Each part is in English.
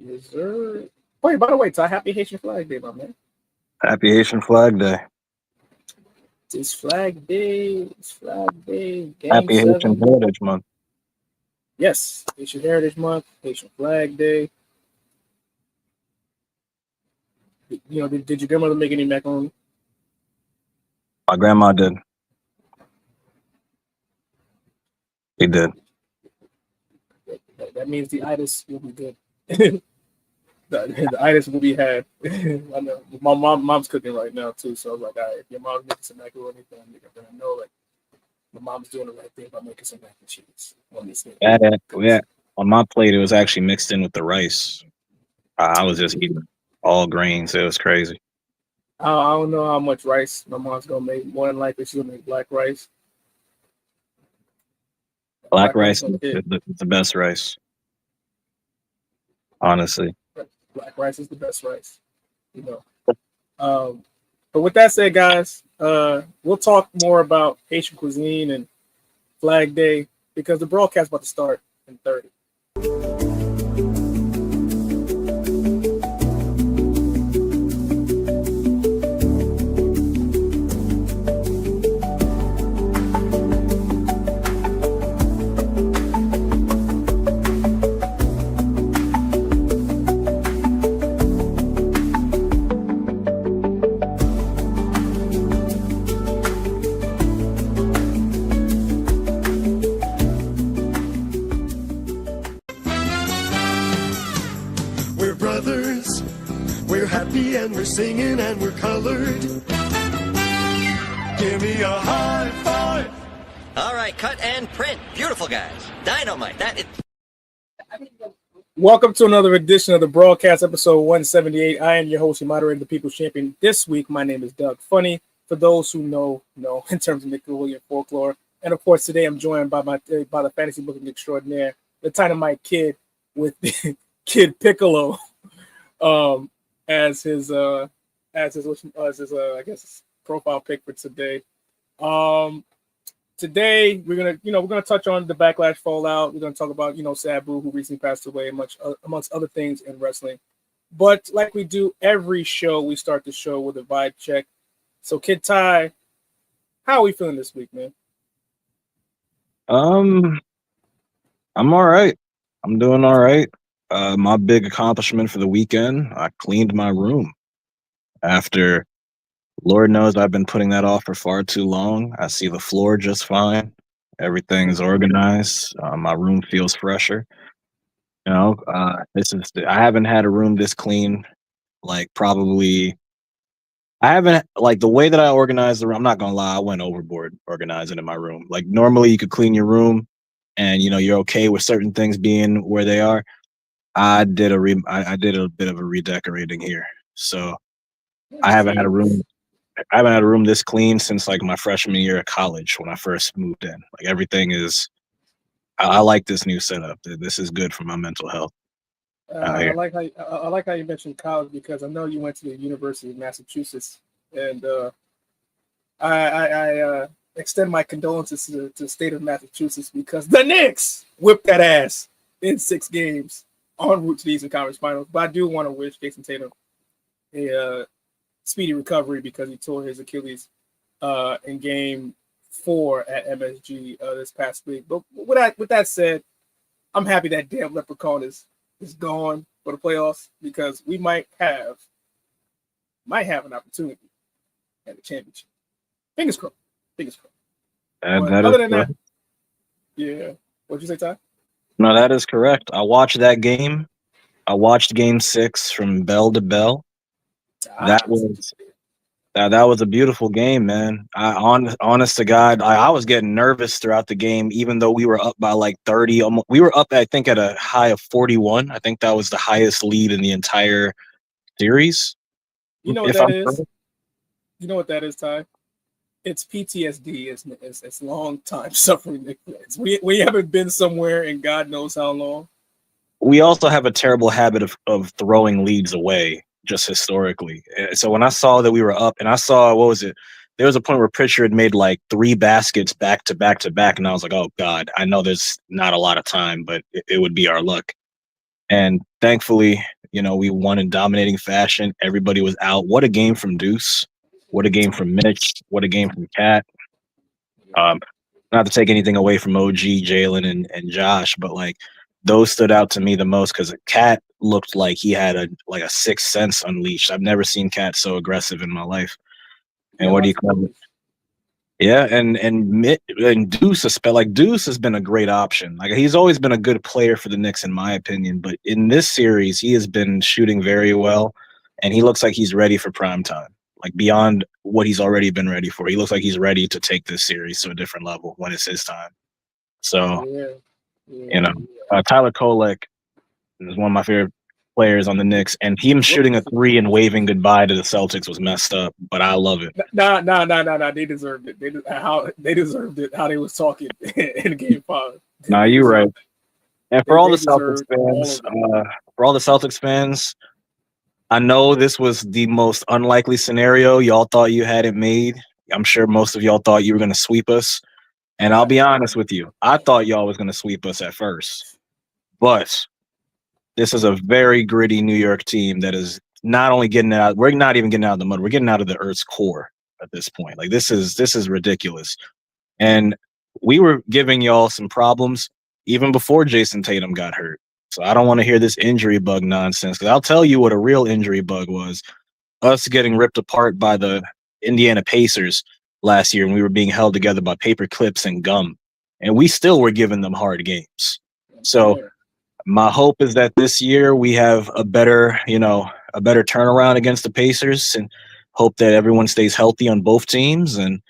Yes, sir. Wait, by the way, Ty, happy Haitian Flag Day, my man. Happy Haitian Flag Day. It's Flag Day. It's Flag Day. Game Happy Haitian 7. Heritage Month. Yes, Haitian Heritage Month, Haitian Flag Day. Did your grandmother make any macaroni? My grandma did. He did. That means the itis will be good. the itis will be had. I know. Mom's cooking right now too, so I was like, all right, if your mom's making some macaroni, then I know like my mom's doing the right thing by making some mac and cheese on this day. Yeah. On my plate, it was actually mixed in with the rice. I was just eating all grains. It was crazy. I don't know how much rice my mom's gonna make. More than likely, she's gonna make black rice. Black rice Gonna is hit. the best rice, honestly. Black rice is the best rice, you know. But with that said, guys, we'll talk more about Haitian cuisine and Flag Day because the broadcast about to start in 30. We're brothers, we're happy and we're singing and we're colored. Give me a high five. All right, cut and print. Beautiful, guys. Dynamite. That is. Welcome to another edition of the broadcast, episode 178. I am your host and moderator, the People's Champion. This week, my name is Doug Funny. For those who know, in terms of Nickelodeon folklore. And of course, today I'm joined by the fantasy booking extraordinaire, the Dynamite Kid, with Kid Piccolo, as his I guess profile pic for today. Today we're gonna touch on the Backlash fallout. We're gonna talk about Sabu, who recently passed away, amongst other things in wrestling. But like we do every show, we start the show with a vibe check. So Kid Ty, how are we feeling this week, man? I'm all right. I'm doing all right. My big accomplishment for the weekend, I cleaned my room. After, Lord knows I've been putting that off for far too long. I see the floor just fine. Everything's organized. My room feels fresher. I haven't had a room this clean, like probably. I haven't like the way that I organize the room. I'm not gonna lie, I went overboard organizing in my room. Like normally, you could clean your room, and you're okay with certain things being where they are. I did a bit of a redecorating here, so I haven't had a room. I haven't had a room this clean since like my freshman year of college when I first moved in. Like everything is. I like this new setup. This is good for my mental health out I here. like how you mentioned college because I know you went to the University of Massachusetts, and I extend my condolences to the state of Massachusetts because the Knicks whipped that ass in 6 games en route to the Eastern Conference Finals. But I do want to wish Jason Tatum a speedy recovery because he tore his Achilles in Game 4 at MSG this past week. But with that said, I'm happy that damn Leprechaun is gone for the playoffs because we might have an opportunity at the championship. Fingers crossed. But other than that, yeah. What'd you say, Ty? No, that is correct. I watched that game. I watched Game 6 from bell to bell. That was a beautiful game, man. Honest to God, I was getting nervous throughout the game, even though we were up by like 30. We were up, I think, at a high of 41. I think that was the highest lead in the entire series. You know what that is? You know what that is, Ty? It's PTSD. It's long time suffering. We haven't been somewhere in God knows how long. We also have a terrible habit of throwing leads away, just historically. So when I saw that we were up, and I saw, what was it? There was a point where Pritchard made like 3 baskets back to back to back, and I was like, oh God, I know there's not a lot of time, but it would be our luck. And thankfully, we won in dominating fashion. Everybody was out. What a game from Deuce. What a game from Mitch. What a game from Cat. Not to take anything away from OG, Jalen, and Josh, but like those stood out to me the most because Cat looked like he had a sixth sense unleashed. I've never seen Cat so aggressive in my life. And what do you call it? Yeah, and Deuce, Deuce has been a great option. Like he's always been a good player for the Knicks, in my opinion. But in this series, he has been shooting very well, and he looks like he's ready for prime time. Like beyond what he's already been ready for. He looks like he's ready to take this series to a different level when it's his time. So, Tyler Kolek is one of my favorite players on the Knicks, and him shooting a three and waving goodbye to the Celtics was messed up, but I love it. Nah. They deserved it. They deserved it. How they was talking in Game 5. Nah, you're right. And for all the Celtics fans, I know this was the most unlikely scenario. Y'all thought you had it made. I'm sure most of y'all thought you were going to sweep us. And I'll be honest with you, I thought y'all was going to sweep us at first. But this is a very gritty New York team that is not only getting out. We're not even getting out of the mud. We're getting out of the Earth's core at this point. Like this is ridiculous. And we were giving y'all some problems even before Jason Tatum got hurt. So I don't want to hear this injury bug nonsense, because I'll tell you what a real injury bug was. Us getting ripped apart by the Indiana Pacers last year, and we were being held together by paper clips and gum. And we still were giving them hard games. So my hope is that this year we have a better turnaround against the Pacers, and hope that everyone stays healthy on both teams. And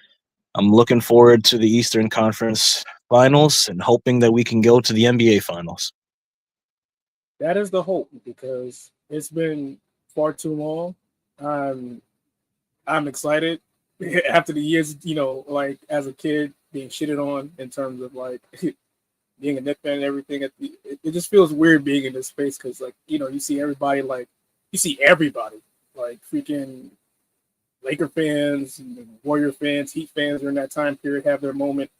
I'm looking forward to the Eastern Conference Finals and hoping that we can go to the NBA Finals. That is the hope, because it's been far too long. I'm excited after the years, like as a kid being shitted on in terms of like being a Knicks fan and everything. It just feels weird being in this space, because like you see everybody like freaking Laker fans, Warrior fans, Heat fans during that time period have their moment.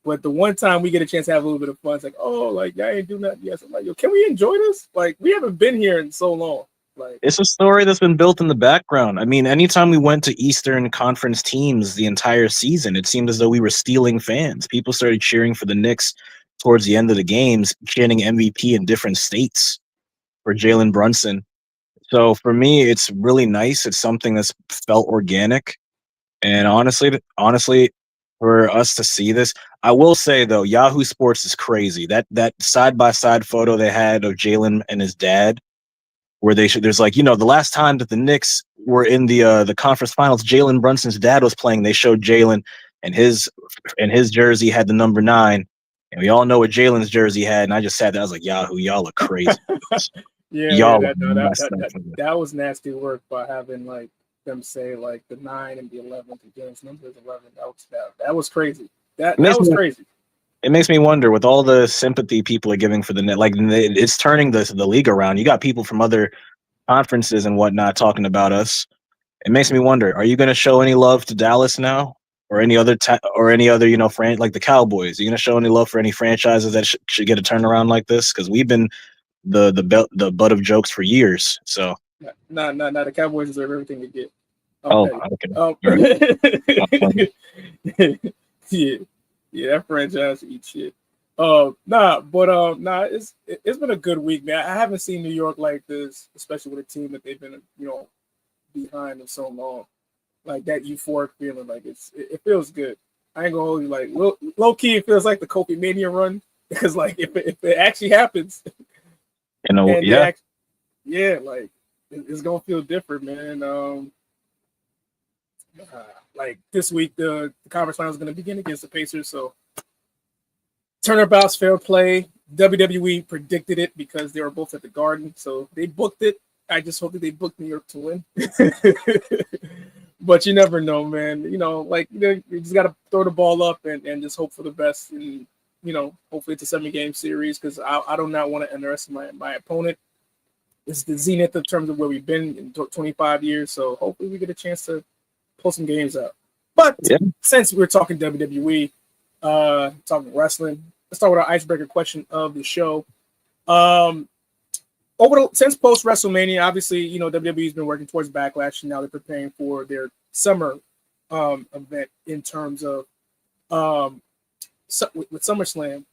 But the one time we get a chance to have a little bit of fun, it's like, oh, like I ain't do nothing yet. So I'm like, yo, can we enjoy this? Like we haven't been here in so long. Like it's a story that's been built in the background. I mean, anytime we went to Eastern Conference teams the entire season, it seemed as though we were stealing fans. People started cheering for the Knicks towards the end of the games, chanting MVP in different states for Jalen Brunson. So for me, it's really nice. It's something that's felt organic. And honestly, for us to see this, I will say though, Yahoo Sports is crazy. That side-by-side photo they had of Jalen and his dad, where there's like, the last time that the Knicks were in the conference finals, Jalen Brunson's dad was playing. They showed Jalen, and his jersey had the number 9. And we all know what Jalen's jersey had. And I just sat there, I was like, Yahoo, y'all look crazy. That was nasty work by having like them say like the 9 and the 11 to Jalen's number is 11. That was crazy. That was crazy. It makes me wonder, with all the sympathy people are giving for the net, like it's turning the league around. You got people from other conferences and whatnot talking about us. It makes me wonder: are you going to show any love to Dallas now, or any other like the Cowboys? Are you going to show any love for any franchises that should get a turnaround like this? Because we've been the butt of jokes for years. So no, the Cowboys deserve everything they get. Yeah, that franchise eats shit. It's been a good week, man. I haven't seen New York like this, especially with a team that they've been, behind in so long. Like that euphoric feeling, like it feels good. I ain't gonna hold you, like low key, it feels like the Kofi Mania run, because like if it actually happens, like it's gonna feel different, man. Like this week, the conference finals is going to begin against the Pacers. So turnabout's fair play. WWE predicted it because they were both at the Garden, so they booked it. I just hope that they booked New York to win. But you never know, man. You just got to throw the ball up and just hope for the best. And hopefully it's a 7-game series, because I do not want to underestimate my opponent. It's the zenith in terms of where we've been in 25 years. So hopefully we get a chance to pull some games out. But since we're talking WWE, talking wrestling, let's start with our icebreaker question of the show. Over since post WrestleMania, obviously, you know, WWE's been working towards Backlash, and now they're preparing for their summer event in terms of with SummerSlam.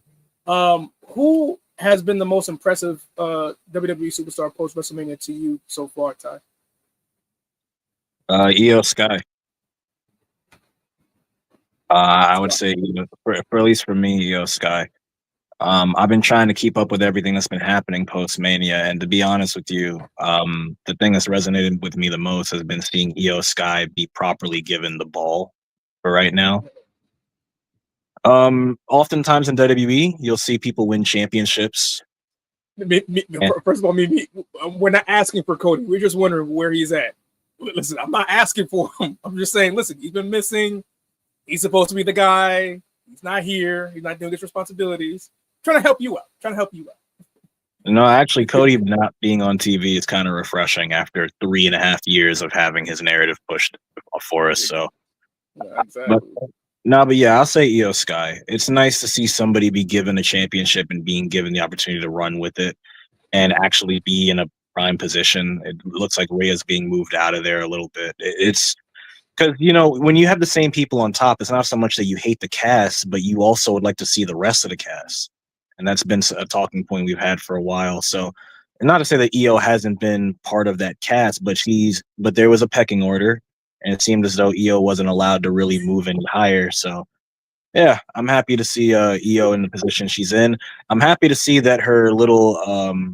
Who has been the most impressive WWE superstar post WrestleMania to you so far, Ty? Io Sky. I would say, for at least for me, Io Sky. I've been trying to keep up with everything that's been happening post Mania, and to be honest with you, the thing that's resonated with me the most has been seeing Io Sky be properly given the ball for right now. Oftentimes in WWE, you'll see people win championships. First of all, we're not asking for Cody. We're just wondering where he's at. Listen, I'm not asking for him. I'm just saying, listen, he's been missing. He's supposed to be the guy. He's not here. He's not doing his responsibilities. Trying to help you out. No, actually, Cody not being on TV is kind of refreshing after 3.5 years of having his narrative pushed for us. So, yeah, exactly. But yeah, I'll say Io Sky. It's nice to see somebody be given a championship and being given the opportunity to run with it and actually be in a prime position. It looks like Rhea's being moved out of there a little bit. It's because, you know, when you have the same people on top, it's not so much that you hate the cast, but you also would like to see the rest of the cast. And that's been a talking point we've had for a while. So, not to say that Io hasn't been part of that cast, but there was a pecking order, and it seemed as though Io wasn't allowed to really move any higher. So, yeah, I'm happy to see Io in the position she's in. I'm happy to see that her little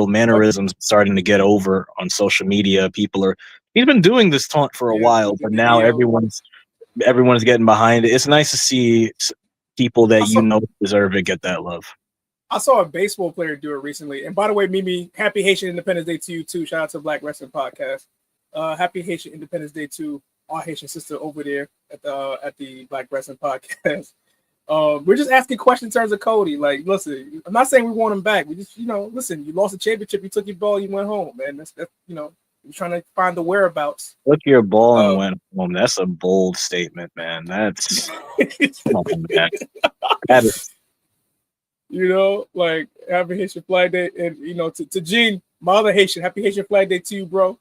mannerisms starting to get over on social media. He's been doing this taunt for a while, but now everyone's getting behind it. It's nice to see people that deserve it get that love. I saw a baseball player do it recently. And by the way, Mimi, happy Haitian Independence Day to you too. Shout out to Black Wrestling Podcast. Happy Haitian Independence Day to our Haitian sister over there at the Black Wrestling Podcast. We're just asking questions in terms of Cody. Like, listen, I'm not saying we want him back. We just, listen, you lost the championship, you took your ball, you went home, man. That's you're trying to find the whereabouts. Took your ball and went home. That's a bold statement, man. That's man. That is. Like, happy Haitian Flag Day, and to Gene, my other Haitian, happy Haitian Flag Day to you, bro.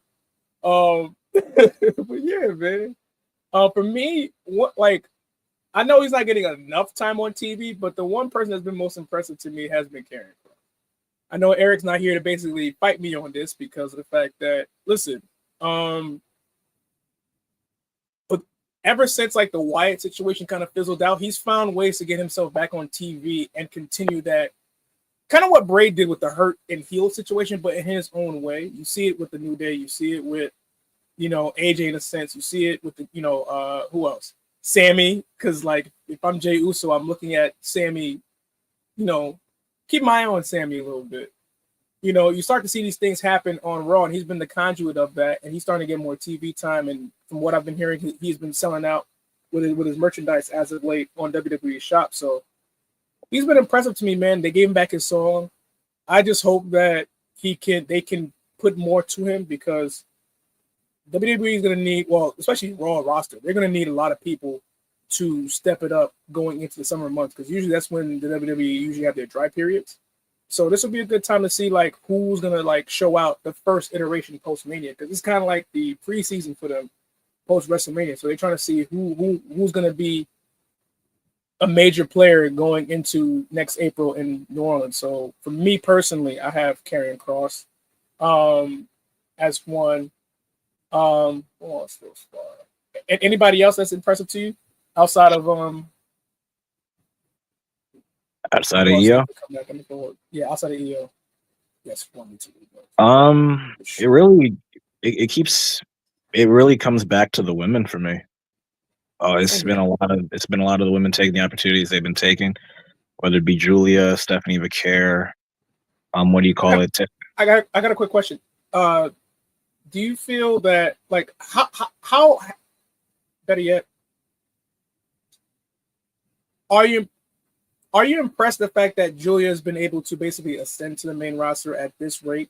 But yeah, man. For me, I know he's not getting enough time on TV, but the one person that's been most impressive to me has been Karrion Kross. I know Eric's not here to basically fight me on this because of the fact that, listen, but ever since the Wyatt situation kind of fizzled out, he's found ways to get himself back on TV and continue that, kind of what Bray did with the hurt and heel situation, but in his own way. You see it with the New Day, you see it with, AJ in a sense, you see it with the, who else? Sammy, because if I'm Jey Uso, I'm looking at Sammy, keep my eye on Sammy a little bit. You start to see these things happen on Raw, and he's been the conduit of that, and he's starting to get more TV time. And from what I've been hearing, he's been selling out with his merchandise as of late on WWE Shop. So he's been impressive to me, man. They gave him back his song. I just hope that they can put more to him, because WWE is going to need, especially Raw roster, they're going to need a lot of people to step it up going into the summer months, because usually that's when the WWE usually have their dry periods. So this will be a good time to see who's going to show out the first iteration post Mania, because it's kind of like the preseason for them post WrestleMania. So they're trying to see who's going to be a major player going into next April in New Orleans. So for me personally, I have Karrion Kross as one. Anybody else that's impressive to you outside of Io? Yeah, outside of Io. Yes, 1 2. It really comes back to the women for me. It's been a lot of the women taking the opportunities they've been taking, whether it be Julia, Stephanie Vaquer, what do you call it? I got a quick question. Do you feel that how better yet, are you impressed the fact that Julia has been able to basically ascend to the main roster at this rate?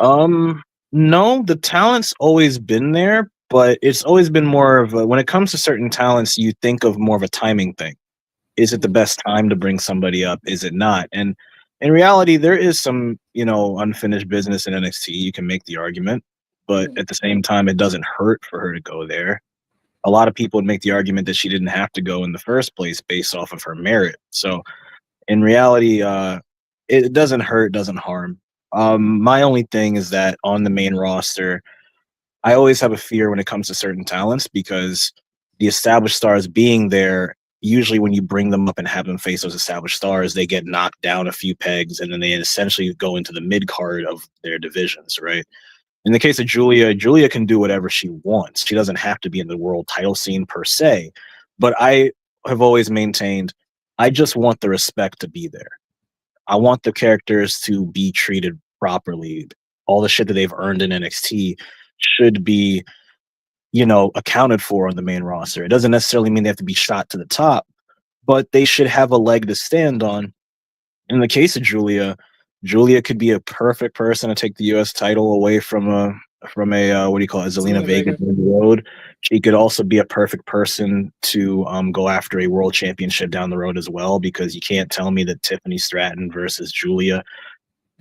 No, the talent's always been there, but it's always been more of when it comes to certain talents, you think of more of a timing thing. Is it the best time to bring somebody up? Is it not? And in reality, there is some, unfinished business in NXT. You can make the argument, but at the same time, it doesn't hurt for her to go there. A lot of people would make the argument that she didn't have to go in the first place based off of her merit. So in reality, it doesn't hurt, doesn't harm. My only thing is that on the main roster, I always have a fear when it comes to certain talents because the established stars being there, usually when you bring them up and have them face those established stars, they get knocked down a few pegs and then they essentially go into the mid card of their divisions, right? In the case of Julia can do whatever she wants. She doesn't have to be in the world title scene per se, but I have always maintained I just want the respect to be there. I want the characters to be treated properly. All the shit that they've earned in NXT should be, accounted for on the main roster. It doesn't necessarily mean they have to be shot to the top, but they should have a leg to stand on. In the case of Julia could be a perfect person to take the U.S. title away from a what do you call it, Zelina Vega down the road. She could also be a perfect person to go after a world championship down the road as well, because you can't tell me that Tiffany Stratton versus Julia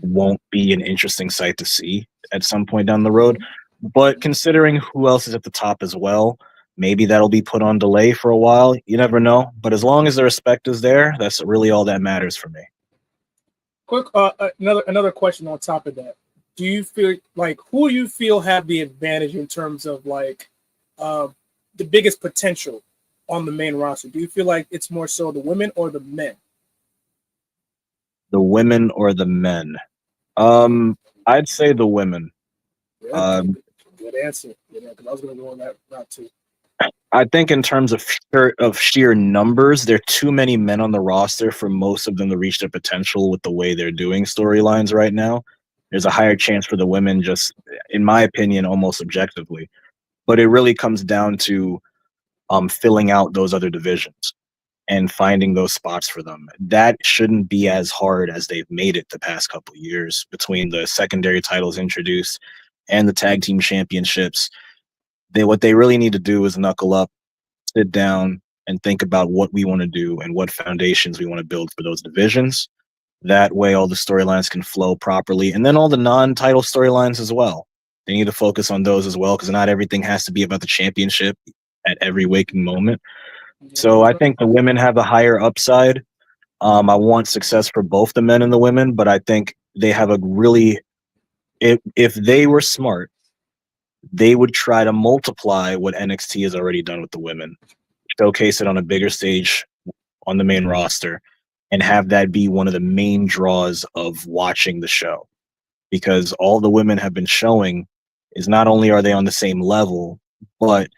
won't be an interesting sight to see at some point down the road. But considering who else is at the top as well, maybe that'll be put on delay for a while. You never know. But as long as the respect is there, that's really all that matters for me. Quick, another question on top of that. Do you feel like who do you feel have the advantage in terms of like the biggest potential on the main roster? Do you feel like it's more so the women or the men? The women or the men? I'd say the women. Yeah, good answer. Yeah, because I was going to go on that route too. I think in terms of sheer numbers, there are too many men on the roster for most of them to reach their potential with the way they're doing storylines right now. There's a higher chance for the women, just in my opinion, almost objectively. But it really comes down to filling out those other divisions and finding those spots for them. That shouldn't be as hard as they've made it the past couple of years between the secondary titles introduced and the tag team championships. What they really need to do is knuckle up, sit down, and think about what we want to do and what foundations we want to build for those divisions. That way, all the storylines can flow properly, and then all the non-title storylines as well. They need to focus on those as well, because not everything has to be about the championship at every waking moment. So I think the women have a higher upside. I want success for both the men and the women, but I think they have a really, if they were smart, they would try to multiply what NXT has already done with the women, showcase it on a bigger stage on the main roster, and have that be one of the main draws of watching the show. Because all the women have been showing is not only are they on the same level, but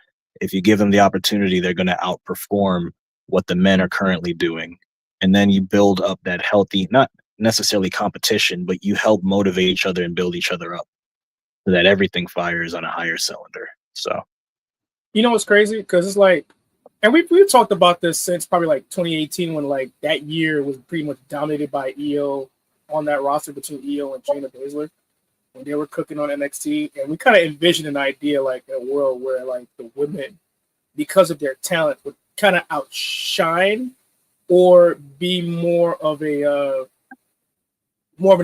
if you give them the opportunity, they're going to outperform what the men are currently doing. And then you build up that healthy, not necessarily competition, but you help motivate each other and build each other up so that everything fires on a higher cylinder. So, you know what's crazy? Because it's like, and we've talked about this since probably like 2018, when like that year was pretty much dominated by EO on that roster between EO and Shayna Baszler when they were cooking on NXT. And we kind of envisioned an idea like a world where like the women, because of their talent, would kind of outshine or be more of an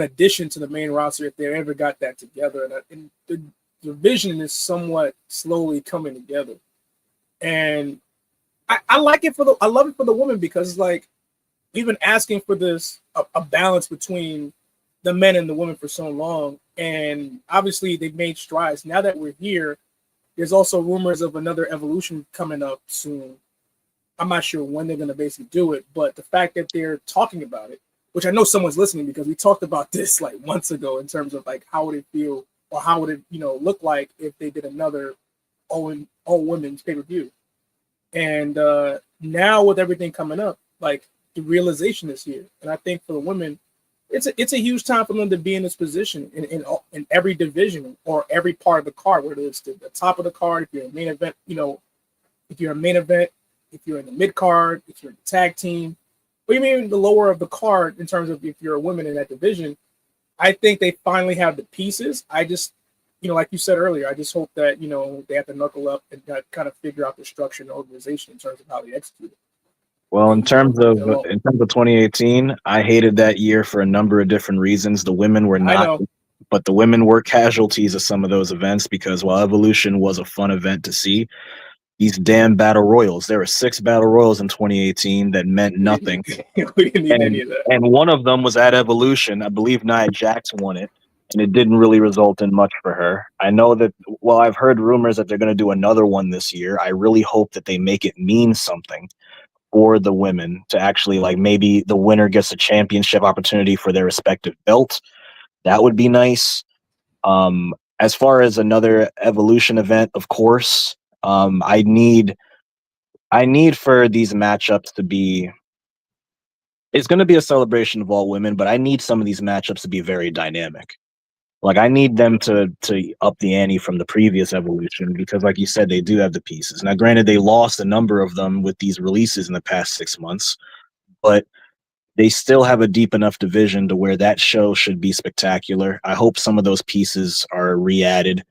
addition to the main roster if they ever got that together. And the vision is somewhat slowly coming together. And I like it I love it for the women, because it's like we've been asking for this a balance between the men and the women for so long, and obviously they've made strides. Now that we're here, there's also rumors of another evolution coming up soon. I'm not sure when they're going to basically do it, but the fact that they're talking about it, which I know someone's listening, because we talked about this like months ago in terms of like how would it feel or how would it look like if they did another all women's pay-per-view. And now with everything coming up, like the realization is here. And I think for the women, it's a huge time for them to be in this position in every division or every part of the card, whether it's the top of the card, if you're a main event, if you're a main event, if you're in the mid card, if you're in the tag team, or even the lower of the card in terms of if you're a woman in that division. I think they finally have the pieces. I just, like you said earlier, I just hope that, they have to knuckle up and kind of figure out the structure and organization in terms of how they execute it. Well, and you know, leave it alone. in terms of 2018, I hated that year for a number of different reasons. The women were I not, know. but the women were casualties of some of those events because while Evolution was a fun event to see, these damn battle royals. There were 6 battle royals in 2018 that meant We didn't nothing, need, we didn't need any of that. and one of them was at Evolution. I believe Nia Jax won it, and it didn't really result in much for her. I know that. Well, I've heard rumors that they're going to do another one this year. I really hope that they make it mean something for the women to actually like maybe the winner gets a championship opportunity for their respective belt. That would be nice. As far as another Evolution event, of course, I need for these matchups to be. It's going to be a celebration of all women, but I need some of these matchups to be very dynamic. Like I need them to up the ante from the previous Evolution because, like you said, they do have the pieces. Now, granted, they lost a number of them with these releases in the past 6 months, but they still have a deep enough division to where that show should be spectacular. I hope some of those pieces are re-added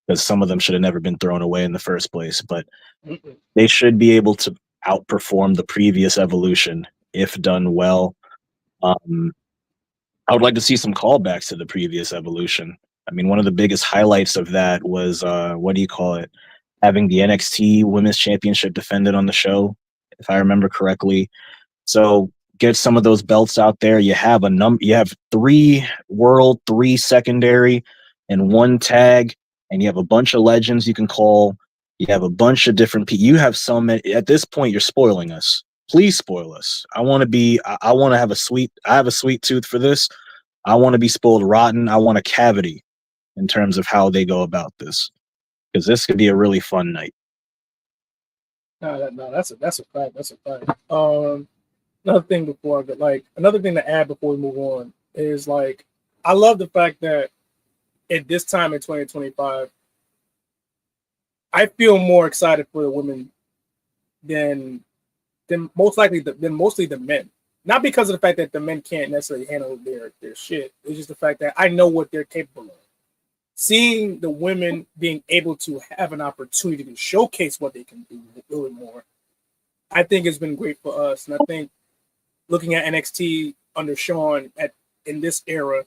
because some of them should have never been thrown away in the first place. But they should be able to outperform the previous Evolution if done well. I would like to see some callbacks to the previous Evolution. I mean, one of the biggest highlights of that was what do you call it? Having the NXT Women's Championship defended on the show, if I remember correctly. So get some of those belts out there. You have you have 3 world, 3 secondary, and 1 tag, and you have a bunch of legends you can call. You have a bunch of different people. You have some at this point. You're spoiling us. Please spoil us. I want to be. I want to have a sweet. I have a sweet tooth for this. I want to be spoiled rotten. I want a cavity in terms of how they go about this because this could be a really fun night. No, that's a fact. That's a fact. Another thing before I get another thing to add before we move on is I love the fact that at this time in 2025, I feel more excited for the women than mostly the men. Not because of the fact that the men can't necessarily handle their shit. It's just the fact that I know what they're capable of. Seeing the women being able to have an opportunity to showcase what they can do a little more, I think has been great for us. And I think looking at NXT under Sean in this era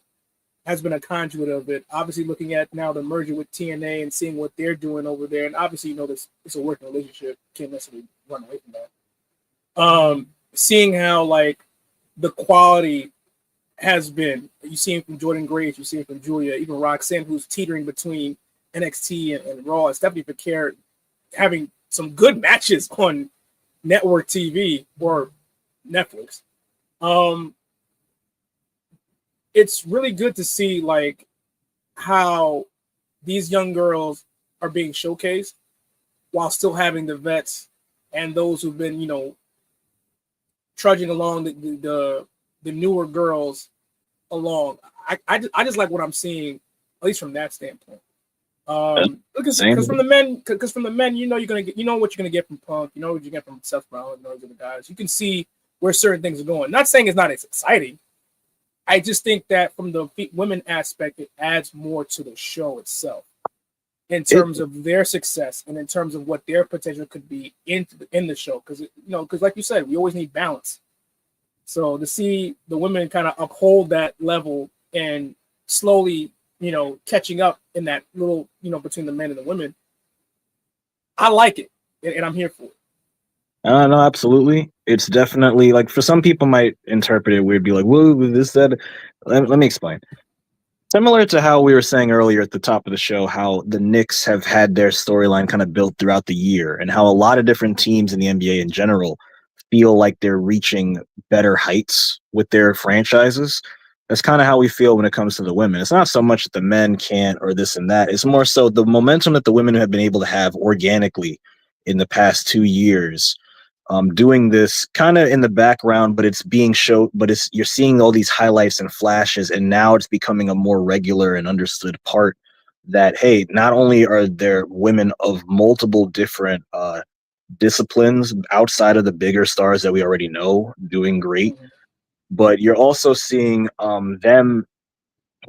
has been a conduit of it. Obviously, looking at now the merger with TNA and seeing what they're doing over there, and obviously, this it's a working relationship. Can't necessarily run away from that. Seeing how the quality has been. You see it from Jordan Grace, you see it from Julia, even Roxanne, who's teetering between NXT and Raw, and Stephanie Piquet having some good matches on network TV or Netflix. It's really good to see how these young girls are being showcased while still having the vets and those who've been, trudging along the newer girls along. I just like what I'm seeing, at least from that standpoint. Because from the men, you're gonna get, what you're gonna get from Punk, what you get from Seth Rollins, those other guys. You can see where certain things are going. Not saying it's not as exciting. I just think that from the women aspect, it adds more to the show itself in terms of their success and in terms of what their potential could be in the show. Because like you said, we always need balance. So to see the women kind of uphold that level and slowly, catching up in that little, between the men and the women, I like it, and I'm here for it. No, absolutely. It's definitely for some people might interpret it weird, be like, "Whoa, this that." Let me explain. Similar to how we were saying earlier at the top of the show, how the Knicks have had their storyline kind of built throughout the year, and how a lot of different teams in the NBA in general feel like they're reaching better heights with their franchises. That's kind of how we feel when it comes to the women. It's not so much that the men can't or this and that. It's more so the momentum that the women have been able to have organically in the past 2 years. Doing this kind of in the background, but it's being shown, but you're seeing all these highlights and flashes, and now it's becoming a more regular and understood part that, hey, not only are there women of multiple different disciplines outside of the bigger stars that we already know doing great, but you're also seeing them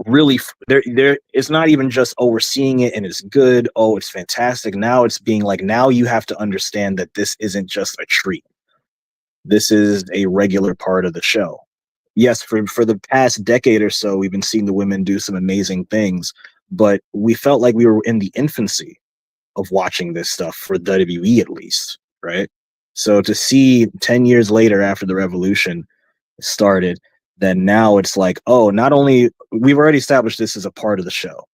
really there it's not even just, oh, we're seeing it and it's good, oh, it's fantastic. Now it's being now you have to understand that this isn't just a treat. this is a regular part of the show. Yes, for the past decade or so, we've been seeing the women do some amazing things, but we felt like we were in the infancy of watching this stuff for WWE at least, right? So to see 10 years later after the revolution started, then now it's like, oh, not only we've already established this as a part of the show,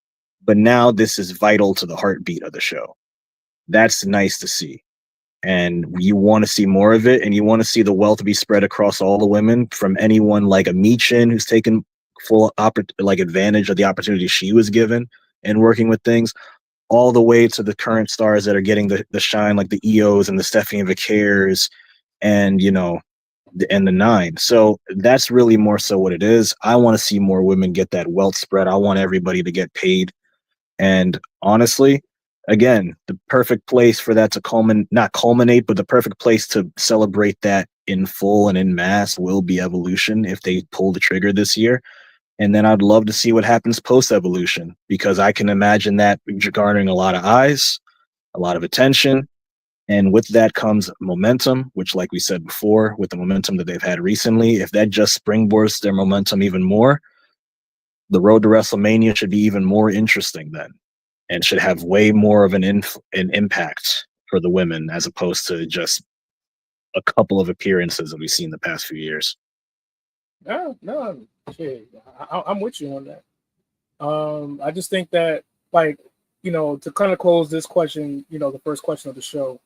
but now this is vital to the heartbeat of the show. That's nice to see. And you want to see more of it, and you want to see the wealth be spread across all the women, from anyone like a Michin who's taken full advantage of the opportunity she was given and working with things, all the way to the current stars that are getting the shine, like the EOs and the Stephanie Vickers and, and the Nine. So that's really more so what it is. I want to see more women get that wealth spread. I want everybody to get paid. And honestly, again, the perfect place for that to not culminate, but the perfect place to celebrate that in full and in mass will be Evolution if they pull the trigger this year. And then I'd love to see what happens post-Evolution, because I can imagine that garnering a lot of eyes, a lot of attention. And with that comes momentum, which, like we said before, with the momentum that they've had recently, if that just springboards their momentum even more, the road to WrestleMania should be even more interesting then, and should have way more of an impact for the women, as opposed to just a couple of appearances that we've seen the past few years. No, shit, I'm with you on that. I just think that, like, to kind of close this question, the first question of the show,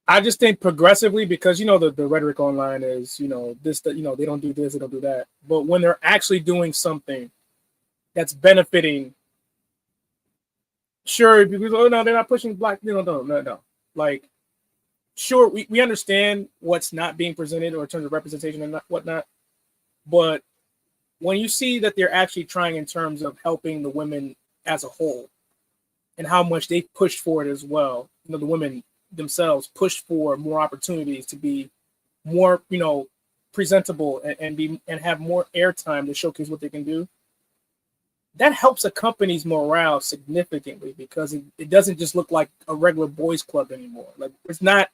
I just think progressively, because the rhetoric online is this, that they don't do this, they don't do that, but when they're actually doing something that's benefiting, sure, because oh no, they're not pushing black, no, like, sure, we understand what's not being presented or in terms of representation and whatnot, but when you see that they're actually trying in terms of helping the women as a whole and how much they pushed for it as well, the women themselves pushed for more opportunities to be more, presentable and have more airtime to showcase what they can do. That helps a company's morale significantly, because it doesn't just look like a regular boys club anymore. Like, it's not,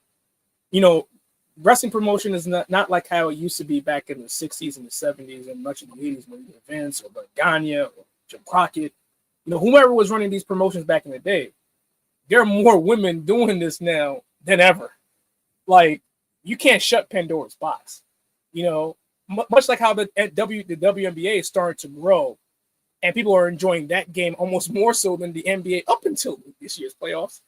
wrestling promotion is not like how it used to be back in the 60s and the 70s and much of the 80s, when you had Vince or Gagne or Jim Crockett, whomever was running these promotions back in the day. There are more women doing this now than ever. Like, you can't shut Pandora's box. Much like how the WNBA is starting to grow, and people are enjoying that game almost more so than the NBA up until this year's playoffs.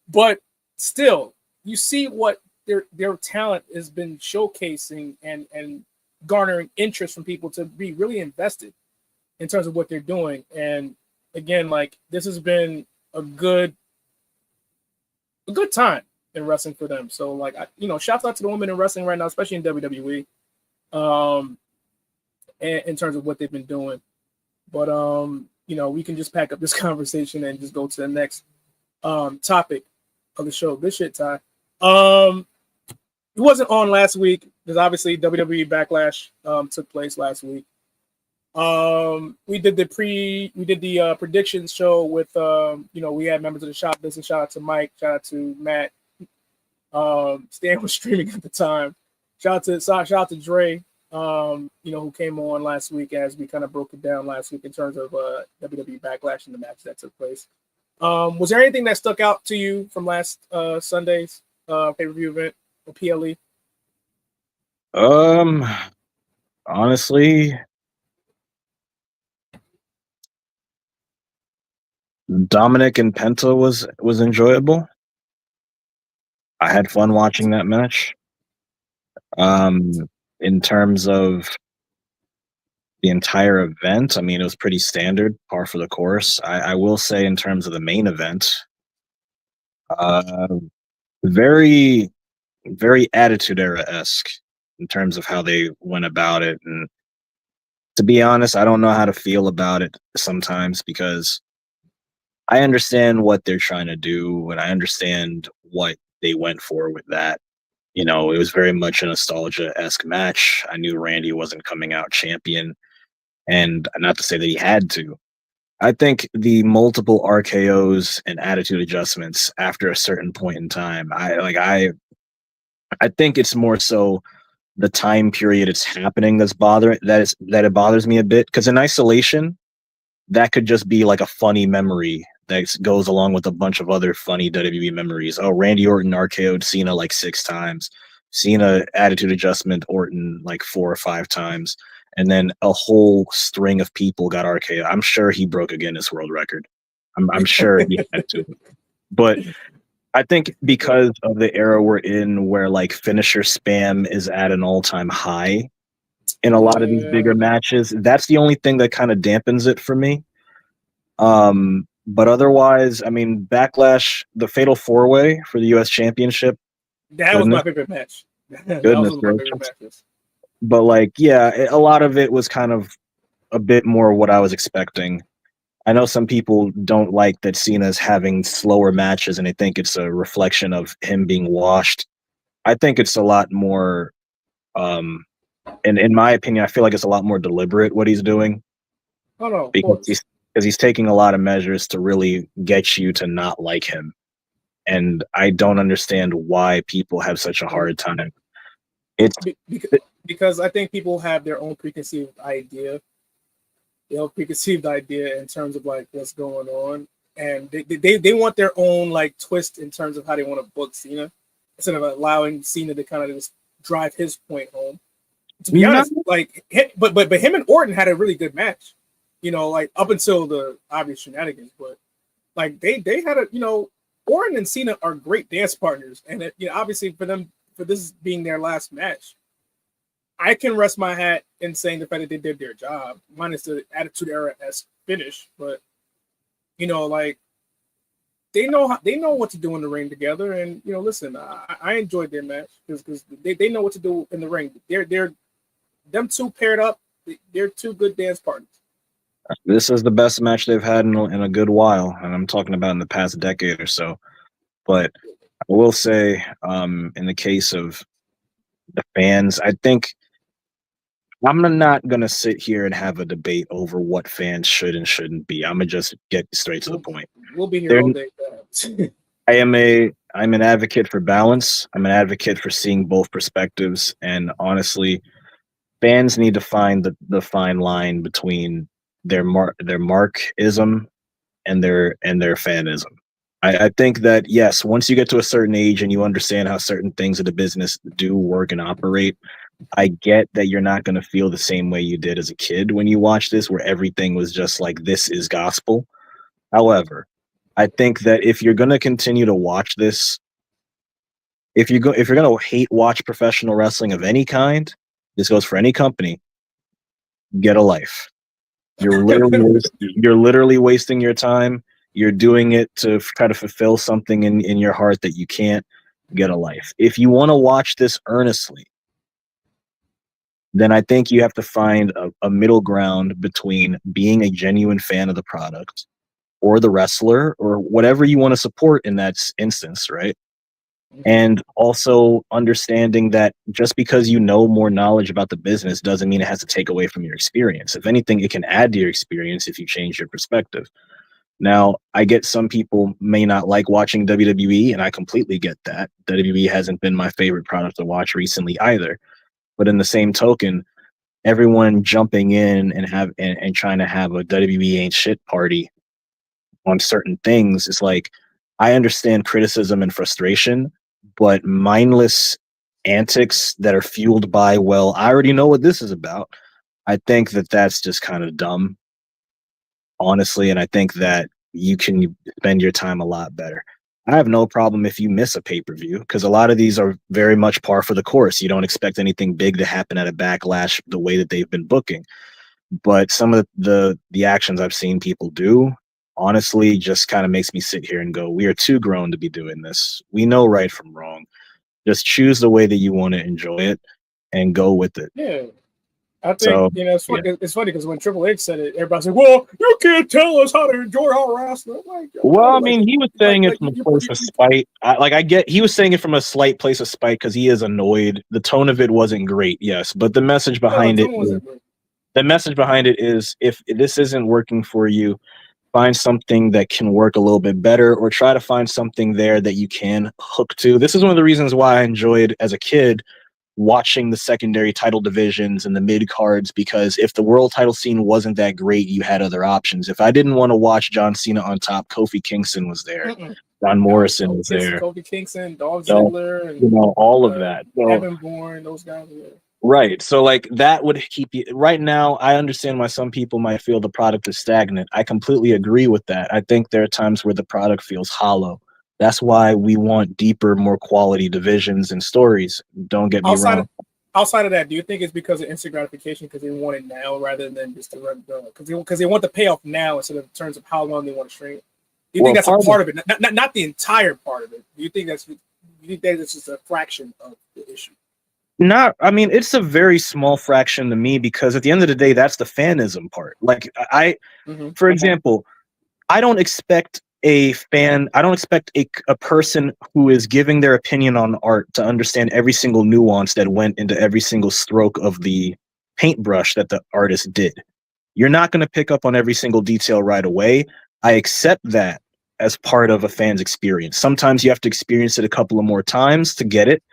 But still, you see what their talent has been showcasing and garnering interest from people to be really invested in terms of what they're doing. And again, like, this has been a good time in wrestling for them. So, like, shouts out to the women in wrestling right now, especially in WWE, and in terms of what they've been doing. But we can just pack up this conversation and just go to the next topic of the show. Good shit, Ty. It wasn't on last week because obviously WWE BackLash took place last week. We did the predictions show with we had members of the shop business. Shout out to Mike, shout out to Matt. Stan was streaming at the time. Shout out to Dre, who came on last week as we kind of broke it down last week in terms of WWE BackLash and the match that took place. Was there anything that stuck out to you from last Sunday's pay-per-view event or PLE? Honestly, Dominic and Penta was enjoyable. I had fun watching that match. In terms of the entire event, I mean, it was pretty standard, par for the course. I will say, in terms of the main event, very, very Attitude Era-esque in terms of how they went about it. And to be honest, I don't know how to feel about it sometimes, because I understand what they're trying to do, and I understand what they went for with that. It was very much a nostalgia-esque match. I knew Randy wasn't coming out champion, and not to say that he had to. I think the multiple RKOs and attitude adjustments after a certain point in time, I I think it's more so the time period it's happening that it bothers me a bit. Because in isolation, that could just be like a funny memory that goes along with a bunch of other funny WWE memories. Oh, Randy Orton RKO'd Cena like 6 times. Cena attitude adjustment Orton like 4 or 5 times. And then a whole string of people got RKO. I'm sure he broke a Guinness World Record. I'm sure he had to. But I think because of the era we're in where like finisher spam is at an all-time high in a lot of these bigger matches, that's the only thing that kind of dampens it for me. But otherwise, I mean, Backlash, the Fatal 4-Way for the U.S. Championship. That was my favorite match. That was one of my favorite matches. But like, yeah, a lot of it was kind of a bit more what I was expecting. I know some people don't like that Cena's having slower matches and they think it's a reflection of him being washed. I think it's a lot more, and in my opinion, I feel like it's a lot more deliberate what he's doing. Oh, no, because he's taking a lot of measures to really get you to not like him. And I don't understand why people have such a hard time. It's because I think people have their own preconceived idea. Preconceived idea in terms of like what's going on, and they want their own like twist in terms of how they want to book Cena instead of allowing Cena to kind of just drive his point home. To be honest, like, but him and Orton had a really good match, like up until the obvious shenanigans. But like they had Orton and Cena are great dance partners, and obviously for this being their last match, I can rest my hat in saying the fact that they did their job, minus the Attitude Era as finish. But like they know what to do in the ring together. And listen, I enjoyed their match because they know what to do in the ring. They're them two paired up. They're two good dance partners. This is the best match they've had in a good while, and I'm talking about in the past decade or so. But I will say, in the case of the fans, I think. I'm not going to sit here and have a debate over what fans should and shouldn't be. I'm going to just get straight to the point. We'll be here all day. I'm an advocate for balance. I'm an advocate for seeing both perspectives. And honestly, fans need to find the fine line between their markism and their fanism. I think that, yes, once you get to a certain age and you understand how certain things of the business do work and operate, I get that you're not going to feel the same way you did as a kid when you watch this, where everything was just like, this is gospel. However, I think that if you're going to continue to watch this, if you're going to hate watch professional wrestling of any kind, this goes for any company, get a life. You're literally wasting your time. You're doing it to try to fulfill something in your heart that you can't. Get a life. If you want to watch this earnestly, then I think you have to find a middle ground between being a genuine fan of the product or the wrestler or whatever you want to support in that instance, right? And also understanding that just because you know more knowledge about the business doesn't mean it has to take away from your experience. If anything, it can add to your experience if you change your perspective. Now, I get some people may not like watching WWE, and I completely get that. WWE hasn't been my favorite product to watch recently either. But in the same token, everyone jumping in and trying to have a WWE ain't shit party on certain things is like, I understand criticism and frustration, but mindless antics that are fueled by, well, I already know what this is about. I think that that's just kind of dumb, honestly, and I think that you can spend your time a lot better. I have no problem if you miss a pay-per-view because a lot of these are very much par for the course. You don't expect anything big to happen at a Backlash the way that they've been booking. But some of the actions I've seen people do, honestly, just kind of makes me sit here and go, we are too grown to be doing this. We know right from wrong. Just choose the way that you want to enjoy it and go with it. Yeah. I think, it's funny because when Triple H said it, everybody's like, well, you can't tell us how to enjoy our wrestling. Well, I mean, he was saying it from a place of spite. I get he was saying it from a slight place of spite because he is annoyed. The tone of it wasn't great, yes, but the message behind it is if this isn't working for you, find something that can work a little bit better, or try to find something there that you can hook to. This is one of the reasons why I enjoyed as a kid watching the secondary title divisions and the mid cards, because if the world title scene wasn't that great, you had other options. If I didn't want to watch John Cena on top, Kofi Kingston was there. John Morrison was there. Kofi Kingston, Dolph Ziggler, and all of that. So, Evan Bourne, those guys were there. Right. So like that would keep you right now. I understand why some people might feel the product is stagnant. I completely agree with that. I think there are times where the product feels hollow. That's why we want deeper, more quality divisions and stories. Don't get me wrong. Outside of that, do you think it's because of instant gratification, because they want it now rather than just to run because they want the payoff now instead of in terms of how long they want to stream it? Do you think that's a part of it? Not the entire part of it. Do you think that's just a fraction of the issue? I mean, it's a very small fraction to me, because at the end of the day, that's the fanism part. Like for example, I don't expect a person who is giving their opinion on art to understand every single nuance that went into every single stroke of the paintbrush that the artist did. You're not going to pick up on every single detail right away. I accept that as part of a fan's experience. Sometimes you have to experience it a couple of more times to get it.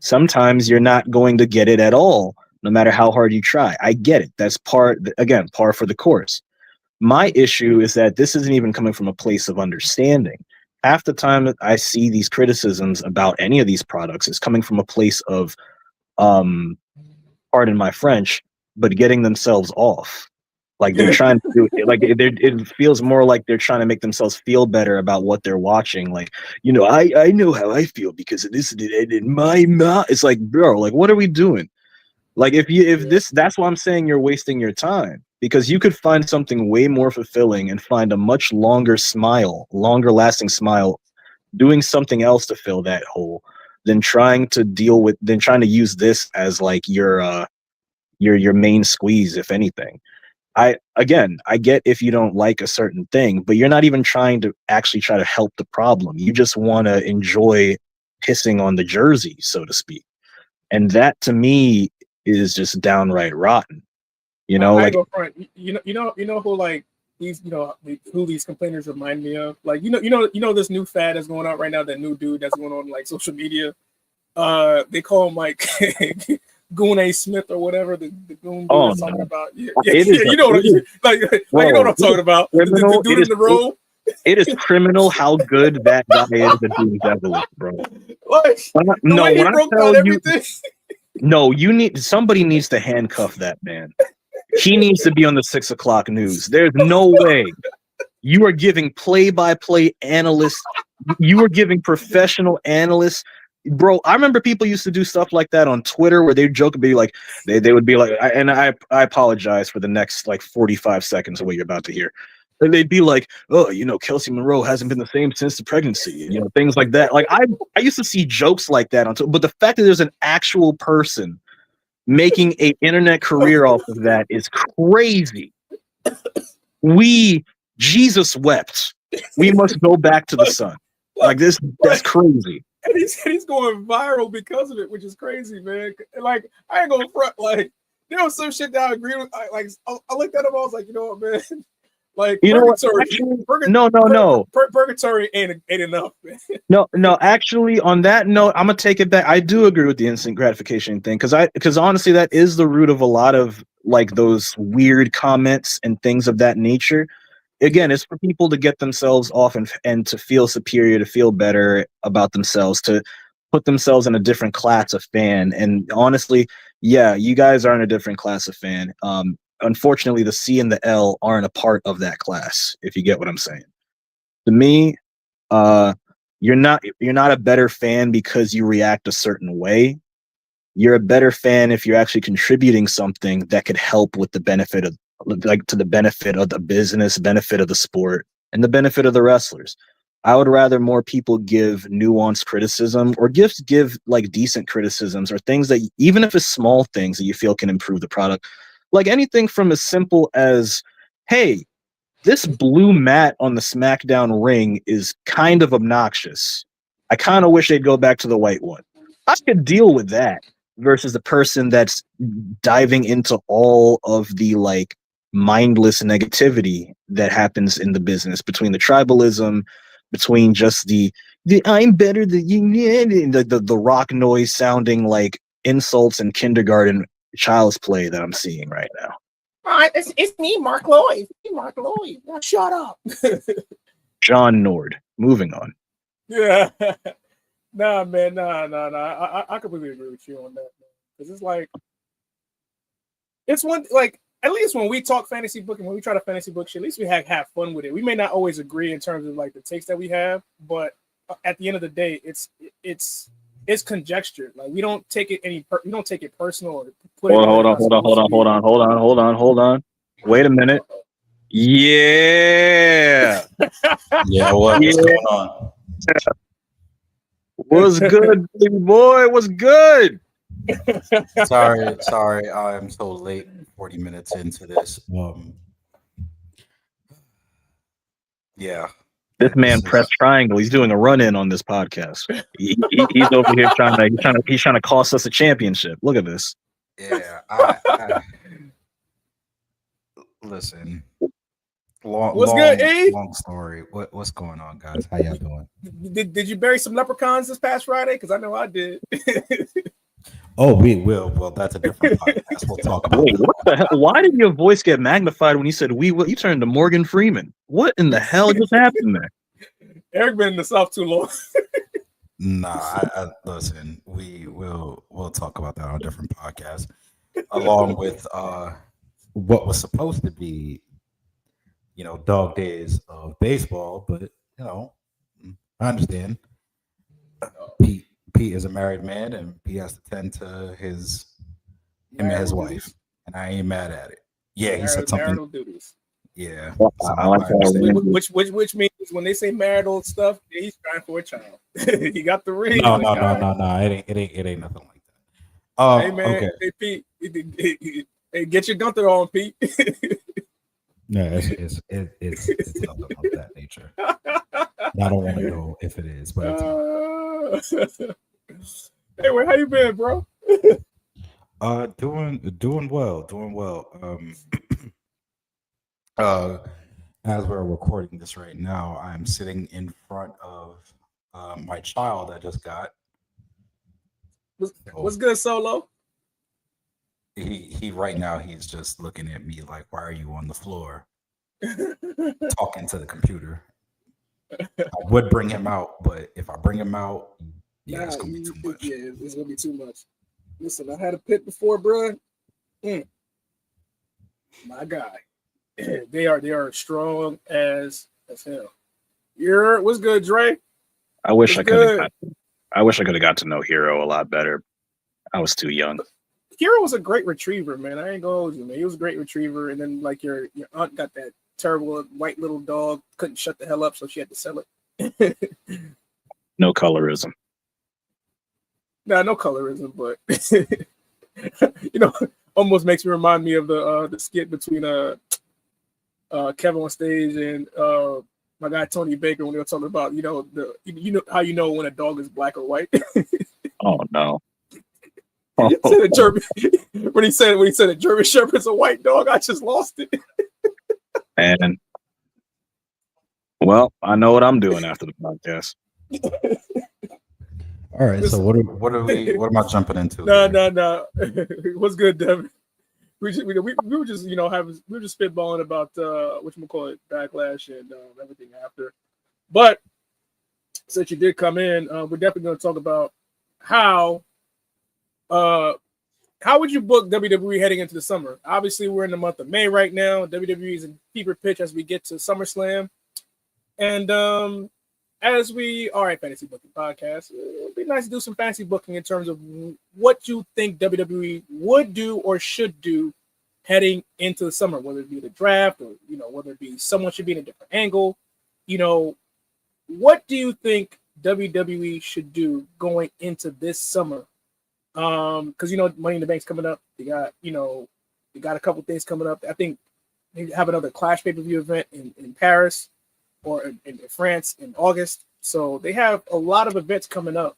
Sometimes you're not going to get it at all, no matter how hard you try. I get it. That's par for the course. My issue is that this isn't even coming from a place of understanding. Half the time that I see these criticisms about any of these products is coming from a place of, pardon my French, but getting themselves off. Like they're trying to do it, like it feels more like they're trying to make themselves feel better about what they're watching. Like, I know how I feel because of this and my it's like, bro, like what are we doing? Like that's why I'm saying you're wasting your time, because you could find something way more fulfilling and find a much longer lasting smile doing something else to fill that hole than trying to use this as like your main squeeze, if anything. I get if you don't like a certain thing, but you're not even trying to actually try to help the problem. You just want to enjoy pissing on the jersey, so to speak. And that to me is just downright rotten. You know who like these, who these complainers remind me of? Like, this new fad that's going on right now, that new dude that's going on like social media. They call him like Goon A. Smith or whatever, the Goon dude talking about. You know what I'm talking about. The dude in the robe. It is criminal how good that guy is at being devilish, bro. Somebody needs to handcuff that man. He needs to be on the 6 o'clock news. There's no way you are giving play-by-play analysts. You are giving professional analysts. Bro, I remember people used to do stuff like that on Twitter where they'd joke and be like, they would be like, I apologize for the next like 45 seconds of what you're about to hear. And they'd be like, oh, Kelsey Monroe hasn't been the same since the pregnancy, things like that. Like I used to see jokes like that on Twitter, but the fact that there's an actual person making an internet career off of that is crazy. Jesus wept. We must go back to the sun. Like this, that's crazy. And he's going viral because of it, which is crazy, man. Like, I ain't gonna front. Like, there was some shit that I agree with. I looked at him, I was like, you know what, man? Like, purgatory ain't enough, man. No. Actually, on that note, I'm gonna take it back. I do agree with the instant gratification thing, because honestly, that is the root of a lot of like those weird comments and things of that nature. Again, it's for people to get themselves off and to feel superior, to feel better about themselves, to put themselves in a different class of fan. And honestly, yeah, you guys are in a different class of fan. Unfortunately, the C and the L aren't a part of that class, if you get what I'm saying. To me, you're not a better fan because you react a certain way. You're a better fan if you're actually contributing something that could help with the benefit of, like, to the benefit of the business, benefit of the sport, and the benefit of the wrestlers. I would rather more people give nuanced criticism, or give like decent criticisms, or things that, even if it's small things that you feel can improve the product. Like anything from as simple as, hey, this blue mat on the SmackDown ring is kind of obnoxious. I kind of wish they'd go back to the white one. I could deal with that versus the person that's diving into all of the like mindless negativity that happens in the business between the tribalism, between just the I'm better than you, the rock noise sounding like insults and kindergarten child's play that I'm seeing right now. It's me, Mark Lloyd. Mark Lloyd. Now shut up. John Nord. Moving on. Yeah. Nah, man. Nah. I completely agree with you on that, man. Because it's like, it's one, like, at least when we talk fantasy booking, when we try to fantasy book shit, at least we have fun with it. We may not always agree in terms of like the takes that we have, but at the end of the day, it's conjecture. Like we don't take it we don't take it personal or put hold on. Wait a minute. Yeah. Yeah, what's going on? What's good, baby boy? What's good? Sorry, I'm so late. 40 minutes into this. Yeah. This man pressed triangle. He's doing a run-in on this podcast. He's over here trying to cost us a championship. Look at this. Yeah. I listen. Long story. What's going on, guys? How y'all doing? Did you bury some leprechauns this past Friday? Because I know I did. Oh, we will. Well, that's a different podcast. We'll talk about Wait, what the hell? Why did your voice get magnified when you said we will? You turned to Morgan Freeman. What in the hell just happened there? Eric been in the South too long. Nah, I listen, we'll talk about that on a different podcast. Along with what was supposed to be, dog days of baseball, but I understand. Pete is a married man, and he has to tend to him and his wife, and I ain't mad at it. Yeah, he said something. Marital duties. Yeah, I like that. Which means when they say marital stuff, he's trying for a child. He got the ring. No. It ain't nothing like that. Hey man, okay. Hey Pete, hey, get your Gunther on, Pete. No, it's nothing of that nature. I don't want to know if it is, but anyway, how you been, bro? Doing well. As we're recording this right now, I'm sitting in front of my child I just got. What's good, Solo? He right now he's just looking at me like, why are you on the floor talking to the computer? I would bring him out, but if I bring him out, it's gonna be too much. Yeah, it's gonna be too much. Listen, I had a pit before, bro. My guy, they are strong as hell. What's good, Dre? I wish I could have got to know Hero a lot better. I was too young. Hero was a great retriever, man. I ain't gonna hold you, man. He was a great retriever, and then like your aunt got that terrible white little dog, couldn't shut the hell up, so she had to sell it. No colorism. Nah, no colorism, but almost makes me remind me of the skit between Kevin on stage and my guy Tony Baker when they were talking about how you know when a dog is black or white. Oh no. When he said a German Shepherd's a white dog, I just lost it. And well, I know what I'm doing after the podcast. All right, so what am I jumping into? No. What's good, Devin? We were just spitballing about whatchamacallit, Backlash and everything after. But since you did come in, we're definitely going to talk about how would you book WWE heading into the summer? Obviously, we're in the month of May right now. WWE is in fever pitch as we get to SummerSlam. And as we are a fantasy booking podcast, it would be nice to do some fantasy booking in terms of what you think WWE would do or should do heading into the summer, whether it be the draft or, whether it be someone should be in a different angle. What do you think WWE should do going into this summer? Because Money in the Bank's coming up. They got a couple things coming up. I think they have another Clash pay-per-view event in Paris or in France in August. So they have a lot of events coming up.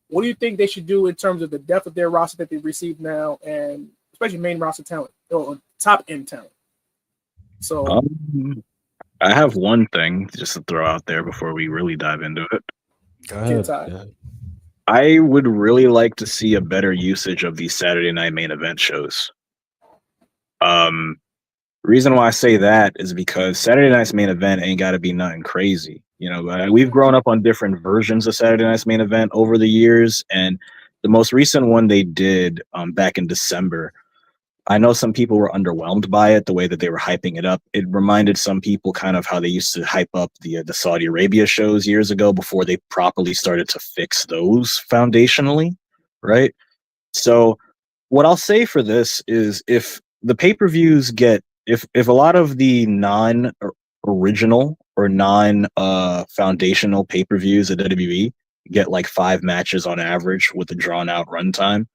What do you think they should do in terms of the depth of their roster that they've received now, and especially main roster talent or top end talent? So I have one thing just to throw out there before we really dive into it. Go Get ahead. tied. Yeah. I would really like to see a better usage of these Saturday night main event shows. Reason why I say that is because Saturday night's main event ain't got to be nothing crazy. You know, we've grown up on different versions of Saturday night's main event over the years, and the most recent one they did back in December, I know some people were underwhelmed by it, the way that they were hyping it up. It reminded some people kind of how they used to hype up the Saudi Arabia shows years ago before they properly started to fix those foundationally, right? So what I'll say for this is if the pay-per-views get if a lot of the non-original or non-foundational pay-per-views at WWE get like 5 matches on average with a drawn-out runtime,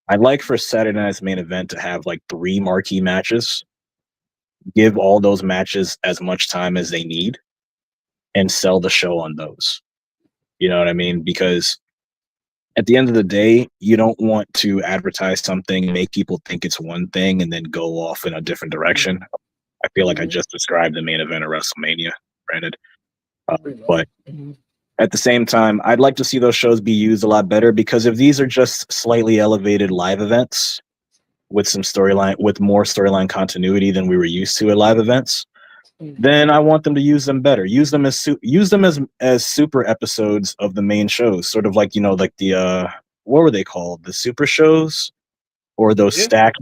I'd like for Saturday Night's main event to have like 3 marquee matches, give all those matches as much time as they need, and sell the show on those. You know what I mean? Because at the end of the day, you don't want to advertise something, make people think it's one thing, and then go off in a different direction. I feel like I just described the main event of WrestleMania, granted. But at the same time, I'd like to see those shows be used a lot better, because if these are just slightly elevated live events with some storyline, with more storyline continuity than we were used to at live events, then I want them to use them better. Use them as super episodes of the main shows, sort of like, you know, like the what were they called? The super shows, or those stacked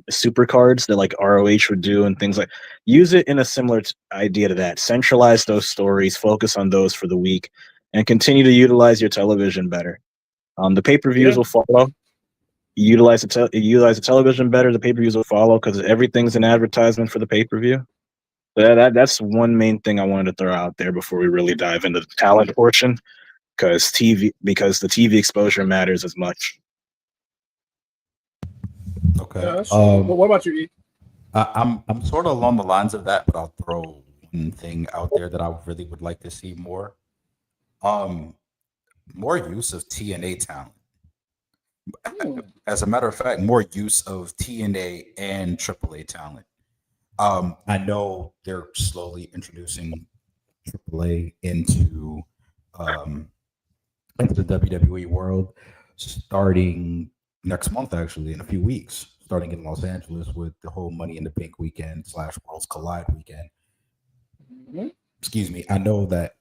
super cards that like ROH would do and things like. Use it in a similar idea to that. Centralize those stories, focus on those for the week, and continue to utilize your television better. The pay-per-views will follow. Utilize the television better, the pay-per-views will follow, because everything's an advertisement for the pay-per-view. That's one main thing I wanted to throw out there before we really dive into the talent portion, because the TV exposure matters as much. Okay. Well, what about you, E? I'm sort of along the lines of that, but I'll throw one thing out there that I really would like to see more. More use of TNA talent. As a matter of fact, more use of TNA and AAA talent. I know they're slowly introducing AAA into the WWE world, starting next month, actually, in a few weeks, starting in Los Angeles with the whole Money in the Bank weekend / Worlds Collide weekend. Excuse me. I know that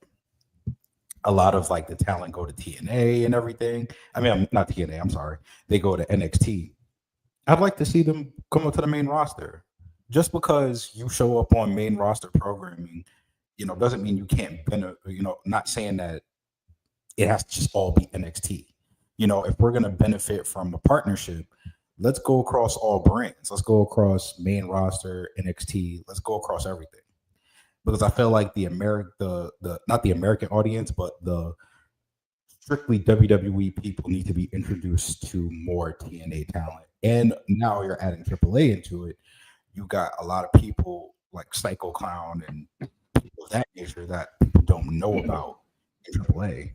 a lot of like the talent go to TNA and everything. I mean, not TNA, I'm sorry. They go to NXT. I'd like to see them come up to the main roster. Just because you show up on main roster programming, you know, doesn't mean you can't benefit, you know, not saying that it has to just all be NXT. You know, if we're going to benefit from a partnership, let's go across all brands. Let's go across main roster, NXT. Let's go across everything. Because I feel like the not the American audience, but the strictly WWE people need to be introduced to more TNA talent. And now you're adding AAA into it. You got a lot of people like Psycho Clown and people of that nature that people don't know about in AAA.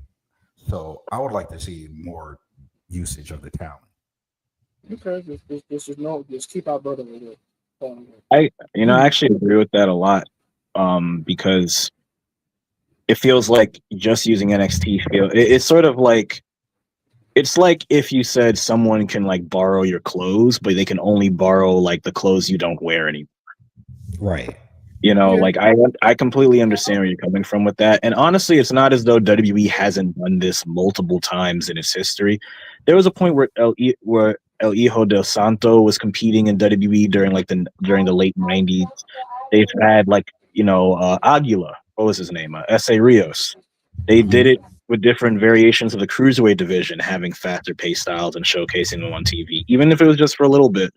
So I would like to see more usage of the talent. Okay, just keep our brother with it. I actually agree with that a lot. Because it feels like just using NXT it's sort of like, it's like if you said someone can like borrow your clothes, but they can only borrow like the clothes you don't wear anymore. Right. You know, like I completely understand where you're coming from with that. And honestly, it's not as though WWE hasn't done this multiple times in its history. There was a point where El Hijo del Santo was competing in WWE during the late 90s. They've had like, you know, Aguila, what was his name? S.A. Rios. They did it with different variations of the cruiserweight division, having faster pace styles and showcasing them on TV, even if it was just for a little bit,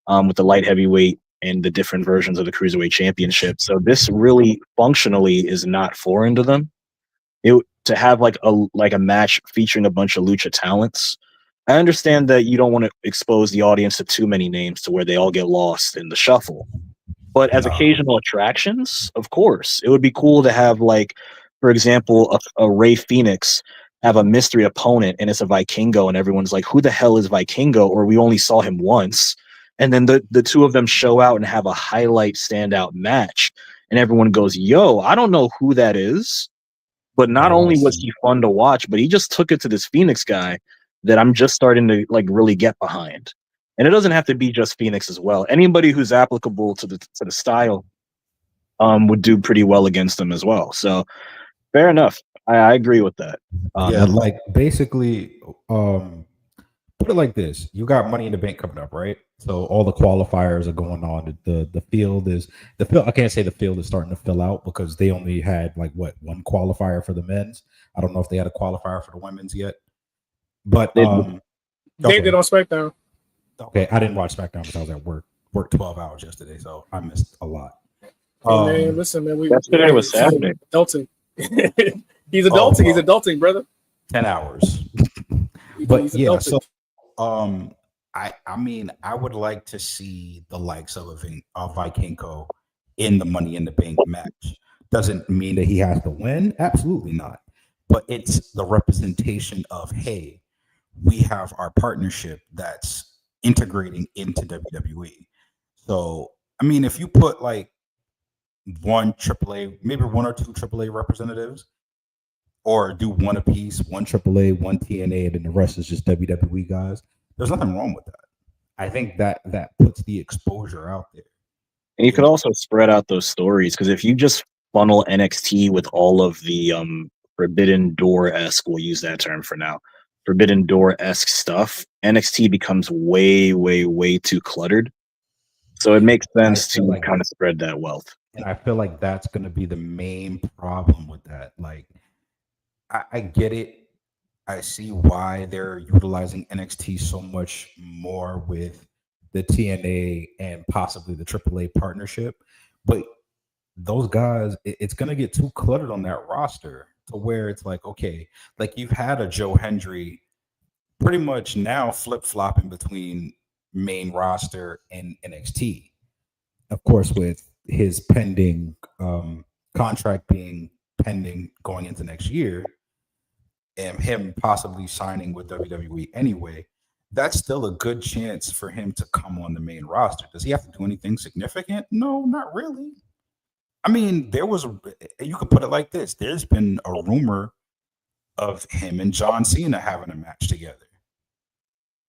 with the light heavyweight and the different versions of the cruiserweight championship. So this really functionally is not foreign to them. To have like a match featuring a bunch of lucha talents. I understand that you don't want to expose the audience to too many names to where they all get lost in the shuffle. But as occasional attractions, of course, it would be cool to have, like, for example, a Rey Fenix have a mystery opponent and it's a Vikingo, and everyone's like, who the hell is Vikingo? Or we only saw him once. and then the two of them show out and have a highlight standout match, and everyone goes, "Yo, I don't know who that is." But not only was he fun to watch, but he just took it to this Phoenix guy that I'm just starting to like really get behind. And it doesn't have to be just Phoenix as well. Anybody who's applicable to the style would do pretty well against him as well. So fair enough. I agree with that. Yeah, like basically, put it like this: you got Money in the Bank coming up, right? So all the qualifiers are going on. The field is the field. I can't say the field is starting to fill out because they only had like one qualifier for the men's. I don't know if they had a qualifier for the women's yet. But they did on SmackDown. Okay, I didn't watch SmackDown because I was at work. Worked 12 hours yesterday, so I missed a lot. Hey, man, listen, man. Yesterday was Saturday. Adulting. He's adulting. He's adulting, brother. 10 hours. But he's yeah, adulting. so I mean, I would like to see the likes of Vikingo in the Money in the Bank match. Doesn't mean that he has to win. Absolutely not. But it's the representation of, hey, we have our partnership that's integrating into WWE. So, I mean, if you put like one AAA, maybe one or two AAA representatives, or do one apiece, one AAA, one TNA, and then the rest is just WWE guys, there's nothing wrong with that. I think that puts the exposure out there. And you could also spread out those stories, because if you just funnel NXT with all of the Forbidden Door-esque, we'll use that term for now, Forbidden Door-esque stuff, NXT becomes way, way, way too cluttered. So it makes sense to kind of spread that wealth. And I feel like that's going to be the main problem with that. Like, I get it. I see why they're utilizing NXT so much more with the TNA and possibly the AAA partnership. But those guys, it's going to get too cluttered on that roster to where it's like, okay, like you've had a Joe Hendry pretty much now flip-flopping between main roster and NXT. Of course, with his pending contract being pending going into next year, and him possibly signing with WWE anyway, that's still a good chance for him to come on the main roster. Does he have to do anything significant? No, not really. I mean, you could put it like this. There's been a rumor of him and John Cena having a match together.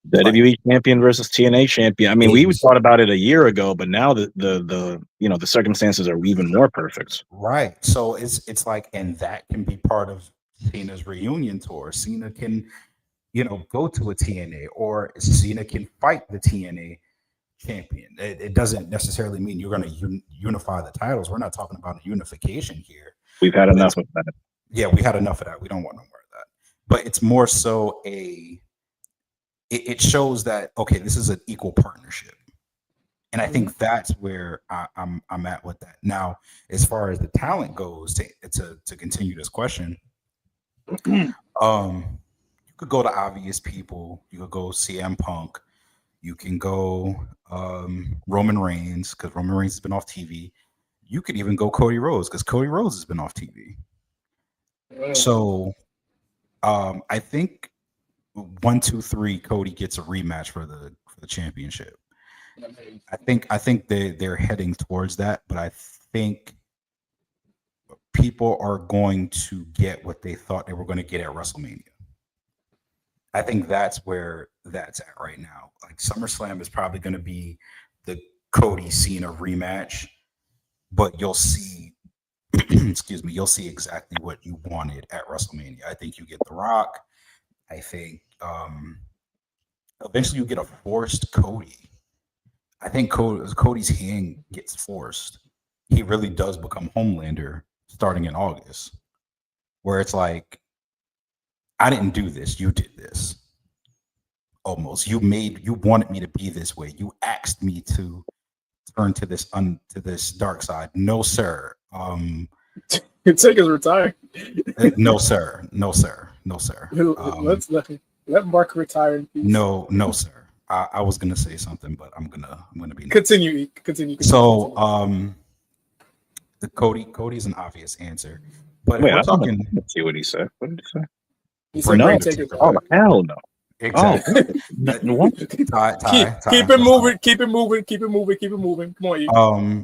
WWE champion versus TNA champion. I mean, we thought about it a year ago, but now the circumstances are even more perfect. Right. So it's like, and that can be part of Cena's reunion tour. Cena can, go to a TNA, or Cena can fight the TNA champion. It doesn't necessarily mean you're going to unify the titles. We're not talking about a unification here. We've had enough of that. Yeah, we had enough of that. We don't want no more of that. But it's more so it shows that, okay, this is an equal partnership. And I think that's where I'm at with that. Now, as far as the talent goes, to continue this question, you could go to obvious people. You could go CM Punk. You can go Roman Reigns, because Roman Reigns has been off TV. You could even go Cody Rhodes, because Cody Rhodes has been off TV. So I think 1, 2, 3, Cody gets a rematch for the championship. I think they're heading towards that, but I think people are going to get what they thought they were going to get at WrestleMania. I think that's where that's at right now. Like SummerSlam is probably going to be the Cody Cena rematch, but you'll see, excuse me, you'll see exactly what you wanted at WrestleMania. I think you get The Rock. I think eventually you get a forced Cody. I think Cody's hand gets forced. He really does become Homelander starting in August, where it's like, I didn't do this. You did this. Almost. You wanted me to be this way. You asked me to turn to this dark side. No, sir. Take his retire. No, sir. No, sir. No, sir. Let Mark retire in peace. No, sir. I was gonna say something, but I'm gonna be continue. So Cody's an obvious answer. But wait, we're talking. Let's see what he said. What did he say? He said, no. take it. Oh, hell no. Exactly. What? Keep it moving. Keep it moving. Keep it moving. Keep it moving. Come on,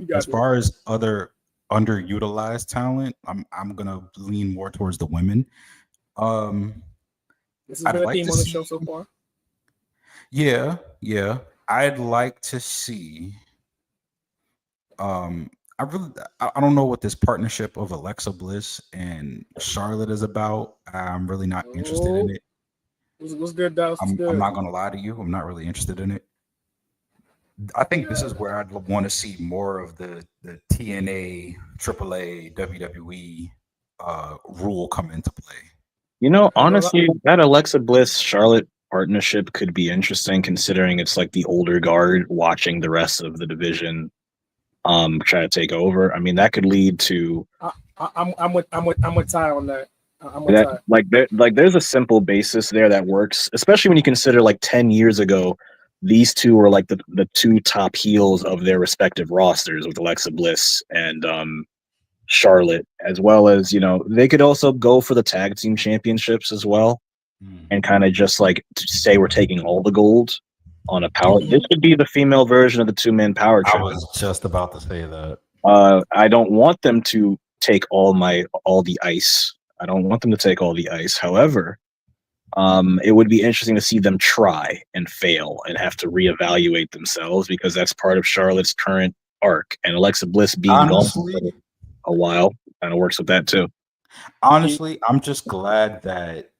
you got As far as other underutilized talent, I'm gonna lean more towards the women. This has I'd been a like theme to on the see, show so far. yeah. I'd like to see. I don't know what this partnership of Alexa Bliss and Charlotte is about. I'm really not interested in it. What's good, Dallas? What's I'm good? not gonna lie to you. I'm not really interested in it. I think this is where I'd want to see more of the TNA, AAA, WWE rule come into play. You know, honestly, that Alexa Bliss Charlotte partnership could be interesting, considering it's like the older guard watching the rest of the division try to take over. I mean, that could lead to I'm with Ty on that. I'm with that, Ty. there's a simple basis there that works, especially when you consider like 10 years ago, these two were like the two top heels of their respective rosters with Alexa Bliss and Charlotte, as well as, you know, they could also go for the tag team championships as well and kind of just like say we're taking all the gold on a power. This could be the female version of the two-man power trip. I was just about to say that. I don't want them to take all the ice. I don't want them to take all the ice. However, it would be interesting to see them try and fail and have to reevaluate themselves, because that's part of Charlotte's current arc. And Alexa Bliss being gone for a while kind of works with that too. Honestly, I'm just glad that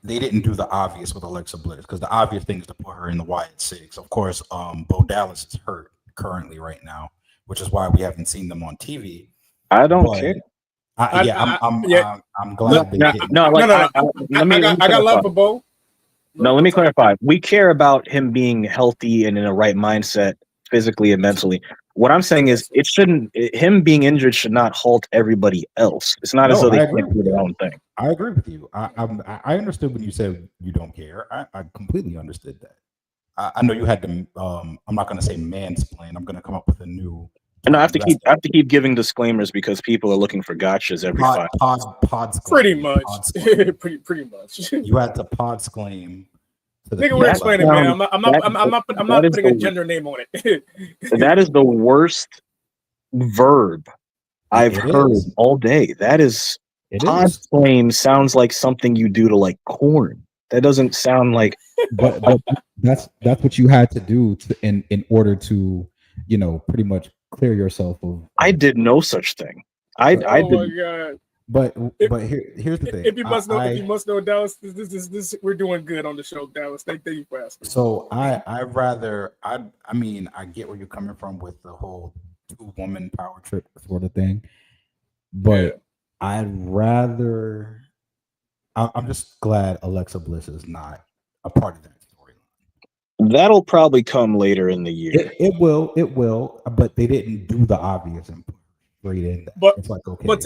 they didn't do the obvious with Alexa Bliss, because the obvious thing is to put her in the Wyatt Six. Of course, Bo Dallas is hurt currently right now, which is why we haven't seen them on TV. I don't care. I'm glad they didn't. I got love for Bo. No, let me clarify. We care about him being healthy and in a right mindset, physically and mentally. What I'm saying is, him being injured should not halt everybody else. It's not as though they can't do their own thing. I agree with you. I understood when you said you don't care. I completely understood that. I know you had to. I'm not going to say mansplain. I'm going to come up with a new. And I have to keep giving disclaimers because people are looking for gotchas every pods. Pretty much. pretty much. You had to podsclaim. Nigga, we're explaining, man. I'm not putting a gender name on it. That is the worst verb I've heard all day. That is podsclaim sounds like something you do to like corn. That doesn't sound like. But that's what you had to do in order to, you know, pretty much clear yourself of. I did no such thing. I my did. God. But here's the thing. If you must know, Dallas, this we're doing good on the show, Dallas. Thank you for asking. So I mean, I get where you're coming from with the whole 2-woman power trip sort of thing, but I'm just glad Alexa Bliss is not a part of that storyline. That'll probably come later in the year. It will, but they didn't do the obvious and put straight in. But it's like, okay. But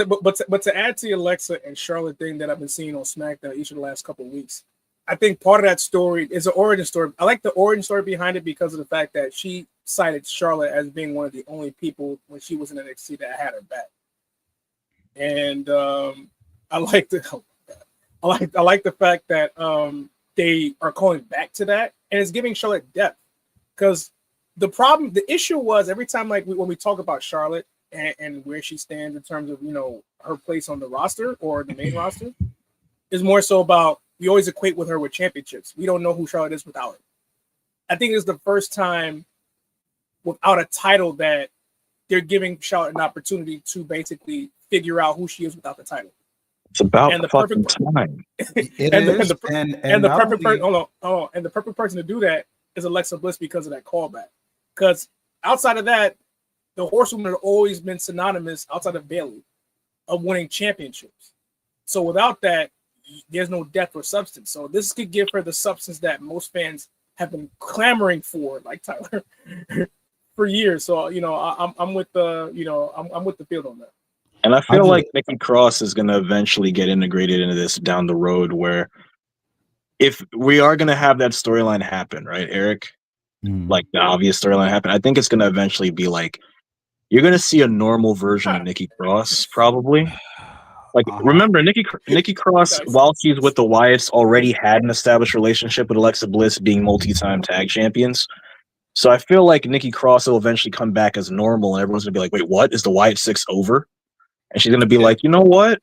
to add to the Alexa and Charlotte thing that I've been seeing on SmackDown each of the last couple of weeks, I think part of that story is an origin story. I like the origin story behind it because of the fact that she cited Charlotte as being one of the only people when she was in NXT that had her back. And I like the fact that they are calling back to that, and it's giving Charlotte depth. Because the issue was every time, like when we talk about Charlotte and where she stands in terms of, you know, her place on the roster or the main roster, is more so about we always equate with her with championships. We don't know who Charlotte is without it. I think it's the first time without a title that they're giving Charlotte an opportunity to basically figure out who she is without the title. It's about the perfect time. And the perfect person to do that is Alexa Bliss because of that callback. Because outside of that, the horsewoman have always been synonymous, outside of Bayley, of winning championships. So without that, there's no depth or substance. So this could give her the substance that most fans have been clamoring for, like Tyler, for years. So, you know, I'm with the field on that. And I feel like Nikki Cross is going to eventually get integrated into this down the road, where if we are going to have that storyline happen, right, Eric? Like the obvious storyline happen, I think it's going to eventually be like, you're going to see a normal version of Nikki Cross, probably. Like, remember, Nikki Cross, while she's with the Wyatts, already had an established relationship with Alexa Bliss, being multi-time tag champions. So I feel like Nikki Cross will eventually come back as normal, and everyone's gonna be like, "Wait, what? Is the Wyatt Six over?" And she's gonna be like, "You know what?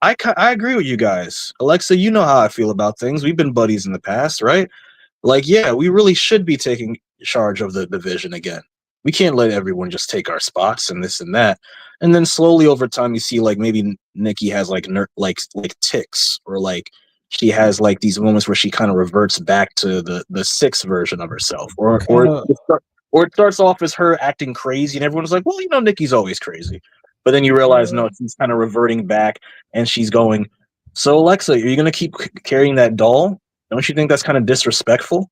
I agree with you guys, Alexa. You know how I feel about things. We've been buddies in the past, right? Like, yeah, we really should be taking charge of the division again. We can't let everyone just take our spots and this and that." And then slowly over time, you see like maybe Nikki has like tics, or like she has like these moments where she kind of reverts back to the sixth version of herself, or it starts off as her acting crazy, and everyone's like, "Well, you know, Nikki's always crazy." But then you realize, no, she's kind of reverting back, and she's going, "So Alexa, are you going to keep carrying that doll? Don't you think that's kind of disrespectful?"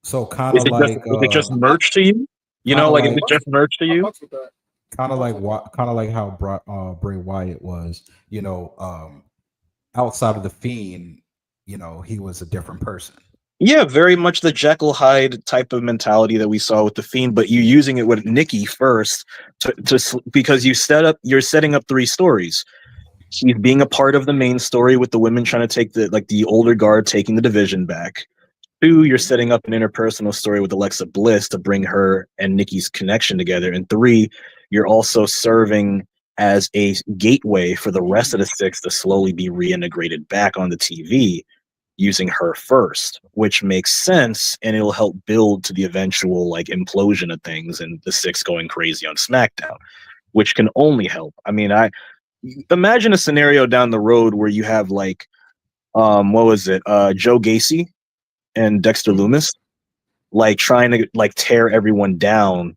So kind of like, is it just merch to you? You know, like, is it just merch to you? Kind of like how Bray Wyatt was, you know, outside of the Fiend, you know, he was a different person. Yeah, very much the Jekyll Hyde type of mentality that we saw with the Fiend, but you using it with Nikki first because you're setting up three stories. She's being a part of the main story with the women trying to take the older guard taking the division back. 2, you're setting up an interpersonal story with Alexa Bliss to bring her and Nikki's connection together. And 3, you're also serving as a gateway for the rest of the 6 to slowly be reintegrated back on the TV using her first, which makes sense, and it'll help build to the eventual like implosion of things and the 6 going crazy on SmackDown, which can only help. I mean, I imagine a scenario down the road where you have like what was it, Joe Gacy and Dexter Lumis, like trying to like tear everyone down.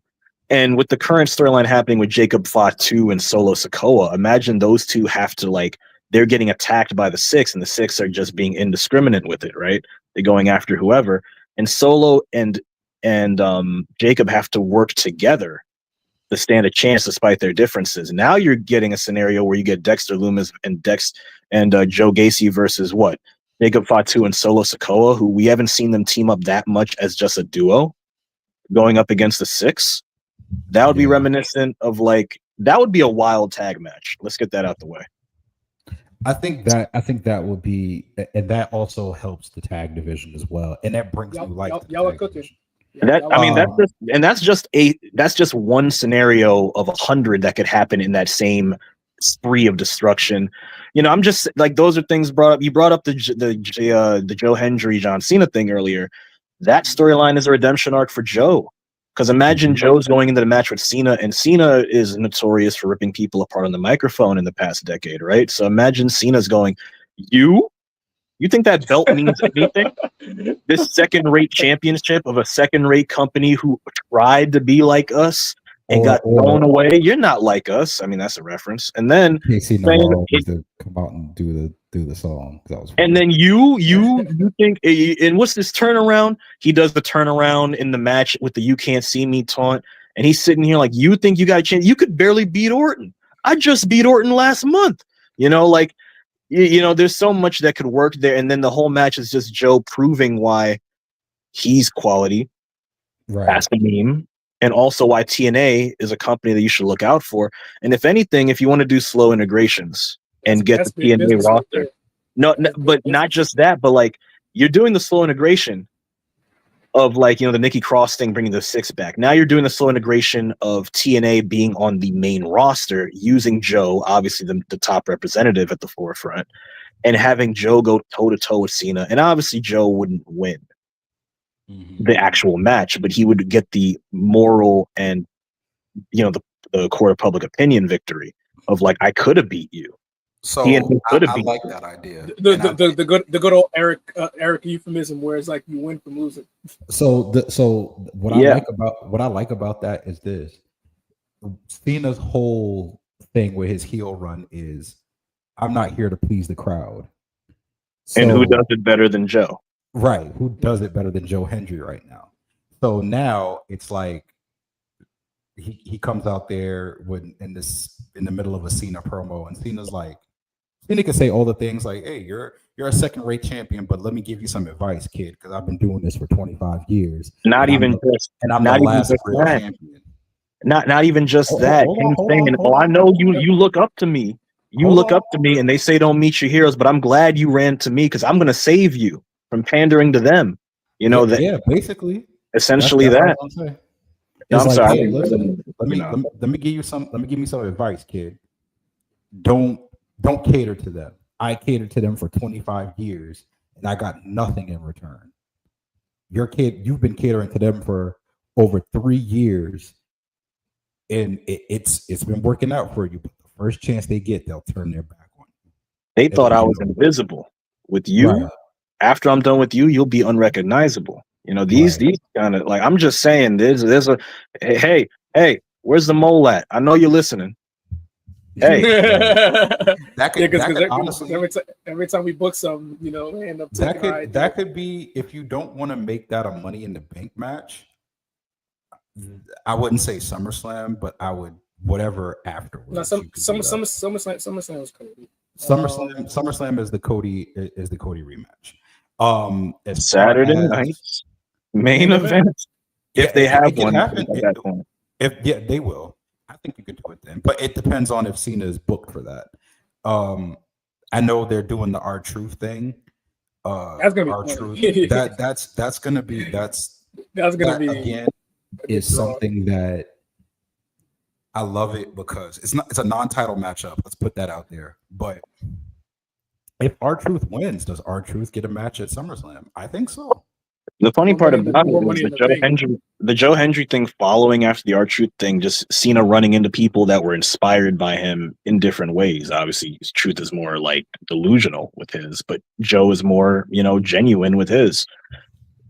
And with the current storyline happening with Jacob Fatu and Solo Sikoa, imagine those two have to like, they're getting attacked by the 6, and the 6 are just being indiscriminate with it, right? They're going after whoever, and Solo and Jacob have to work together to stand a chance despite their differences. Now you're getting a scenario where you get Dexter Lumis and Joe Gacy versus what? Jacob Fatu and Solo Sikoa, who we haven't seen them team up that much as just a duo, going up against the 6. That would be reminiscent of like, that would be a wild tag match. Let's get that out the way. I think that would be, and that also helps the tag division as well, and that brings new life. Y'all are cooking. That's just one scenario of 100 that could happen in that same spree of destruction. You know, I'm just like, those are things brought up. You brought up the Joe Hendry John Cena thing earlier. That storyline is a redemption arc for Joe. Because imagine Joe's going into the match with Cena, and Cena is notorious for ripping people apart on the microphone in the past decade, right? So imagine Cena's going, you think that belt means anything? This second-rate championship of a second-rate company who tried to be like us and got thrown away. You're not like us. I mean, that's a reference. And then Casey Navarro to come out and do the song. That was funny. And then you think, and what's this turnaround? He does the turnaround in the match with the "You Can't See Me" taunt, and he's sitting here like, you think you got a chance? You could barely beat Orton. I just beat Orton last month. You know, like, you know, there's so much that could work there, and then the whole match is just Joe proving why he's quality, right? That's the meme. And also why TNA is a company that you should look out for. And if anything, if you want to do slow integrations and get the TNA roster, but not just that, but like, you're doing the slow integration of like, you know, the Nikki Cross thing, bringing the 6 back. Now you're doing the slow integration of TNA being on the main roster, using Joe, obviously the top representative at the forefront, and having Joe go toe to toe with Cena. And obviously Joe wouldn't win the actual match, but he would get the moral and, you know, the court of public opinion victory of like, I could have beat you. So I like that idea. The good old Eric euphemism where it's like you win from losing. So what I like about that is this: Cena's whole thing with his heel run is, I'm not here to please the crowd. So, and who does it better than Joe? Right. Who does it better than Joe Hendry right now? So now it's like he comes out there in the middle of a Cena promo, and Cena's like, Cena can say all the things like, hey, you're a second-rate champion, but let me give you some advice, kid, because I've been doing this for 25 years. Not even just that. Him saying, I know you look up to me. You look up to me and they say don't meet your heroes, but I'm glad you ran to me because I'm going to save you from pandering to them. You know that. Yeah, basically. Essentially that's that. No, I'm like, sorry. hey, Listen, let me give you some. Let me give you some advice, kid. Don't cater to them. I catered to them for 25 years, and I got nothing in return. You've been catering to them for over 3 years, and it's been working out for you. But the first chance they get, they'll turn their back on you. They thought I was invisible. With you, right. After I'm done with you, you'll be unrecognizable. You know, these kind of like, I'm just saying, there's a hey, where's the mole at? I know you're listening. Hey, honestly, every time we book something, you know, we end up taking that could be, if you don't want to make that a Money in the Bank match, I wouldn't say SummerSlam, but I would whatever afterwards. No, SummerSlam was Cody. SummerSlam is the Cody rematch. Saturday night main event. If they have one at that point. They will. I think you could do it then, but it depends on if Cena is booked for that. I know they're doing the R-Truth thing. That's gonna be R-Truth. That's gonna be again is something that I love it because it's a non-title matchup. Let's put that out there. But if R-Truth wins, does R-Truth get a match at SummerSlam? I think so. The funny part about it is the Joe Hendry thing following after the R-Truth thing, just Cena running into people that were inspired by him in different ways. Obviously, his Truth is more like delusional with his, but Joe is more, genuine with his.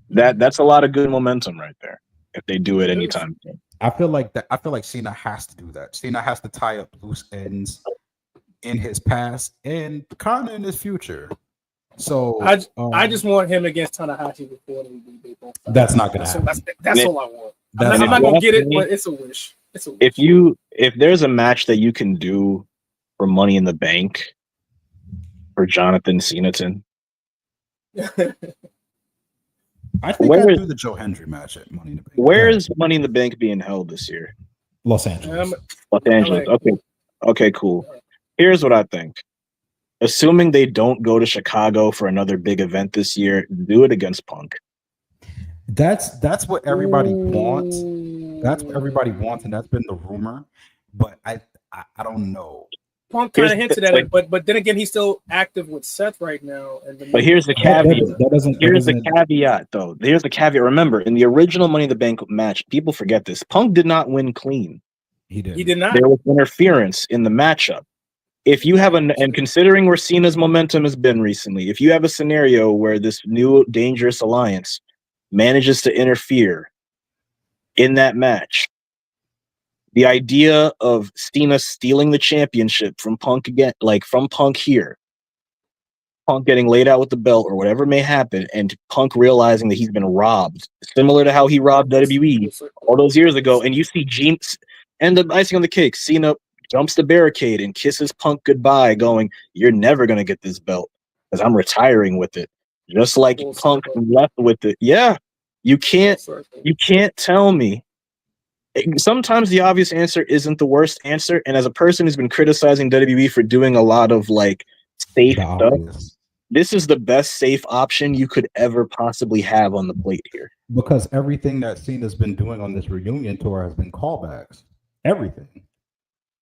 That's a lot of good momentum right there. If they do it anytime. I feel like Cena has to do that. Cena has to tie up loose ends in his past and kind of in his future. So I just want him against Tanahashi before they both. That's not gonna happen. That's all I want. I'm not gonna get it, but it's a wish. It's a wish. If there's a match that you can do for Money in the Bank for Jonathan Cenaton, I think I'd do the Joe Hendry match at Money in the Bank. Where is Money in the Bank being held this year? Los Angeles. Okay, cool. Here's what I think. Assuming they don't go to Chicago for another big event this year, do it against Punk. That's what everybody wants. That's what everybody wants, and that's been the rumor. But I don't know. Punk kind of hinted at it, but then again, he's still active with Seth right now. But here's the caveat. Here's the caveat, though. Here's the caveat. Remember, in the original Money in the Bank match, people forget this. Punk did not win clean. He did. He did not. There was interference in the matchup. If you have and considering where Cena's momentum has been recently, if you have a scenario where this new dangerous alliance manages to interfere in that match, the idea of Cena stealing the championship from Punk again, like from Punk here, Punk getting laid out with the belt or whatever may happen, and Punk realizing that he's been robbed, similar to how he robbed WWE all those years ago, and you see James, and the icing on the cake, Cena jumps the barricade and kisses Punk goodbye, going, "You're never going to get this belt because I'm retiring with it." Just like Punk left with it. Yeah, you can't tell me. Sometimes the obvious answer isn't the worst answer. And as a person who's been criticizing WWE for doing a lot of like safe stuff, this is the best safe option you could ever possibly have on the plate here. Because everything that Cena's been doing on this reunion tour has been callbacks. Everything.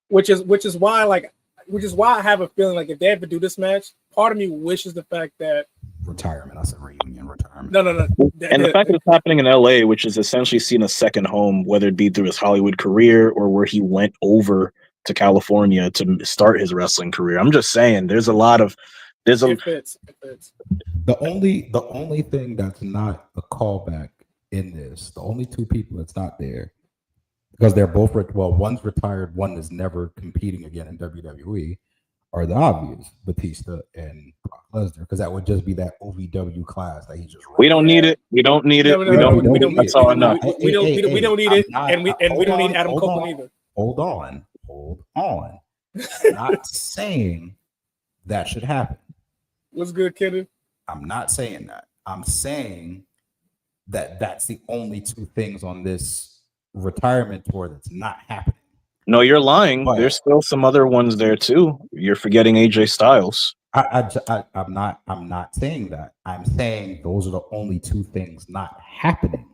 Which is why I have a feeling like if they ever do this match, part of me wishes the fact that retirement. I said reunion, retirement. No. And the fact that it's happening in LA, which is essentially Cena's second home, whether it be through his Hollywood career or where he went over to California to start his wrestling career. I'm just saying, it fits. The only thing that's not a callback in this, the only two people that's not there, because they're both one's retired, one is never competing again in WWE, are the obvious Batista and Brock Lesnar, because that would just be that OVW class that he just. We don't need it. We don't need it. We don't need it. That's all enough. We don't need it, and we don't need Adam Copeland either. Hold on. I'm not saying that should happen. What's good, Kenny? I'm not saying that. I'm saying that that's the only two things on this retirement tour that's not happening. No, you're lying. But- There's still some other ones there too. You're forgetting AJ Styles. I'm not saying that. I'm saying those are the only two things not happening.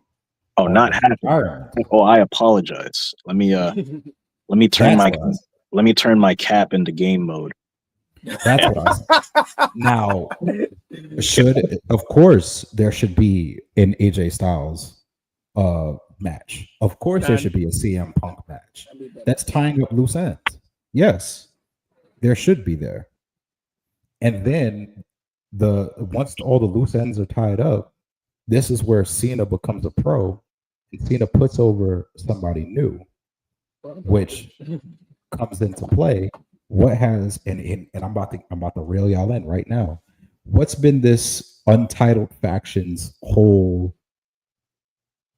Oh, on not this happening. environment. Oh, I apologize. Let me turn my cap into game mode. That's what I said. Now, of course there should be an AJ Styles match. Of course there should be a CM Punk match. That's tying up loose ends. Yes, there should be there. And then once all the loose ends are tied up, this is where Cena becomes a pro, and Cena puts over somebody new, which comes into play. What has and I'm about to reel y'all in right now. What's been this untitled faction's whole,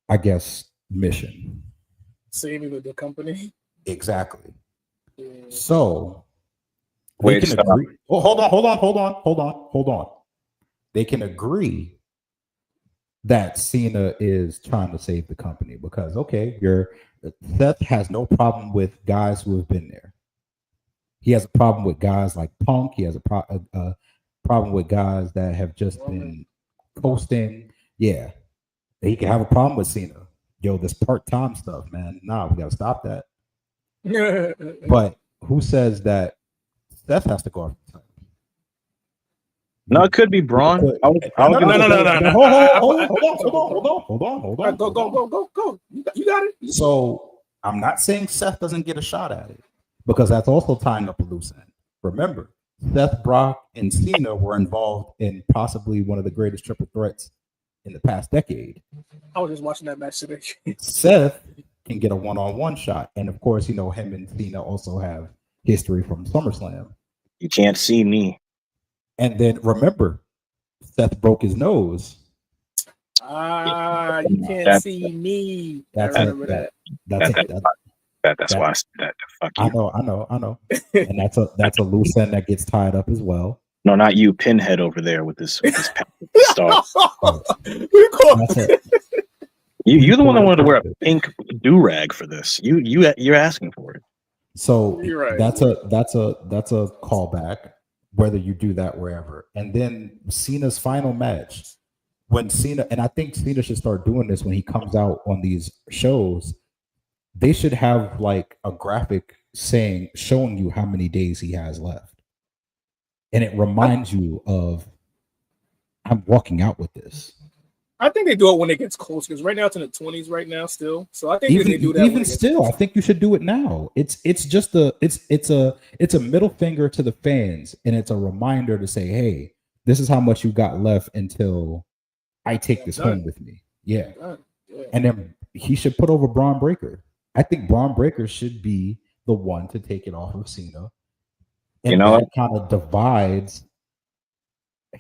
I guess, mission? Saving with the company. Exactly. Yeah. So Wait, they can stop. agree. Oh, hold on. They can agree that Cena is trying to save the company because Seth has no problem with guys who have been there. He has a problem with guys like Punk. He has a problem with guys that have just been coasting. Yeah, he can have a problem with Cena. Yo, this part-time stuff, man. Nah, we gotta stop that. But who says that Seth has to go off the title? No, it could be Braun. No. Hold on. Go. You got it. So I'm not saying Seth doesn't get a shot at it because that's also tying up a loose end. Remember, Seth, Brock, and Cena were involved in possibly one of the greatest triple threats in the past decade. I was just watching that match today. Seth can get a one-on-one shot, and of course, him and Cena also have history from SummerSlam. You can't see me. And then remember, Seth broke his nose. You can't see me. I remember that. That's why I said that. Fuck you. I know. And that's a loose end that gets tied up as well. No, not you, Pinhead over there with this star. You're the one that wanted to wear a pink do-rag for this. You're asking for it. So You're right. that's a callback, whether you do that wherever. And then Cena's final match, when Cena, and I think Cena should start doing this when he comes out on these shows, they should have like a graphic showing you how many days he has left. And it reminds you of, I'm walking out with this. I think they do it when it gets close because right now it's in the 20s right now still. So I think they do that. Even still, I think you should do it now. It's a middle finger to the fans, and it's a reminder to say, hey, this is how much you got left until I take this home with me. Yeah. And then he should put over Braun Breaker. I think Braun Breaker should be the one to take it off of Cena. And that kind of divides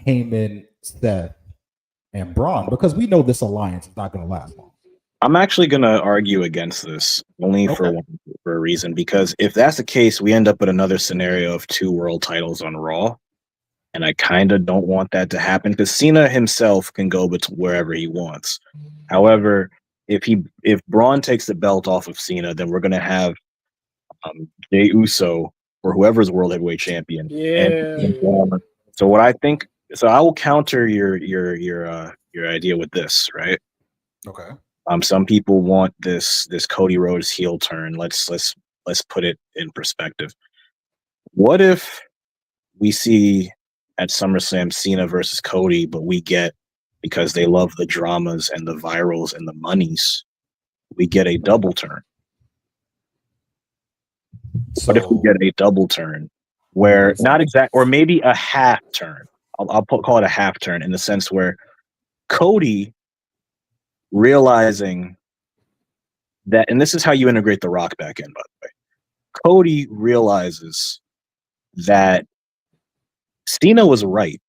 Heyman, Seth, and Braun, because we know this alliance is not going to last long. I'm actually going to argue against this only for a reason, because if that's the case, we end up with another scenario of 2 world titles on Raw, and I kind of don't want that to happen because Cena himself can go wherever he wants. However, if Braun takes the belt off of Cena, then we're going to have Jey Uso or whoever's world heavyweight champion. So what I think. So I will counter your idea with this, right? Okay. Some people want this Cody Rhodes heel turn. Let's put it in perspective. What if we see at SummerSlam Cena versus Cody, but we get, because they love the dramas and the virals and the monies, we get a double turn. So what if we get a double turn where not exact, or maybe a half turn? I'll call it a half turn in the sense where Cody realizing that, and this is how you integrate The Rock back in, by the way. Cody realizes that Cena was right.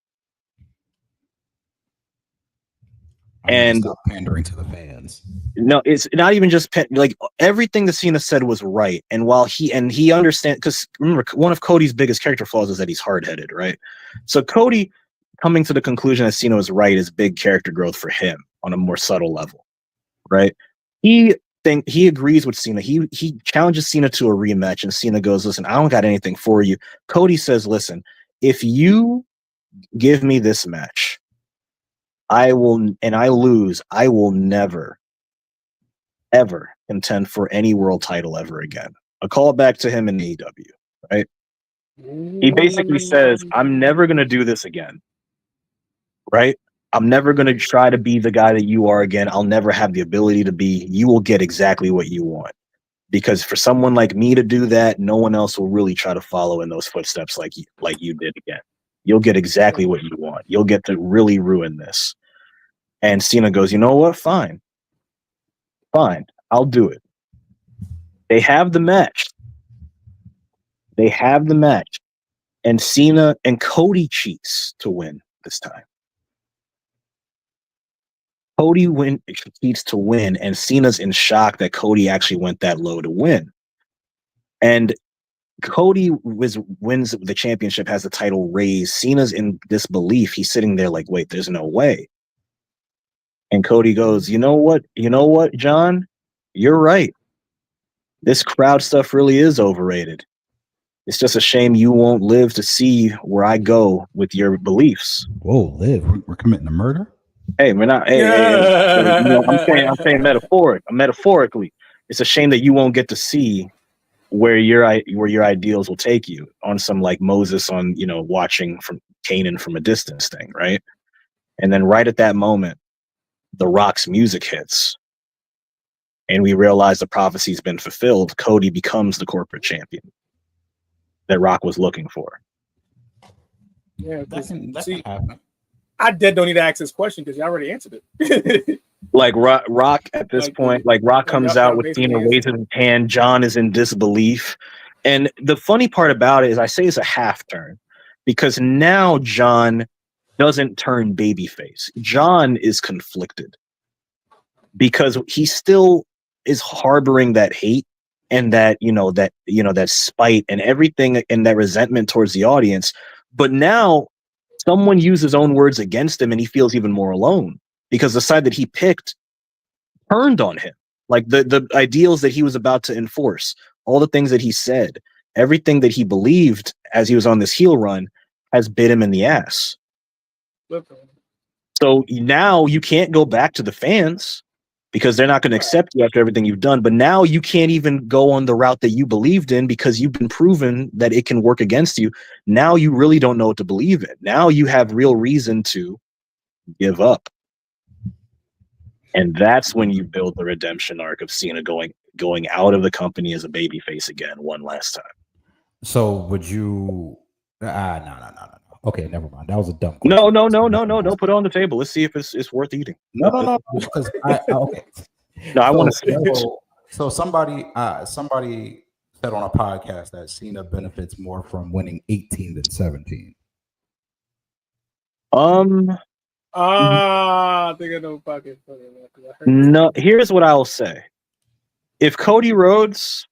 And stop pandering to the fans. No, it's not even just like everything that Cena said was right. And while he understands, because remember, one of Cody's biggest character flaws is that he's hard-headed, right? So Cody coming to the conclusion that Cena was right is big character growth for him on a more subtle level, right? He think he agrees with Cena. He challenges Cena to a rematch, and Cena goes, "Listen, I don't got anything for you." Cody says, "Listen, if you give me this match, I lose, I will never, ever contend for any world title ever again." A callback to him in AEW, right? He basically says, "I'm never going to do this again, right? I'm never going to try to be the guy that you are again. I'll never have the ability to be. You will get exactly what you want. Because for someone like me to do that, no one else will really try to follow in those footsteps like you did again. You'll get exactly what you want. You'll get to really ruin this." And Cena goes, "You know what? Fine. I'll do it." They have the match. And Cena and Cody cheats to win this time. Cody cheats to win, and Cena's in shock that Cody actually went that low to win. And Cody wins the championship, has the title raised. Cena's in disbelief. He's sitting there like, "Wait, there's no way." And Cody goes, You know what, John? You're right. This crowd stuff really is overrated. It's just a shame you won't live to see where I go with your beliefs." Whoa, live. We're committing a murder? Hey, we're not. Hey, I'm saying metaphorically. It's a shame that you won't get to see where your ideals will take you on some like Moses on watching from Canaan from a distance thing, right? And then right at that moment, The Rock's music hits, and we realize the prophecy's been fulfilled. Cody becomes the corporate champion that Rock was looking for. Yeah, That can happen. I don't need to ask this question because you already answered it. Like Rock at this point, Rock comes out with Cena raising his hand. John is in disbelief. And the funny part about it is I say it's a half turn because now John doesn't turn babyface. John is conflicted because he still is harboring that hate and that spite and everything and that resentment towards the audience. But now someone used his own words against him and he feels even more alone because the side that he picked turned on him. Like the ideals that he was about to enforce, all the things that he said, everything that he believed as he was on this heel run has bit him in the ass. So now you can't go back to the fans because they're not going to accept you after everything you've done. But now you can't even go on the route that you believed in because you've been proven that it can work against you. Now you really don't know what to believe in. Now you have real reason to give up. And that's when you build the redemption arc of Cena going out of the company as a babyface again one last time. So would you? No. Okay, never mind. That was a dumb question. No. Don't put it on the table. Let's see if it's worth eating. No. Because okay. No, I want to see. So somebody said on a podcast that Cena benefits more from winning 18 than 17. I think I know pocket. No, here's what I'll say. If Cody Rhodes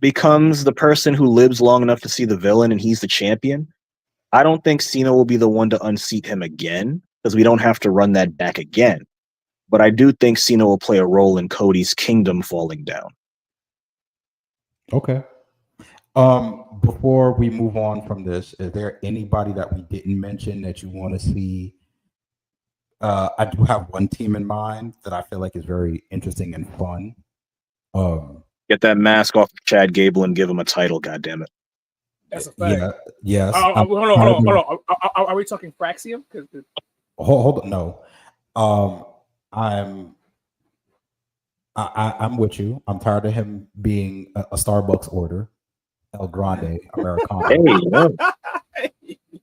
becomes the person who lives long enough to see the villain and he's the champion, I don't think Cena will be the one to unseat him again because we don't have to run that back again. But I do think Cena will play a role in Cody's kingdom falling down. Okay. Before we move on from this, is there anybody that we didn't mention that you want to see? I do have one team in mind that I feel like is very interesting and fun. Get that mask off of Chad Gable and give him a title, goddammit. That's a fact. Yeah, yes. Hold on. Are we talking Fraxium? Hold on. No. I'm with you. I'm tired of him being a Starbucks order. El Grande Americano. Hey,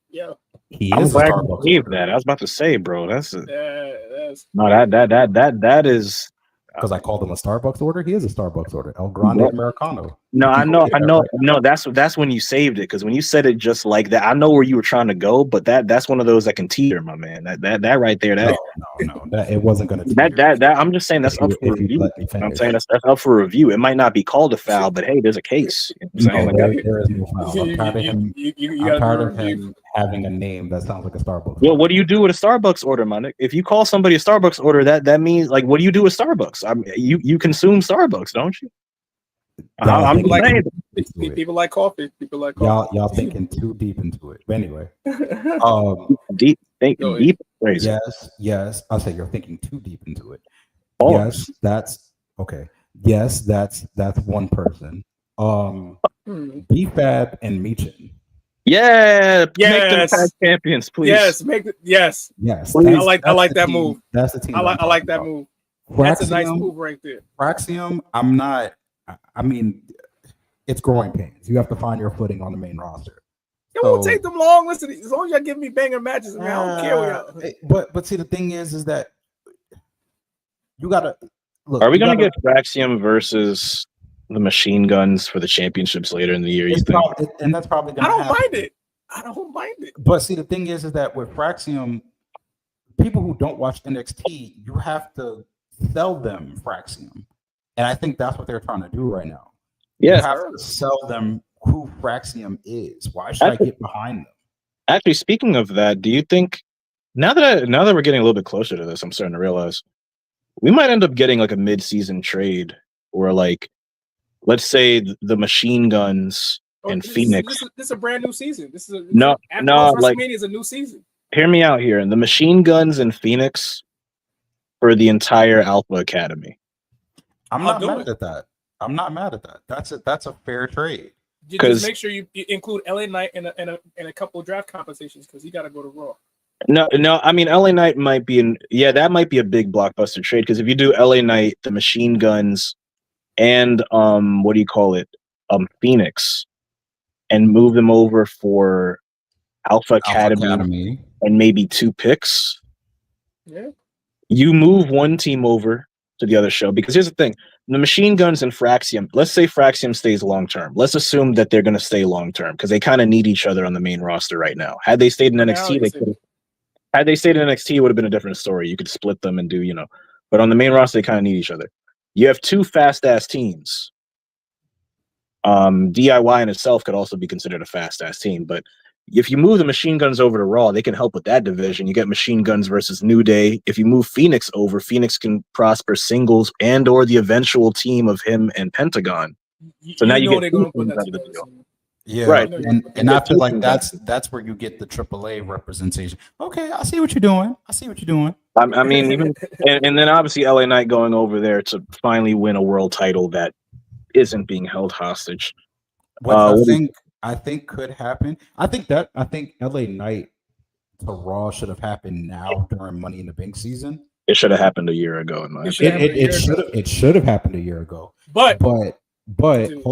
yo. He I'm is glad a you Starbucks believe order. that. I was about to say, bro, that is Because I called him a Starbucks order. He is a Starbucks order. El Grande Americano. No, You I can go know, I there, know, right? no. That's when you saved it, because when you said it just like that, I know where you were trying to go, but that's one of those that can teeter, my man. That right there, No. That it wasn't going to teeter that I'm just saying that's up for if you review. let me You know what I'm finish. saying that's up for review. It might not be called a foul, but hey, there's a case. You know what I'm saying? No, Like, there is no foul. I'm tired of him. You I'm gotta tired do a of review. him having a name that sounds like a Starbucks. well, what do you do with a Starbucks order, man? If you call somebody a Starbucks order, that means like, what do you do with Starbucks? You consume Starbucks, don't you? Y'all I'm thinking saying. too deep into it. People like coffee. People like coffee. Y'all thinking too deep into it. But anyway, Deep, Go deep, crazy. yes. I'll say you're thinking too deep into it. Pause. Yes, that's okay. Yes, that's one person. BFAB and Meechin. Yeah, make them Yes. tag champions, please. Yes, make it. Yes, Yes, Please. I like the that team. move. That's the team. I that I'm like talking that about. move. That's a nice Fraxium- move right there. Fraxium, I'm not. I mean, it's growing pains. You have to find your footing on the main roster. It won't take them long. Listen, as long as y'all give me banger matches, man, I don't care what y'all. But see, the thing is that you gotta look. Are we you going to gotta- get Fraxium versus the Machine Guns for the championships later in the year? You it's think? and that's probably I gonna don't happen. mind it. I don't mind it. But see, the thing is that with Fraxium, people who don't watch NXT, you have to sell them Fraxium, and I think that's what they're trying to do right now. Yes. You have to sell them who Fraxium is. Why should I get behind them? Actually, speaking of that, do you think now that we're getting a little bit closer to this, I'm starting to realize we might end up getting like a mid-season trade, or like, let's say the Machine Guns and Phoenix. This is a brand new season. No, like, WrestleMania is a new season. Hear me out here. And the Machine Guns and Phoenix for the entire Alpha Academy. I'm not mad at that. I'm not mad at that. That's a fair trade. Just make sure you include LA Knight in a couple of draft compensations, because he got to go to Raw. No. I mean, LA Knight might be that might be a big blockbuster trade, because if you do LA Knight, the Machine Guns, and what do you call it, Phoenix, and move them over for Alpha Academy and maybe 2 picks. Yeah. You move one team over to the other show, because here's the thing: the Machine Guns and Fraxium. Let's say Fraxium stays long term. Let's assume that they're going to stay long term, because they kind of need each other on the main roster right now. Had they stayed in NXT, it would have been a different story. You could split them and do, but on the main roster, they kind of need each other. You have 2 fast ass teams. DIY in itself could also be considered a fast ass team, but if you move the Machine Guns over to Raw, they can help with that division. You get Machine Guns versus New Day. If you move Phoenix over, Phoenix can prosper singles and or the eventual team of him and Pentagon. So now you get they're going to put that together. Yeah, right. And I feel like that's where you get the AAA representation. Okay, I see what you're doing. I mean, even, and then obviously LA Knight going over there to finally win a world title that isn't being held hostage. What I think could happen. I think LA Knight to Raw should have happened now during Money in the Bank season. It should have happened a year ago. In my opinion. It should have happened a year ago. But hold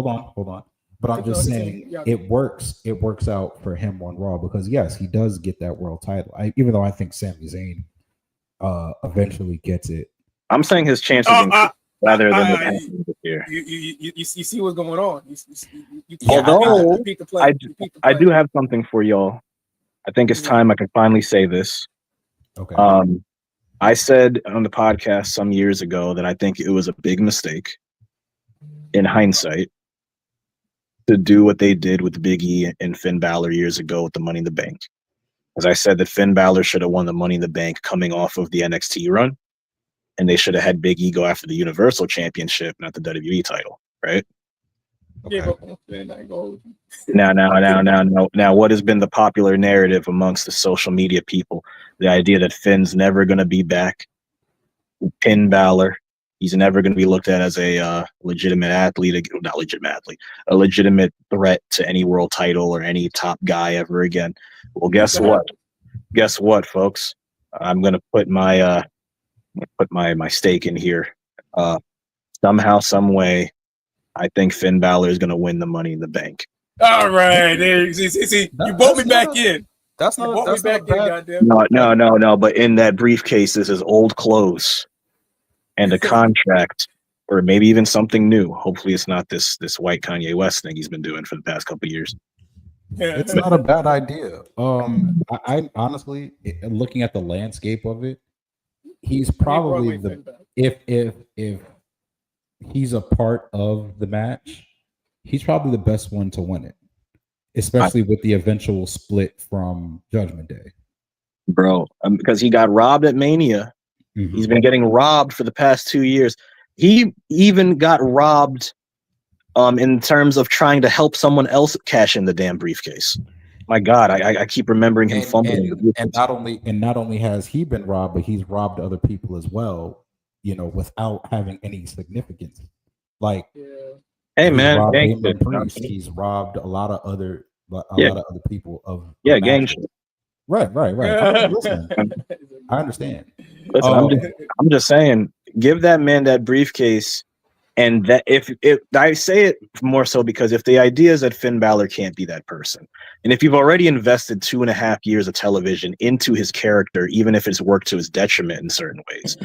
on. But I'm just saying it works. It works out for him on Raw, because yes, he does get that world title. Even though I think Sami Zayn eventually gets it. I'm saying his chances increase rather than what happened this year. You see what's going on. Although I do have something for y'all. I think it's time I can finally say this. Okay. I said on the podcast some years ago that I think it was a big mistake, in hindsight, to do what they did with Big E and Finn Balor years ago with the Money in the Bank. As I said, that Finn Balor should have won the Money in the Bank coming off of the NXT run, and they should have had Big E go after the Universal Championship, not the WWE title, right? Okay. Now, what has been the popular narrative amongst the social media people? The idea that Finn's never going to be back. Finn Balor, he's never going to be looked at as a legitimate athlete, not legitimate athlete, a legitimate threat to any world title or any top guy ever again. Well, guess what? Guess what, folks? I'm going to put my stake in here. Somehow, some way, I think Finn Balor is going to win the Money in the Bank. All right, there. See, you brought me back in. That's not bad. Goddamn. No. But in that briefcase, this is old clothes and a contract or maybe even something new. Hopefully, it's not this white Kanye West thing he's been doing for the past couple of years. It's not a bad idea. I honestly, looking at the landscape of it, he's probably if he's a part of the match, he's probably the best one to win it, especially with the eventual split from Judgment Day. Bro, because he got robbed at Mania. Mm-hmm. He's been getting robbed for the past 2 years. He even got robbed in terms of trying to help someone else cash in the damn briefcase. My God, I keep remembering him fumbling. And not only has he been robbed, but he's robbed other people as well, without having any significance. Like, hey man, he's robbed a lot of other people of gang shit. Right. Listen, I understand. Listen, I'm just saying, give that man that briefcase, and that if I say it more so because if the idea is that Finn Balor can't be that person, and if you've already invested 2.5 years of television into his character, even if it's worked to his detriment in certain ways,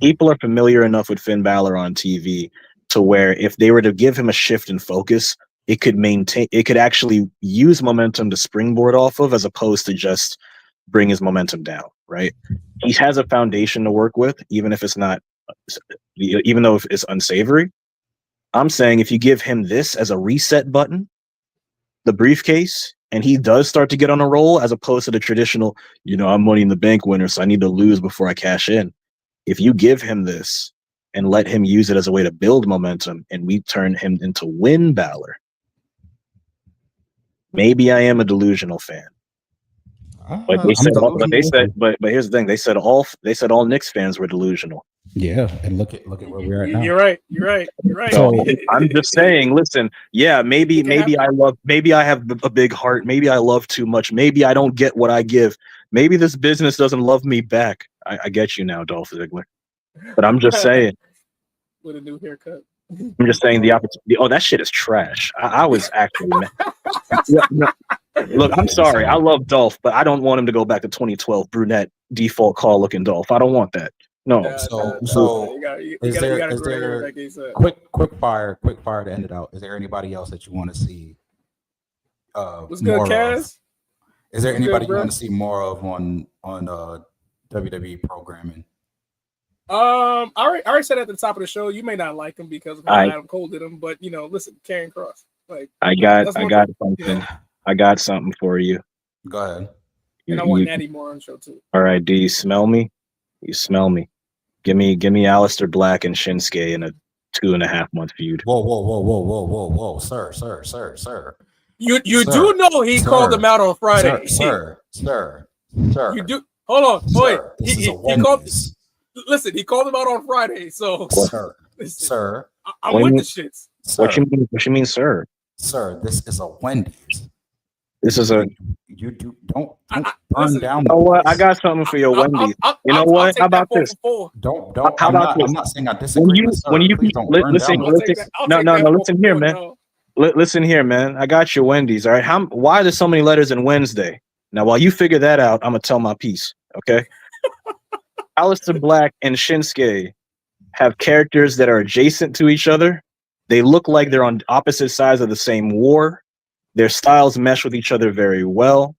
people are familiar enough with Finn Balor on TV to where if they were to give him a shift in focus, it could actually use momentum to springboard off of, as opposed to just bring his momentum down, right? He has a foundation to work with, even if it's not, even though it's unsavory. I'm saying if you give him this as a reset button, the briefcase, and he does start to get on a roll, as opposed to the traditional, I'm Money in the Bank winner, so I need to lose before I cash in. If you give him this and let him use it as a way to build momentum, and we turn him into Win Balor, maybe I am a delusional fan. But here's the thing. They said all Knicks fans were delusional. Yeah, and look at where we're at now. You're right. So I'm just saying, listen, maybe I have a big heart. Maybe I love too much. Maybe I don't get what I give. Maybe this business doesn't love me back. I get you now, Dolph Ziggler. But I'm just saying. With a new haircut. I'm just saying the opportunity. Oh, that shit is trash. I was actually mad. Look, I'm sorry. I love Dolph, but I don't want him to go back to 2012 brunette default call looking Dolph. I don't want that. No. Is there quick fire to end it out? Is there anybody else that you want to see? What's good, Kaz? Is there anybody you want to see more of on WWE programming? I already said at the top of the show, you may not like him because Adam Cole did him, but listen, Karrion Kross. Like I got something. I got something for you. Go ahead. And I want Natty more on the show too. All right, do you smell me? You smell me. Give me Aleister Black and Shinsuke in a 2.5 month feud. Whoa, sir. You do know he called them out on Friday. Sir. You do. Hold on. Wait. He called them out on Friday. So, sir, I'm with the shits. What you mean, sir? Sir, this is a Wendy's. This is a. Don't burn down. You know what? I got something for your Wendy's. You know what? How about this? Don't. How about this? I'm not saying I disagree. Listen. No. Listen here, man. Listen here, man. I got your Wendy's. All right. Why are there so many letters in Wednesday? Now, while you figure that out, I'm gonna tell my piece. Okay. Aleister Black and Shinsuke have characters that are adjacent to each other. They look like they're on opposite sides of the same war. Their styles mesh with each other very well.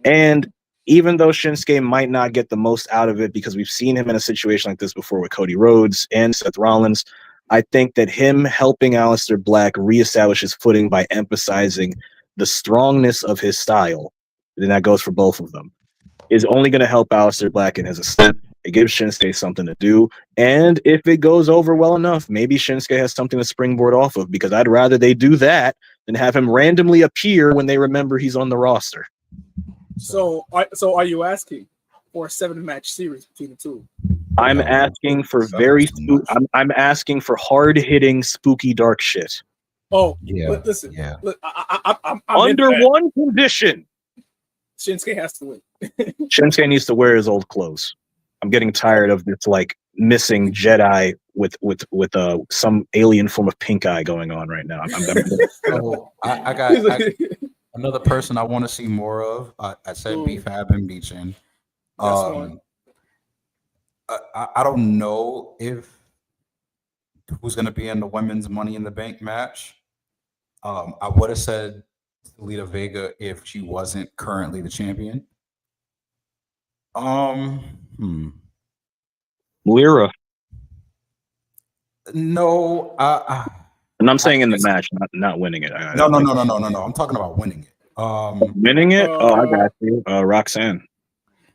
And even though Shinsuke might not get the most out of it because we've seen him in a situation like this before with Cody Rhodes and Seth Rollins, I think that him helping Aleister Black reestablish his footing by emphasizing the strongness of his style, and that goes for both of them, is only going to help Aleister Black in his ascent. It gives Shinsuke something to do. And if it goes over well enough, maybe Shinsuke has something to springboard off of, because I'd rather they do that than have him randomly appear when they remember he's on the roster. So are you asking for a 7-match series between the two? I'm asking for I'm asking for hard-hitting, spooky, dark shit. Oh, yeah. Listen. Yeah. Look, I'm under one condition. Shinsuke has to win. Shinsuke needs to wear his old clothes. I'm getting tired of this missing Jedi with some alien form of pink eye going on right now. I got another person I want to see more of. I said B-Fab and Beechin. I don't know if who's going to be in the women's Money in the Bank match, I would have said Lita Vega if she wasn't currently the champion. Lyra. No, And I'm saying in the match, not winning it. No. I'm talking about winning it. Winning it? I got you. Roxanne.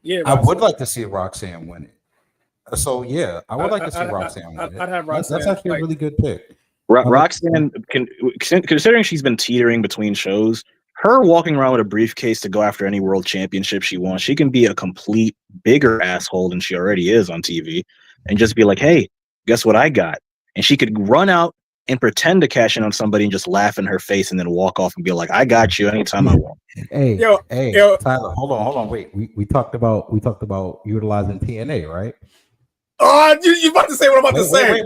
Yeah, I would like to see Roxanne win it. So yeah, I would like to see Roxanne win it. I'd have Roxanne. That's actually a really good pick. Roxanne, considering she's been teetering between shows, her walking around with a briefcase to go after any world championship she wants, she can be a complete bigger asshole than she already is on TV, and just be like, "Hey, guess what I got?" And she could run out and pretend to cash in on somebody and just laugh in her face and then walk off and be like, "I got you anytime I want." Hey, Yo, Tyler, hold on, wait. We talked about utilizing TNA, right? Oh, you about to say what I'm about to say?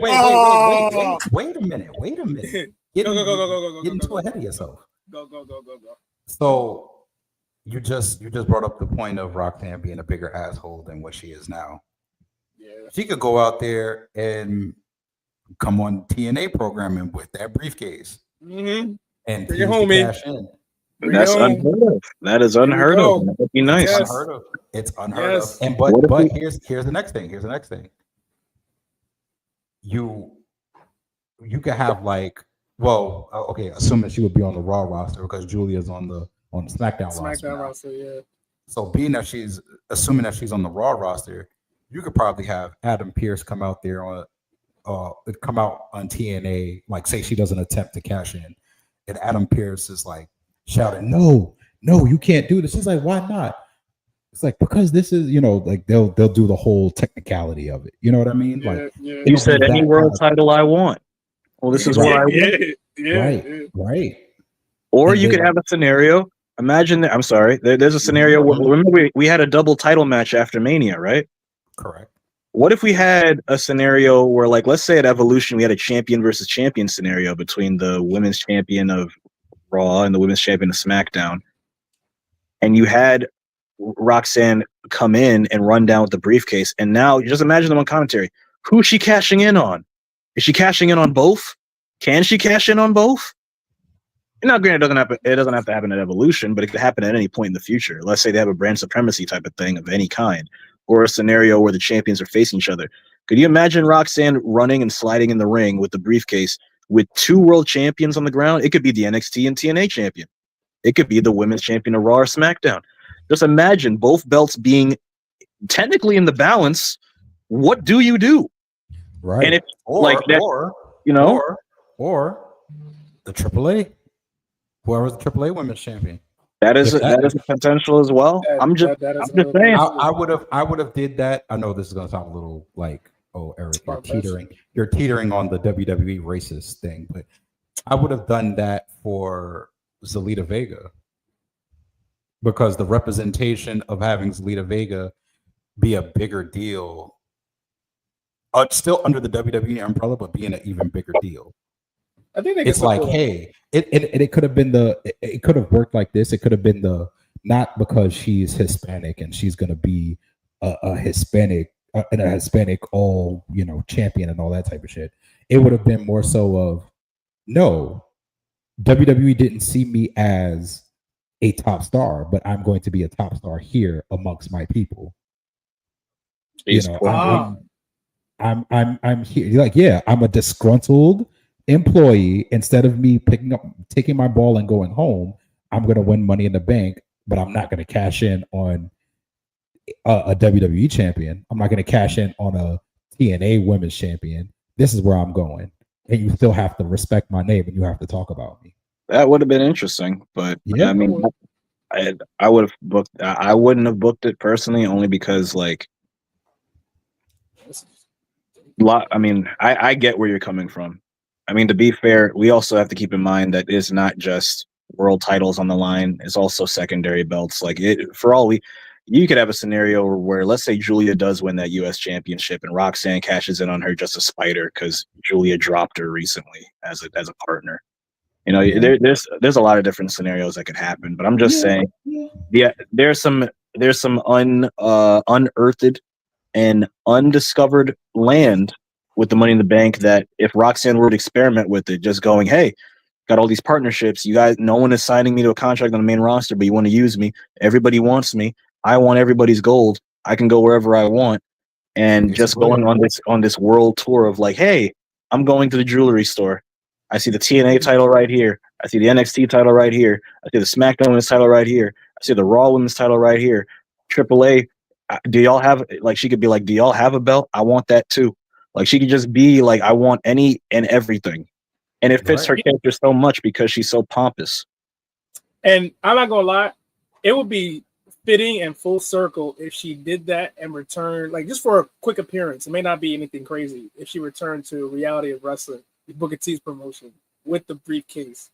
Wait a minute. Getting too ahead of yourself. Go. So you just brought up the point of Roxanne being a bigger asshole than what she is now. Yeah, she could go out there and come on TNA programming with that briefcase and bring it home, man. That's unheard of. That is unheard of. That would be nice. It's unheard of. It's unheard of. And but here's the next thing. You could have assuming she would be on the Raw roster because Julia's on the SmackDown roster. Yeah. So being that she's on the Raw roster, you could probably have Adam Pearce come out on TNA, like say she doesn't attempt to cash in, and Adam Pearce is like shouting, "No, you can't do this." She's like, "Why not?" It's like, because this is, like they'll do the whole technicality of it. You know what I mean? You said any world title I want. Well, this is what I want. Right. Or and you could have a scenario. Imagine that. I'm sorry. There's a scenario where, remember we had a double title match after Mania, right? Correct. What if we had a scenario where, like, let's say at Evolution, we had a champion versus champion scenario between the women's champion of Raw and the women's champion of SmackDown, and you had Roxanne come in and run down with the briefcase, and now you just imagine them on commentary. Who's she cashing in on? Is she cashing in on both? Can she cash in on both? Now, granted, it doesn't have to happen at Evolution, but it could happen at any point in the future. Let's say they have a brand supremacy type of thing of any kind, or a scenario where the champions are facing each other. Could you imagine Roxanne running and sliding in the ring with the briefcase with two world champions on the ground? It could be the NXT and TNA champion. It could be the women's champion of Raw or SmackDown. Just imagine both belts being technically in the balance. What do you do? Right. And if or the AAA, whoever's the AAA women's champion. That is a potential as well. I'm just saying. I would have did that. I know this is gonna sound a little like, oh, Eric, you're teetering on the WWE racist thing, but I would have done that for Zelita Vega. Because the representation of having Zelita Vega be a bigger deal, still under the WWE umbrella, but being an even bigger deal. I think it's like, hey, it could have been it could have worked like this. It could have been not because she's Hispanic and she's going to be a Hispanic and a Hispanic champion and all that type of shit. It would have been more so of, no, WWE didn't see me as a top star, but I'm going to be a top star here amongst my people. I'm here. You're like, yeah, I'm a disgruntled employee. Instead of me taking my ball and going home, I'm going to win Money in the Bank, but I'm not going to cash in on a WWE champion. I'm not going to cash in on a TNA women's champion. This is where I'm going, and you still have to respect my name and you have to talk about me. That would have been interesting, but yeah, I mean, I would have booked. I wouldn't have booked it personally, only because I get where you're coming from. I mean, to be fair, we also have to keep in mind that it's not just world titles on the line; it's also secondary belts. You could have a scenario where, let's say, Julia does win that U.S. championship, and Roxanne cashes in on her just a spider because Julia dropped her recently as a partner. There's a lot of different scenarios that could happen, but I'm just saying, there's some unearthed and undiscovered land with the Money in the Bank that if Roxanne were to experiment with it, just going, hey, got all these partnerships. You guys, no one is signing me to a contract on the main roster, but you want to use me. Everybody wants me. I want everybody's gold. I can go wherever I want. And just going on this world tour of like, hey, I'm going to the jewelry store. I see the TNA title right here. I see the NXT title right here. I see the SmackDown Women's title right here. I see the Raw Women's title right here. AAA, do y'all have, like, she could be like, do y'all have a belt? I want that too. Like, she could just be like, I want any and everything. And it fits her character so much because she's so pompous. And I'm not gonna lie, it would be fitting and full circle if she did that and returned, like, just for a quick appearance. It may not be anything crazy. If she returned to Reality of Wrestling, Booker T's promotion, with the briefcase,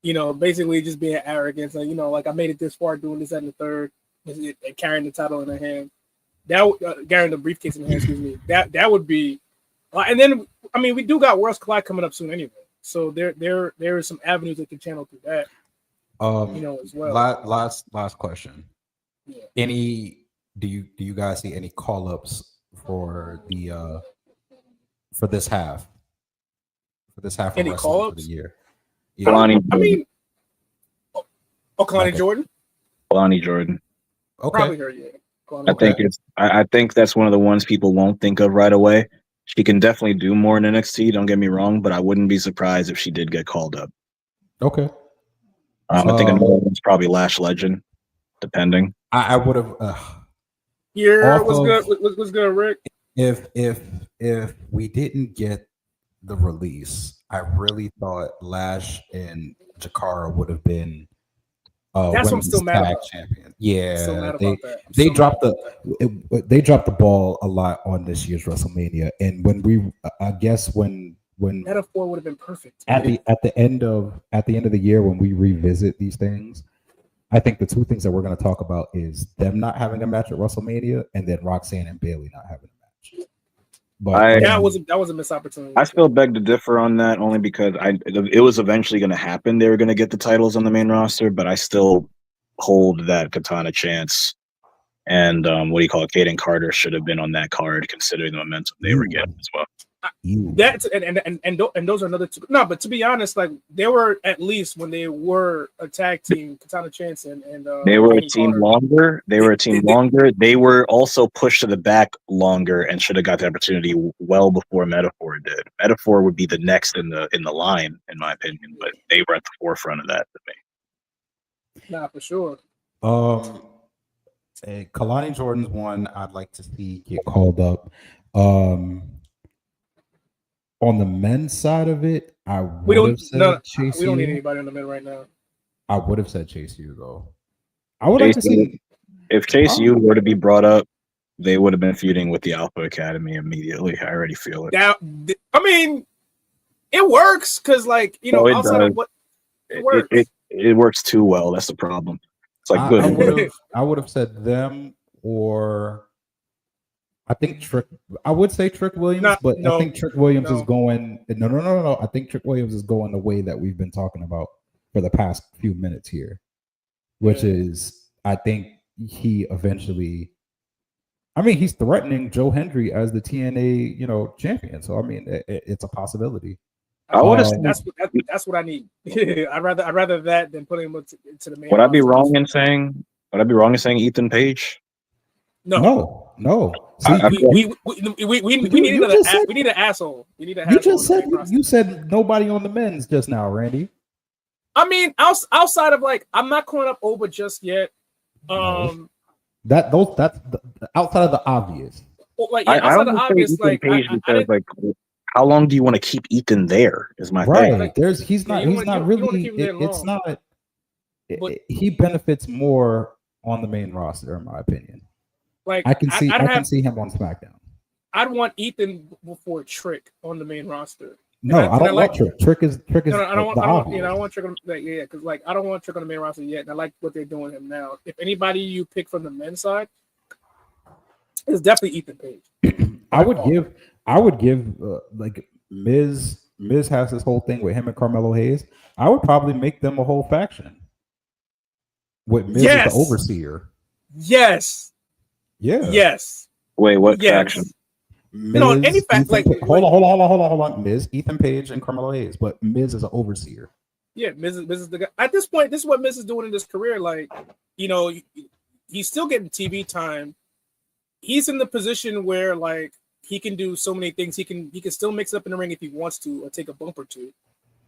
you know, basically just being arrogant, like, you know, like, I made it this far doing this, that, and the third, and carrying the title in her hand, that carrying the briefcase in her hand, excuse me, that would be, and then, I mean, we do got Worlds Collide coming up soon anyway, so there is some avenues that can channel through that, you know, as well. Last question. Yeah. Do you guys see any call ups for the for this half? For this half Any of wrestling call-ups? for the year? Yeah. I mean, Kalani Jordan. Kalani Jordan. Okay. Probably her, yeah. I think that's one of the ones people won't think of right away. She can definitely do more in NXT. Don't get me wrong, but I wouldn't be surprised if she did get called up. Okay. I think another one's probably Lash Legend, depending. I would have. Yeah, what's good, Rick? If we didn't get the release, I really thought Lash and Jakara would have been that's what I'm still mad about. Champion. Yeah, they dropped the ball a lot on this year's WrestleMania, and when I guess when metaphor would have been perfect at the end of the year when we revisit these things. I think the two things that we're going to talk about is them not having a match at WrestleMania, and then Roxanne and Bayley not having a match. But that was a missed opportunity. I still beg to differ on that, only because it was eventually going to happen. They were going to get the titles on the main roster, but I still hold that Katana Chance and Kaden Carter should have been on that card, considering the momentum they were getting as well. That's and those are another two. No, but to be honest, like, they were, at least when they were a tag team, Katana Chance and they were a team longer. They were a team longer. They were also pushed to the back longer and should have got the opportunity well before Metaphor did. Metaphor would be the next in the line, in my opinion, but they were at the forefront of that to me. Nah, for sure. Kalani Jordan's one I'd like to see get called up. On the men's side of it, we don't need anybody on the men right now. I would have said Chase U though. I would like to see if Chase U were to be brought up, they would have been feuding with the Alpha Academy immediately. I already feel it. I mean, it works because, like, you know, outside of what it works. It works too well. That's the problem. It's like good. I would have said them, or I think Trick. I would say Trick Williams, I think Trick Williams is going. No. I think Trick Williams is going the way that we've been talking about for the past few minutes here, which is, I think he eventually. I mean, he's threatening Joe Hendry as the TNA, champion. So I mean, it's a possibility. I would have. That's what I need. I'd rather that than putting him into the main. Would I be wrong in saying Ethan Page? No. See, we need an asshole. We need an asshole. You said nobody on the men's just now, Randy. I mean, outside of, like, I'm not calling up Oba just yet. That's outside of the obvious. Like, outside of the obvious, like, how long do you want to keep Ethan there? Is my thing. Like, he's not really. It's not. He benefits more on the main roster, in my opinion. Like, I can see him on SmackDown. I'd want Ethan before Trick on the main roster. No, I don't want Trick. Trick is. No, I don't want Trick on, because, like, I don't want Trick on the main roster yet, and I like what they're doing with him now. If anybody you pick from the men's side, it's definitely Ethan Page. I would give like Miz has this whole thing with him and Carmelo Hayes. I would probably make them a whole faction with Miz as the overseer. Yes. Yeah. Yes. Wait, what faction? Miz, any fact, like hold on. Miz, Ethan Page, and Carmelo Hayes, but Miz is an overseer. Yeah, Miz is the guy. At this point, this is what Miz is doing in his career. Like, he's still getting TV time. He's in the position where like he can do so many things. He can still mix it up in the ring if he wants to, or take a bump or two.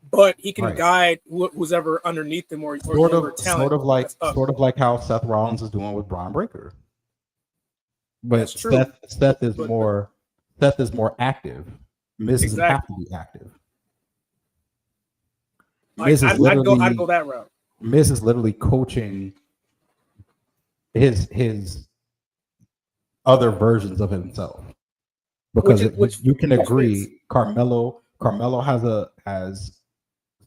But he can guide who's ever underneath him, or sort of like how Seth Rollins is doing with Braun Breaker. But Seth is more active. Miz doesn't have to be active. I'd go that route. Miz is literally coaching his other versions of himself, because you can agree Carmelo has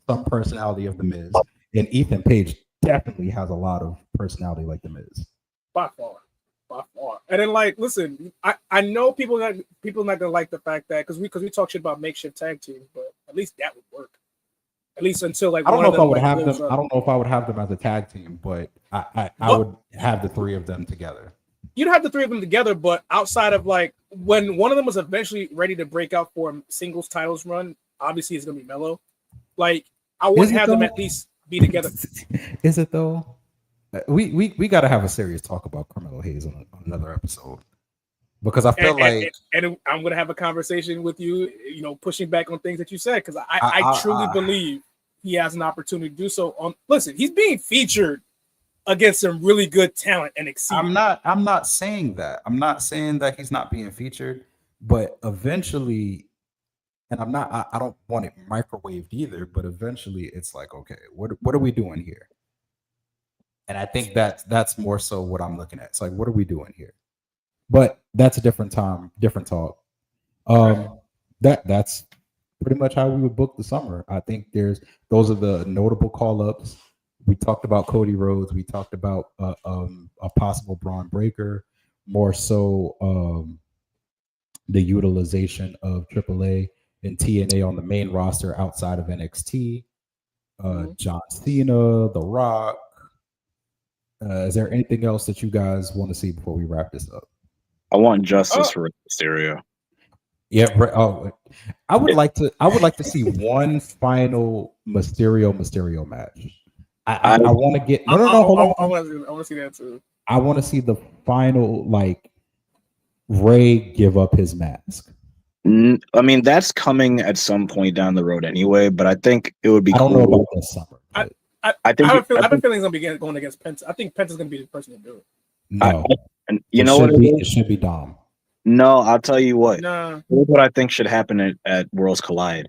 some personality of the Miz, and Ethan Page definitely has a lot of personality like the Miz. By far. And then, like, listen, I know people not gonna like the fact that because we talk shit about makeshift tag teams, but at least that would work. At least until like I don't know if I would have them. I don't know if I would have them as a tag team, but I would have the three of them together. You'd have the three of them together, but outside of like when one of them was eventually ready to break out for a singles titles run, obviously it's gonna be Melo. Like I would have them at least be together. Is it though? We got to have a serious talk about Carmelo Hayes on another episode, because I feel and I'm gonna have a conversation with you, pushing back on things that you said, because I truly believe he has an opportunity to do so. Listen, he's being featured against some really good talent and exceed. I'm not saying that. I'm not saying that he's not being featured, but eventually, and I don't want it microwaved either, but eventually it's like, okay, what are we doing here? And I think that's more so what I'm looking at. It's like, what are we doing here? But that's a different time, different talk. That's pretty much how we would book the summer. I think those are the notable call-ups. We talked about Cody Rhodes. We talked about a possible Braun Breaker. More so, the utilization of AAA and TNA on the main roster outside of NXT. John Cena, The Rock. Is there anything else that you guys want to see before we wrap this up? I want justice for Mysterio. Yeah. I would like to see one final Mysterio match. I want to get hold on. I want to see that too. I want to see the final, like, Ray give up his mask. I mean, that's coming at some point down the road anyway, but I think it would be cool. I don't know about this summer. I have a feeling he's going to be going against Penta. I think Penta's going to be the person to do it. No. And you know what? It should be Dom. No, I'll tell you what. Nah. Here's what I think should happen at Worlds Collide.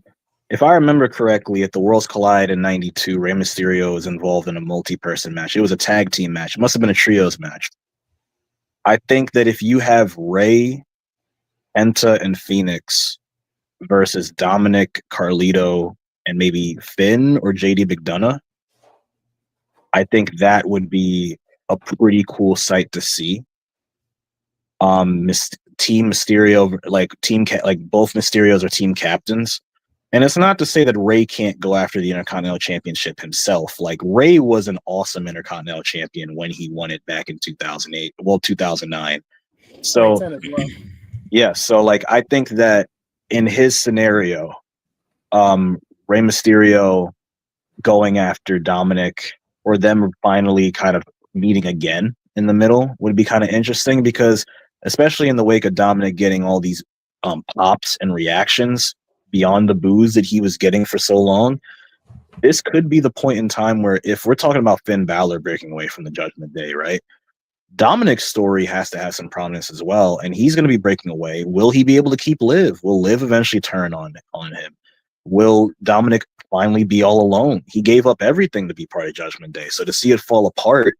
If I remember correctly, at the Worlds Collide in '92, Rey Mysterio was involved in a multi-person match. It was a tag team match. It must have been a trios match. I think that if you have Rey, Penta, and Phoenix versus Dominic, Carlito, and maybe Finn or JD McDonough, I think that would be a pretty cool sight to see. Team Mysterio, like both Mysterios are team captains, and it's not to say that Rey can't go after the Intercontinental Championship himself. Like, Rey was an awesome Intercontinental Champion when he won it back in 2009. So yeah, so like I think that in his scenario, Rey Mysterio going after Dominic, or them finally kind of meeting again in the middle, would be kind of interesting, because especially in the wake of Dominic getting all these pops and reactions beyond the boos that he was getting for so long, this could be the point in time where, if we're talking about Finn Balor breaking away from the Judgment Day, right? Dominic's story has to have some prominence as well, and he's going to be breaking away. Will he be able to keep Liv? Will Liv eventually turn on him? Will Dominic finally be all alone? He gave up everything to be part of Judgment Day. So to see it fall apart,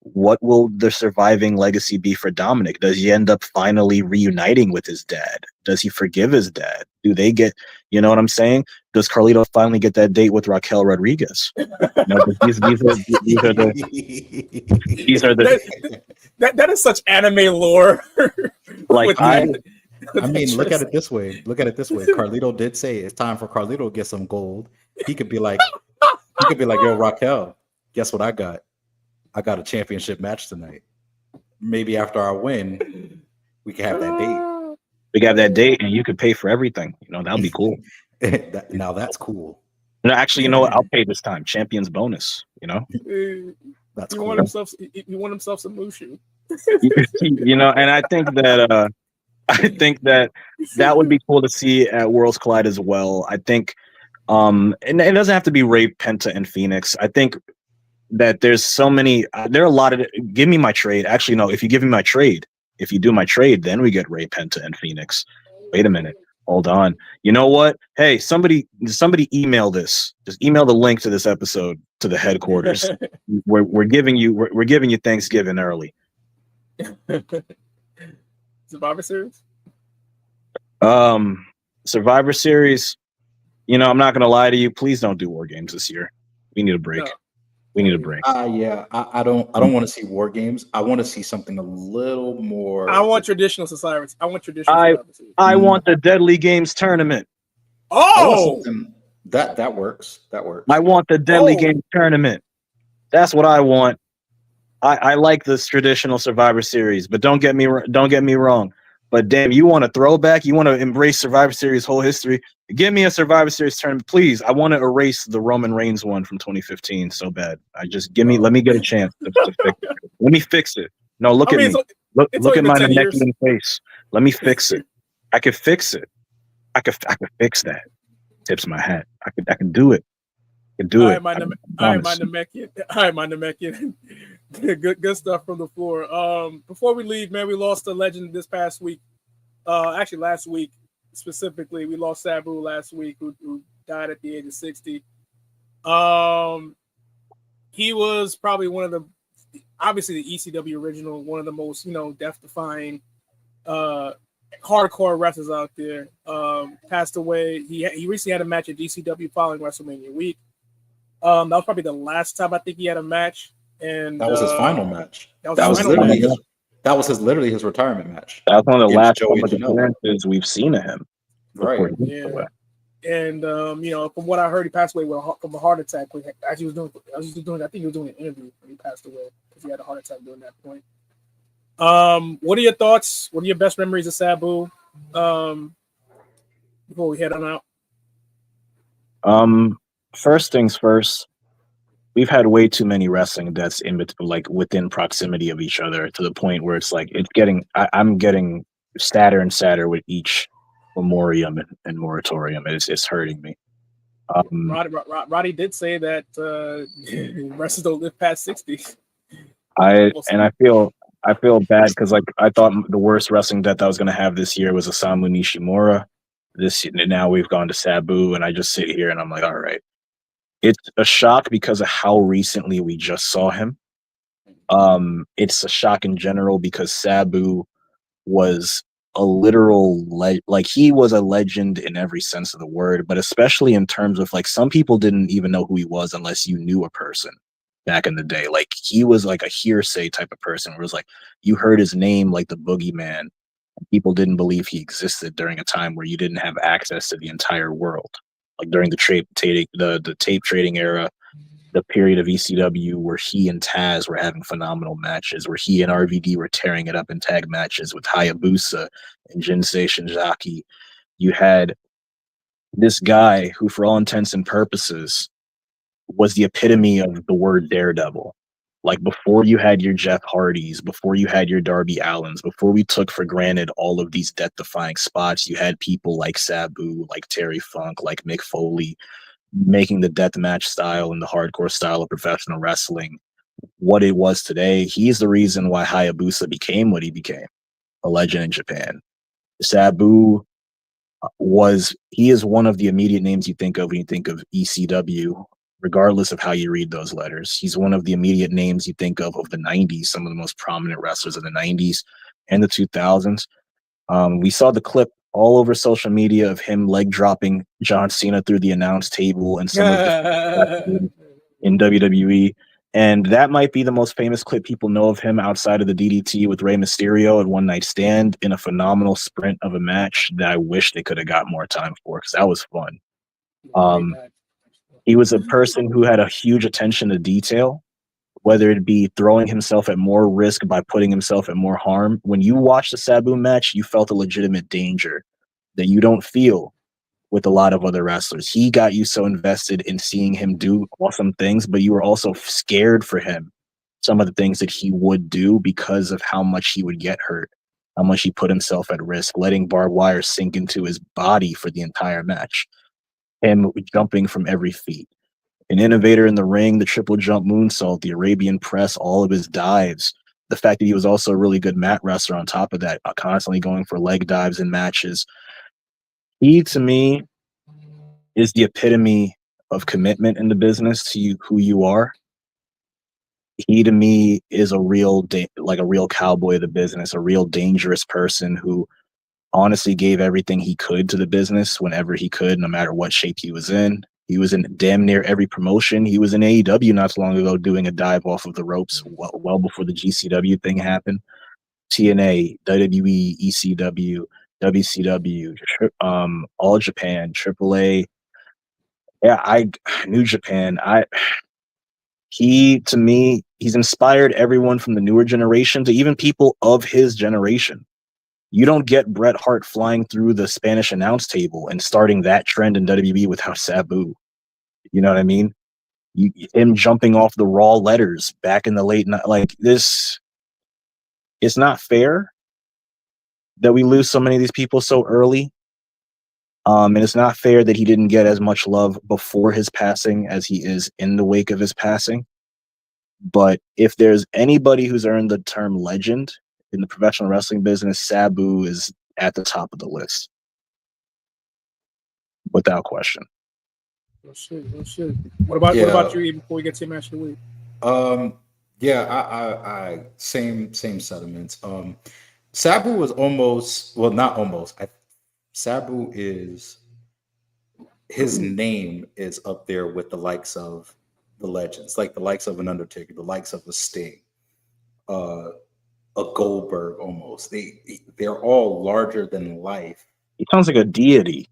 what will the surviving legacy be for Dominic? Does he end up finally reuniting with his dad? Does he forgive his dad? Do they get, you know what I'm saying? Does Carlito finally get that date with Raquel Rodriguez? These are the that is such anime lore. Like I mean, look at it this way. Carlito did say it's time for Carlito to get some gold. He could be like, yo, Raquel, guess what I got? I got a championship match tonight. Maybe after I win, we can have that date. We got that date, and you could pay for everything. You know, that'll be cool. Now that's cool. No, actually, you know what? I'll pay this time. Champions bonus. You know, That's He cool. want himself. He want himself some Mushu. you know, and I think that would be cool to see at Worlds Collide as well. I think, and it doesn't have to be Ray, Penta, and Phoenix. I think that there's so many. There are a lot of. Give me my trade. Actually, no. If you give me my trade, if you do my trade, then we get Ray, Penta, and Phoenix. Wait a minute. Hold on. You know what? Hey, somebody email this. Just email the link to this episode to the headquarters. we're giving you Thanksgiving early. Survivor Series. Survivor Series. You know, I'm not gonna lie to you. Please don't do War Games this year. We need a break. No. We need a break. Yeah, I don't want to see War Games. I want to see something a little more. I want traditional Survivor. I want traditional Survivor Series. I want the Deadly Games tournament. Oh, that works. That works. I want the Deadly Games tournament. That's what I want. I like this traditional Survivor Series, but don't get me wrong. But damn, you want a throwback? You want to embrace Survivor Series whole history? Give me a Survivor Series tournament, please. I want to erase the Roman Reigns one from 2015 so bad. Let me get a chance to fix it. Let me fix it. No, look at me. Look at my Namekian face. Let me fix it. I could fix it. I could fix that. Tips my hat. I can do it. I can do it. My Namekian. Good stuff from the floor. Before we leave, man, we lost a legend this past week. Actually, last week specifically, we lost Sabu last week, who died at the age of 60. He was probably one of the, obviously the ECW original, one of the most, death-defying hardcore wrestlers out there. Passed away. He recently had a match at ECW following WrestleMania week. That was probably the last time I think he had a match. And that was his final match. That was literally his retirement match. That was one of the last public appearances we've seen of him. Right. Yeah. And from what I heard, he passed away from a heart attack. I think he was doing an interview when he passed away because he had a heart attack during that point. What are your thoughts? What are your best memories of Sabu? Before we head on out. First things first. We've had way too many wrestling deaths within proximity of each other to the point where it's like I'm getting sadder and sadder with each memoriam and moratorium. It's hurting me. Roddy did say that wrestlers don't live past 60. I feel bad because I thought the worst wrestling death I was gonna have this year was Osamu Nishimura. Now we've gone to Sabu, and I just sit here and I'm like, all right. It's a shock because of how recently we just saw him. It's a shock in general because Sabu was a literal he was a legend in every sense of the word, but especially in terms of some people didn't even know who he was unless you knew a person back in the day. He was like a hearsay type of person where it was you heard his name like the boogeyman. People didn't believe he existed during a time where you didn't have access to the entire world. During the tape trading era, the period of ECW where he and Taz were having phenomenal matches, where he and RVD were tearing it up in tag matches with Hayabusa and Jinsei Shinzaki. You had this guy who, for all intents and purposes, was the epitome of the word daredevil. Before you had your Jeff Hardys, before you had your Darby Allens, before we took for granted all of these death-defying spots, you had people like Sabu, like Terry Funk, like Mick Foley, making the deathmatch style and the hardcore style of professional wrestling what it was today. He's the reason why Hayabusa became what he became, a legend in Japan. Sabu he is one of the immediate names you think of when you think of ECW, regardless of how you read those letters. He's one of the immediate names you think of the 90s, some of the most prominent wrestlers of the 90s and the 2000s. We saw the clip all over social media of him leg dropping John Cena through the announce table and some of the in WWE. And that might be the most famous clip people know of him outside of the DDT with Rey Mysterio at One Night Stand in a phenomenal sprint of a match that I wish they could have got more time for because that was fun. He was a person who had a huge attention to detail. whether it be throwing himself at more risk by putting himself at more harm. When you watch the Sabu match, you felt a legitimate danger that you don't feel with a lot of other wrestlers. He got you so invested in seeing him do awesome things, but you were also scared for him, some of the things that he would do because of how much he would get hurt, how much he put himself at risk, letting barbed wire sink into his body for the entire match, him jumping from every feet. An innovator in the ring, the triple jump moonsault, the Arabian press, all of his dives. The fact that he was also a really good mat wrestler on top of that, constantly going for leg dives in matches. He, to me, is the epitome of commitment in the business to you, who you are. He, to me, is a real, like a real cowboy of the business, a real dangerous person who honestly gave everything he could to the business whenever he could, no matter what shape he was in. He was in damn near every promotion. He was in AEW not so long ago doing a dive off of the ropes well before the GCW thing happened. TNA, WWE, ECW, WCW, All Japan, AAA. Yeah, New Japan. He, to me, he's inspired everyone from the newer generation to even people of his generation. You don't get Bret Hart flying through the Spanish announce table and starting that trend in WWE without Sabu. You know what I mean? Him jumping off the Raw letters back in the late night, like this. It's not fair that we lose so many of these people so early. And it's not fair that he didn't get as much love before his passing as he is in the wake of his passing. But if there's anybody who's earned the term legend in the professional wrestling business, Sabu is at the top of the list. Without question. Oh shit. What about you, even before we get to your match of the week? I same sentiments. Sabu was not almost. Sabu is, his name is up there with the likes of the legends, like the likes of an Undertaker, the likes of a Sting, a Goldberg almost. They're all larger than life. He sounds like a deity.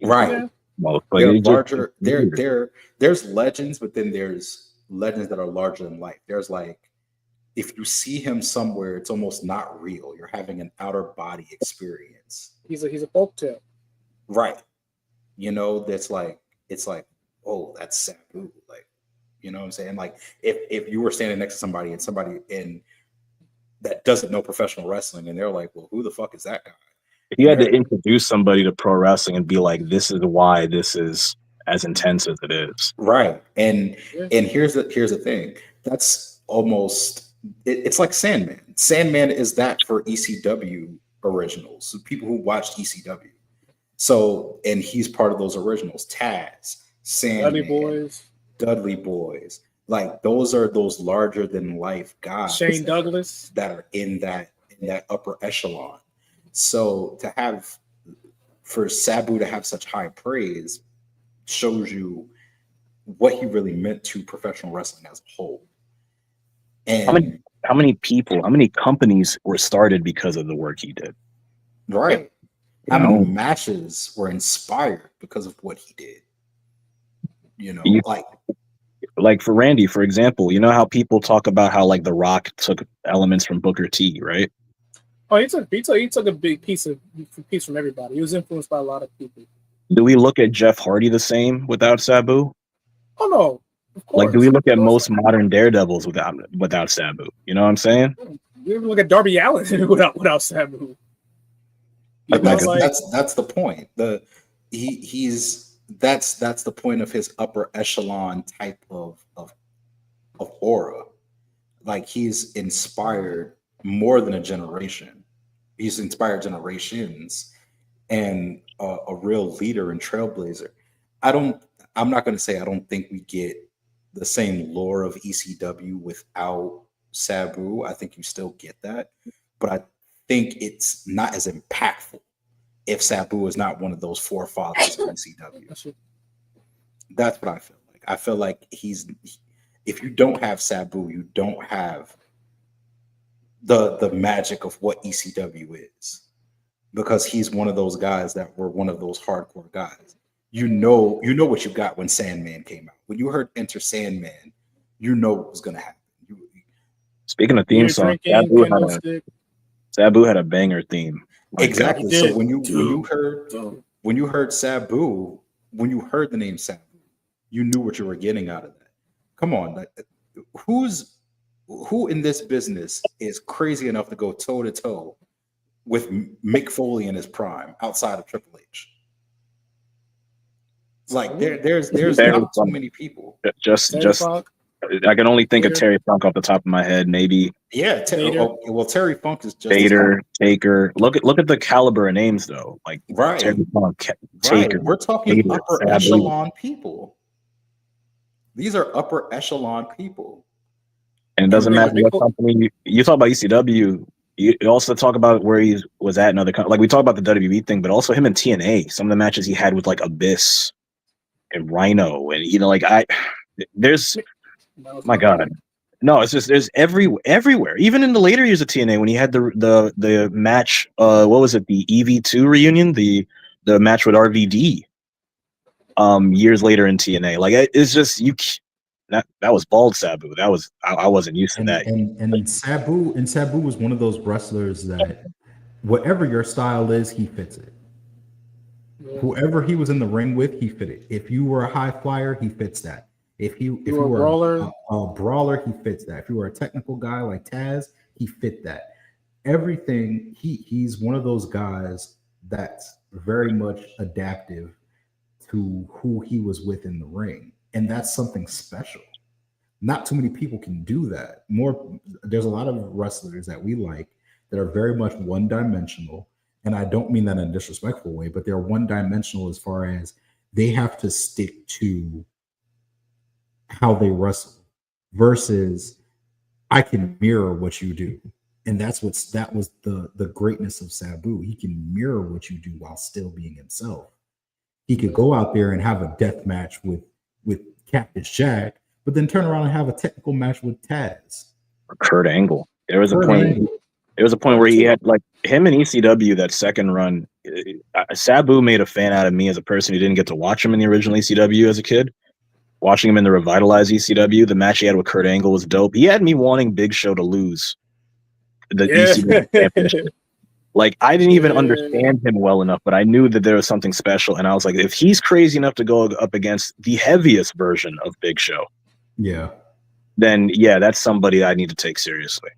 Right. Yeah. Well, They're larger. There's legends, but then there's legends that are larger than life. There's like, if you see him somewhere, it's almost not real. You're having an outer body experience. He's a folktale. Right. That's like, it's like, oh, that's Sabu. Like, you know what I'm saying? Like if you were standing next to somebody and that doesn't know professional wrestling and they're like, well, who the fuck is that guy? If you had to introduce somebody to pro wrestling and be like, this is why this is as intense as it is. Right. And here's the thing. That's almost, it's like Sandman. Sandman is that for ECW originals, so people who watched ECW. So, and he's part of those originals. Taz, Sandman, Dudley Boys. Like those are those larger than life guys. Shane Douglas that are in that upper echelon. So for Sabu to have such high praise shows you what he really meant to professional wrestling as a whole. And how many companies were started because of the work he did? Right. How many matches were inspired because of what he did? Like for Randy, for example, you know how people talk about how like The Rock took elements from Booker T, right? Oh, he took a big piece from everybody. He was influenced by a lot of people. Do we look at Jeff Hardy the same without Sabu? Oh no, of course. Like, do we look at most modern Daredevils without Sabu? You know what I'm saying? We even look at Darby Allin without Sabu. That's the point. That's the point of his upper echelon type of aura. Like he's inspired more than a generation. He's inspired generations and a real leader and trailblazer. I'm not going to say I don't think we get the same lore of ECW without Sabu. I think you still get that, but I think it's not as impactful if Sabu is not one of those forefathers of ECW. That's what I feel like. I feel like if you don't have Sabu, you don't have the magic of what ECW is, because he's one of those guys that were one of those hardcore guys. You know what you got when Sandman came out. When you heard Enter Sandman, you know what was going to happen. Speaking of theme Beer songs, drinking, kendo stick. Sabu had a banger theme. My Exactly. He So did. when you Dude. heard Sabu, when you heard the name Sabu, you knew what you were getting out of that. Come on, like, who in this business is crazy enough to go toe to toe with Mick Foley in his prime outside of Triple H? Like there's Terry not too Funk. many people. Just Terry Funk. I can only think of Vader. Terry Funk off the top of my head. Maybe Yeah, Vader. well, Terry Funk is just Vader, Taker. Look at the caliber of names though. Like right. Terry Funk, Right. Taker. We're talking Vader, upper Sabu. echelon people. These are upper echelon people. And it doesn't Yeah, matter what company you talk about ECW. You also talk about where he was at in other like we talk about the WWE thing, but also him in TNA. Some of the matches he had with like Abyss and Rhino, and there's my God. No, it's just there's everywhere. Even in the later years of TNA, when he had the match, what was it? The EV2 reunion, the match with RVD. Years later in TNA, like it's just that was bald Sabu. That was I wasn't used to that. And Sabu was one of those wrestlers that whatever your style is, he fits it. Whoever he was in the ring with, he fit it. If you were a high flyer, he fits that. If you were a brawler, he fits that. If you were a technical guy like Taz, he fit that. Everything, he's one of those guys that's very much adaptive to who he was with in the ring. And that's something special. Not too many people can do that. There's a lot of wrestlers that we like that are very much one-dimensional. And I don't mean that in a disrespectful way, but they're one-dimensional as far as they have to stick to how they wrestle versus I can mirror what you do. And that was the greatness of Sabu. He can mirror what you do while still being himself. He could go out there and have a death match with Cactus Jack, but then turn around and have a technical match with Taz. Kurt Angle. There was a point where he had like him in ECW that second run. Sabu made a fan out of me as a person who didn't get to watch him in the original ECW as a kid. Watching him in the revitalized ECW, the match he had with Kurt Angle was dope. He had me wanting Big Show to lose the ECW championship. Like I didn't even understand him well enough, but I knew that there was something special, and I was like, if he's crazy enough to go up against the heaviest version of Big Show, then that's somebody I need to take seriously.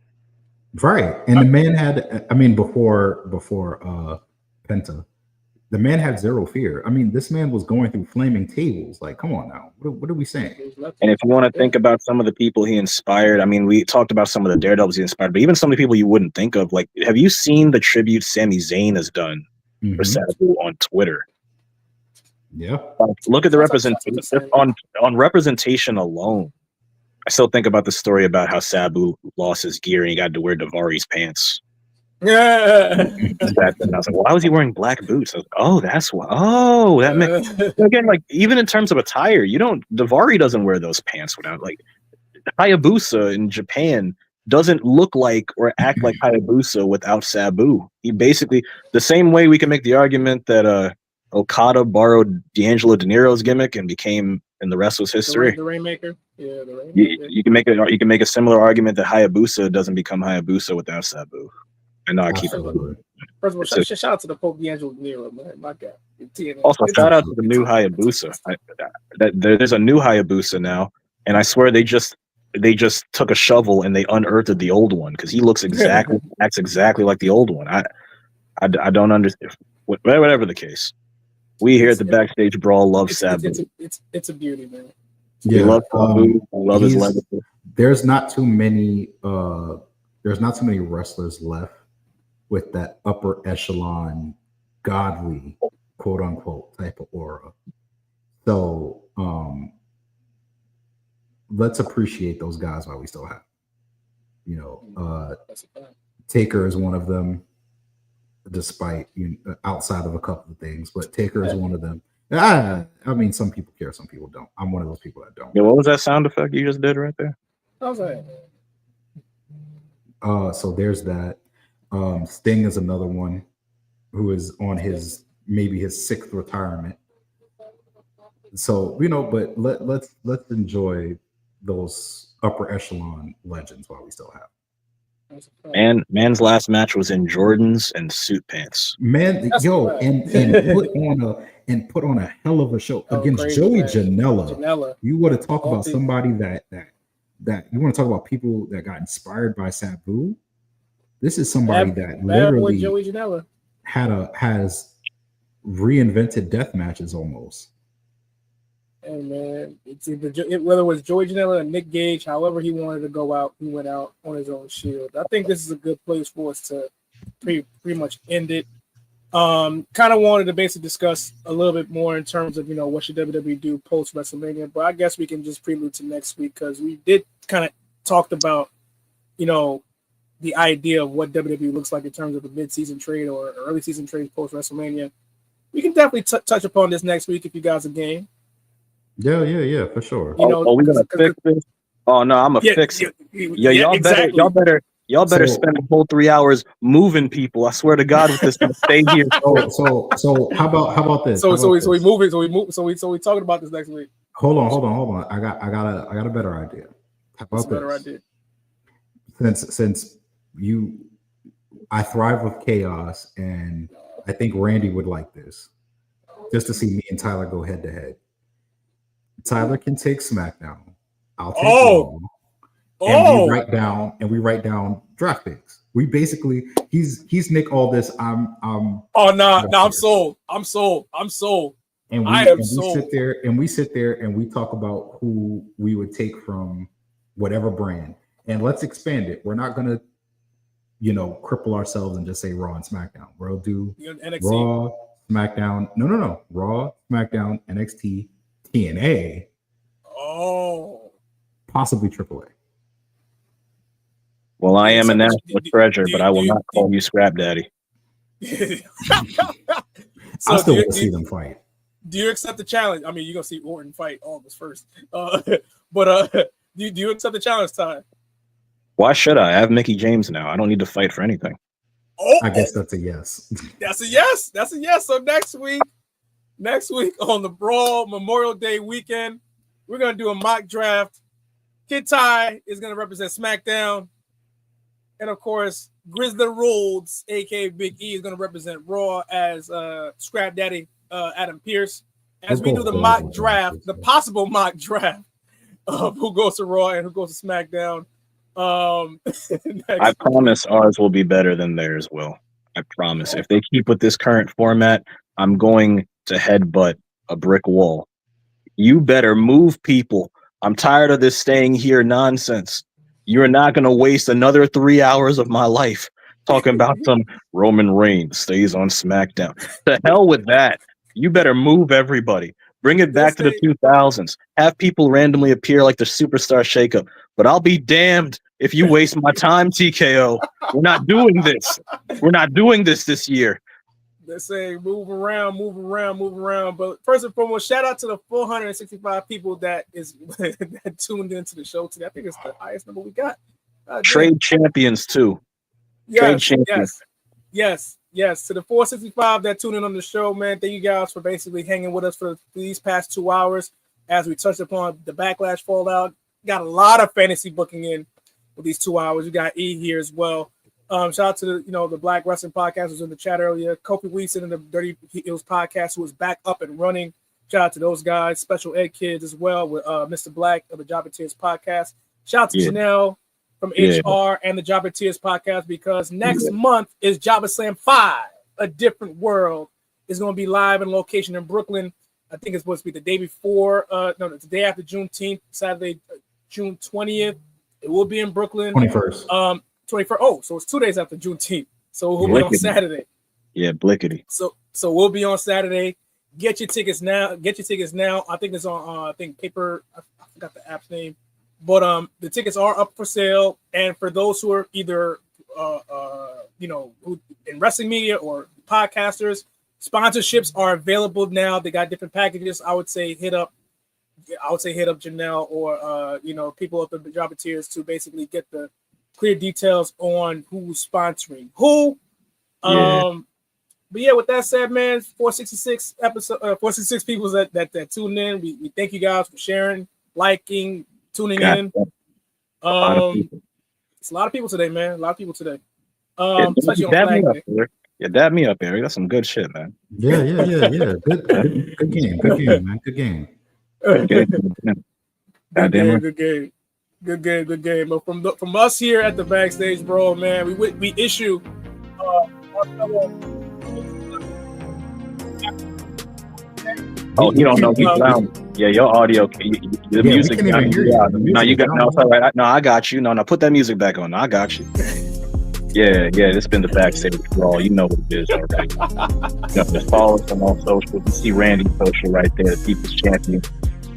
Right. And the man had, before Penta, the man had zero fear. I mean, this man was going through flaming tables. Like, come on now. What are we saying? And if you want to think about some of the people he inspired, I mean, we talked about some of the daredevils he inspired, but even some of the people you wouldn't think of, like, have you seen the tribute Sami Zayn has done for Sabu on Twitter? Yeah. Look at the representation on representation alone. I still think about the story about how Sabu lost his gear and he got to wear Davari's pants. Yeah. And I was like, why was he wearing black boots? I was like, oh, that's why. Oh, that makes again, like even in terms of attire, Davari doesn't wear those pants without like Hayabusa in Japan doesn't look like or act like Hayabusa without Sabu. He basically the same way we can make the argument that Okada borrowed D'Angelo De Niro's gimmick and became, and the rest was history. The Rainmaker. Yeah, the Rainmaker. You can make a similar argument that Hayabusa doesn't become Hayabusa without Sabu. I know I keep it. First of all, shout out to the Pope D'Angelo De Niro, man. My God. Also, shout out to the new Hayabusa. There's a new Hayabusa now, and I swear they just took a shovel and they unearthed the old one because he looks acts exactly like the old one. I don't understand. Whatever the case, we here at the Backstage Brawl love Sabu. It's a beauty, man. We love Sabu. We love his legacy. There's not too many wrestlers left with that upper echelon, godly, quote unquote, type of aura. So let's appreciate those guys while we still have. Taker is one of them, despite outside of a couple of things, but Taker is one of them. I mean, some people care, some people don't. I'm one of those people that don't. Yeah, what was that sound effect you just did right there? I was like, so there's that. Sting is another one who is on maybe his sixth retirement. So but let's enjoy those upper echelon legends while we still have. Man's last match was in Jordans and suit pants. Man, That's yo, right. and put on a hell of a show Oh, against crazy, Joey man. Janela. Janela. You want to talk All about people. somebody that you want to talk about people that got inspired by Sabu. This is somebody that Bad boy literally Joey Janela. has reinvented death matches almost. Hey man, it's either whether it was Joey Janela or Nick Gage, however he wanted to go out, he went out on his own shield. I think this is a good place for us to pretty much end it. Kind of wanted to basically discuss a little bit more in terms of what should WWE do post WrestleMania, but I guess we can just prelude to next week because we did kind of talked about the idea of what WWE looks like in terms of the mid-season trade or early season trade post WrestleMania. We can definitely touch upon this next week if you guys are game. Yeah, for sure. We gonna fix this? Oh no, I'm gonna fix it. Y'all exactly. better spend a whole 3 hours moving people. I swear to God, with this, stay here. So how about this? So we talking about this next week. Hold on. I got a better idea. How about this? Better idea. Since I thrive with chaos, and I think Randy would like this, just to see me and Tyler go head to head. Tyler can take SmackDown. I'll take Raw. And we write down draft picks. We basically he's Nick all this. I'm sold. I'm sold. And we sit there and we talk about who we would take from whatever brand. And let's expand it. We're not gonna, cripple ourselves and just say Raw and SmackDown. We'll do NXT. Raw, SmackDown. No. Raw, SmackDown, NXT, TNA. Oh. Possibly AAA. Well, I am announced with treasure, but I will not call you Scrap Daddy. I still want to see them fight. Do you accept the challenge? I mean, you're gonna see Orton fight August 1st. But do you accept the challenge, Ty? Why should I? I have Mickey James now. I don't need to fight for anything. I guess that's a yes. That's a yes. So next week on the Brawl Memorial Day weekend, we're gonna do a mock draft. Kid Ty is gonna represent SmackDown, and of course, Grizzly Rhodes, aka Big E, is gonna represent Raw as Scrap Daddy Adam Pearce. As we do the mock draft, the possible mock draft of who goes to Raw and who goes to SmackDown. I promise ours will be better than theirs will. I promise. If they keep with this current format, I'm going to headbutt a brick wall. You better move people. I'm tired of this staying here nonsense. You're not going to waste another 3 hours of my life talking about some Roman Reigns stays on SmackDown. The hell with that. You better move everybody. Bring it back to the 2000s. Have people randomly appear like the Superstar Shakeup. But But I'll be damned if you waste my time, TKO. We're not doing this. We're not doing this year. They're saying move around. But first and foremost, shout out to the 465 people that tuned into the show today. I think it's the highest number we got. Trade champions too. Yes. To the 465 that tuned in on the show, man. Thank you guys for basically hanging with us for these past 2 hours as we touched upon the Backlash fallout. Got a lot of fantasy booking in with these 2 hours. We got E here as well. Shout out to the Black Wrestling Podcast was in the chat earlier. Kofi Weeson and the Dirty Heels Podcast, who was back up and running. Shout out to those guys. Special Ed Kids as well with Mr. Black of the Jobber Tears Podcast. Shout out to Janelle from HR and the Jobber Tears Podcast, because next month is Jobber Slam 5, A Different World. Is going to be live in location in Brooklyn. I think it's supposed to be the day before. It's the day after Juneteenth, Saturday, June 20th. It will be in Brooklyn. 21st. 21st. Oh, so it's 2 days after Juneteenth. So we'll be on Saturday. Yeah, blickety. So we'll be on Saturday. Get your tickets now. I think it's on paper. I forgot the app's name. But the tickets are up for sale. And for those who are either who in wrestling media or podcasters, sponsorships are available now. They got different packages. I would say hit up Janelle or people at the Jobber Tears to basically get the clear details on who's sponsoring who. But yeah, with that said, man, 466 people that tuned in. We thank you guys for sharing, liking, tuning in. It's a lot of people today, man. A lot of people today. Yeah, Especially on dab me Flag up, Day. Eric. Yeah, dab me up, Eric. That's some good shit, man. Yeah. Good game, man. Good game. Okay. Good Goddamn game, right. good game. But from us here at the Backstage Brawl, man, we issue our fellow. Oh, you don't know me loud. Yeah, your audio, the music. We can't even hear you. The No, you music got is no. on. It's all right. No, I got you. No, put that music back on. No, I got you. Yeah. It's been the Backstage Brawl. You know what it is already. Just follow us on all social. You see Randy's social right there, the People's Champion.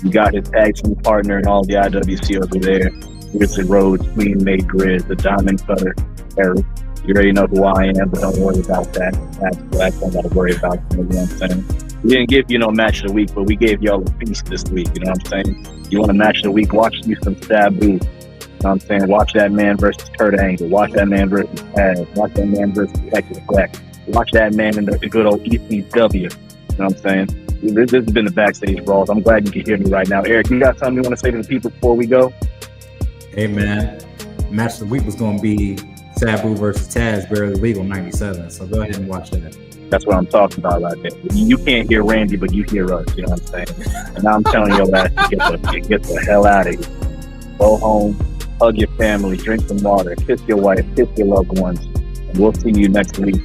You got his tag team partner and all the IWC over there. Grizzly Rhodes, Queen May Grizz, the Diamond Cutter, Eric. You already know who I am, but don't worry about that. That's don't gotta worry about it, you know what I'm saying? We didn't give you no match of the week, but we gave y'all a feast this week, you know what I'm saying? You want a match of the week, watch you some Sabu. You know what I'm saying? Watch that man versus Kurt Angle. Watch that man versus Taz. Watch that man versus Texas Black. Watch that man in the good old ECW. You know what I'm saying? This has been the Backstage Brawls. I'm glad you can hear me right now. Eric, you got something you want to say to the people before we go? Hey, man. Match of the week was going to be Sabu versus Taz, Barely Legal 97. So go ahead and watch that. That's what I'm talking about right there. You can't hear Randy, but you hear us. You know what I'm saying? And I'm telling your ass to get the hell out of here. Go home, hug your family, drink some water, kiss your wife, kiss your loved ones. And we'll see you next week.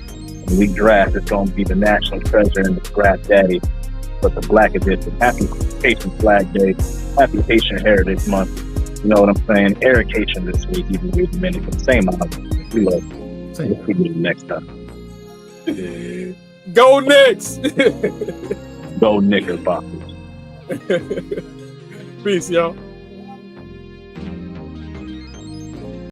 When we draft, it's going to be the National Treasure and the Draft Daddy. But the Black Edition. Happy Haitian Flag Day. Happy Haitian Heritage Month. You know what I'm saying? Eric Haitian this week, even with the minute. But same album. We love you. We'll see you next time. Go Knicks! Go Knickerbockers. Peace, y'all.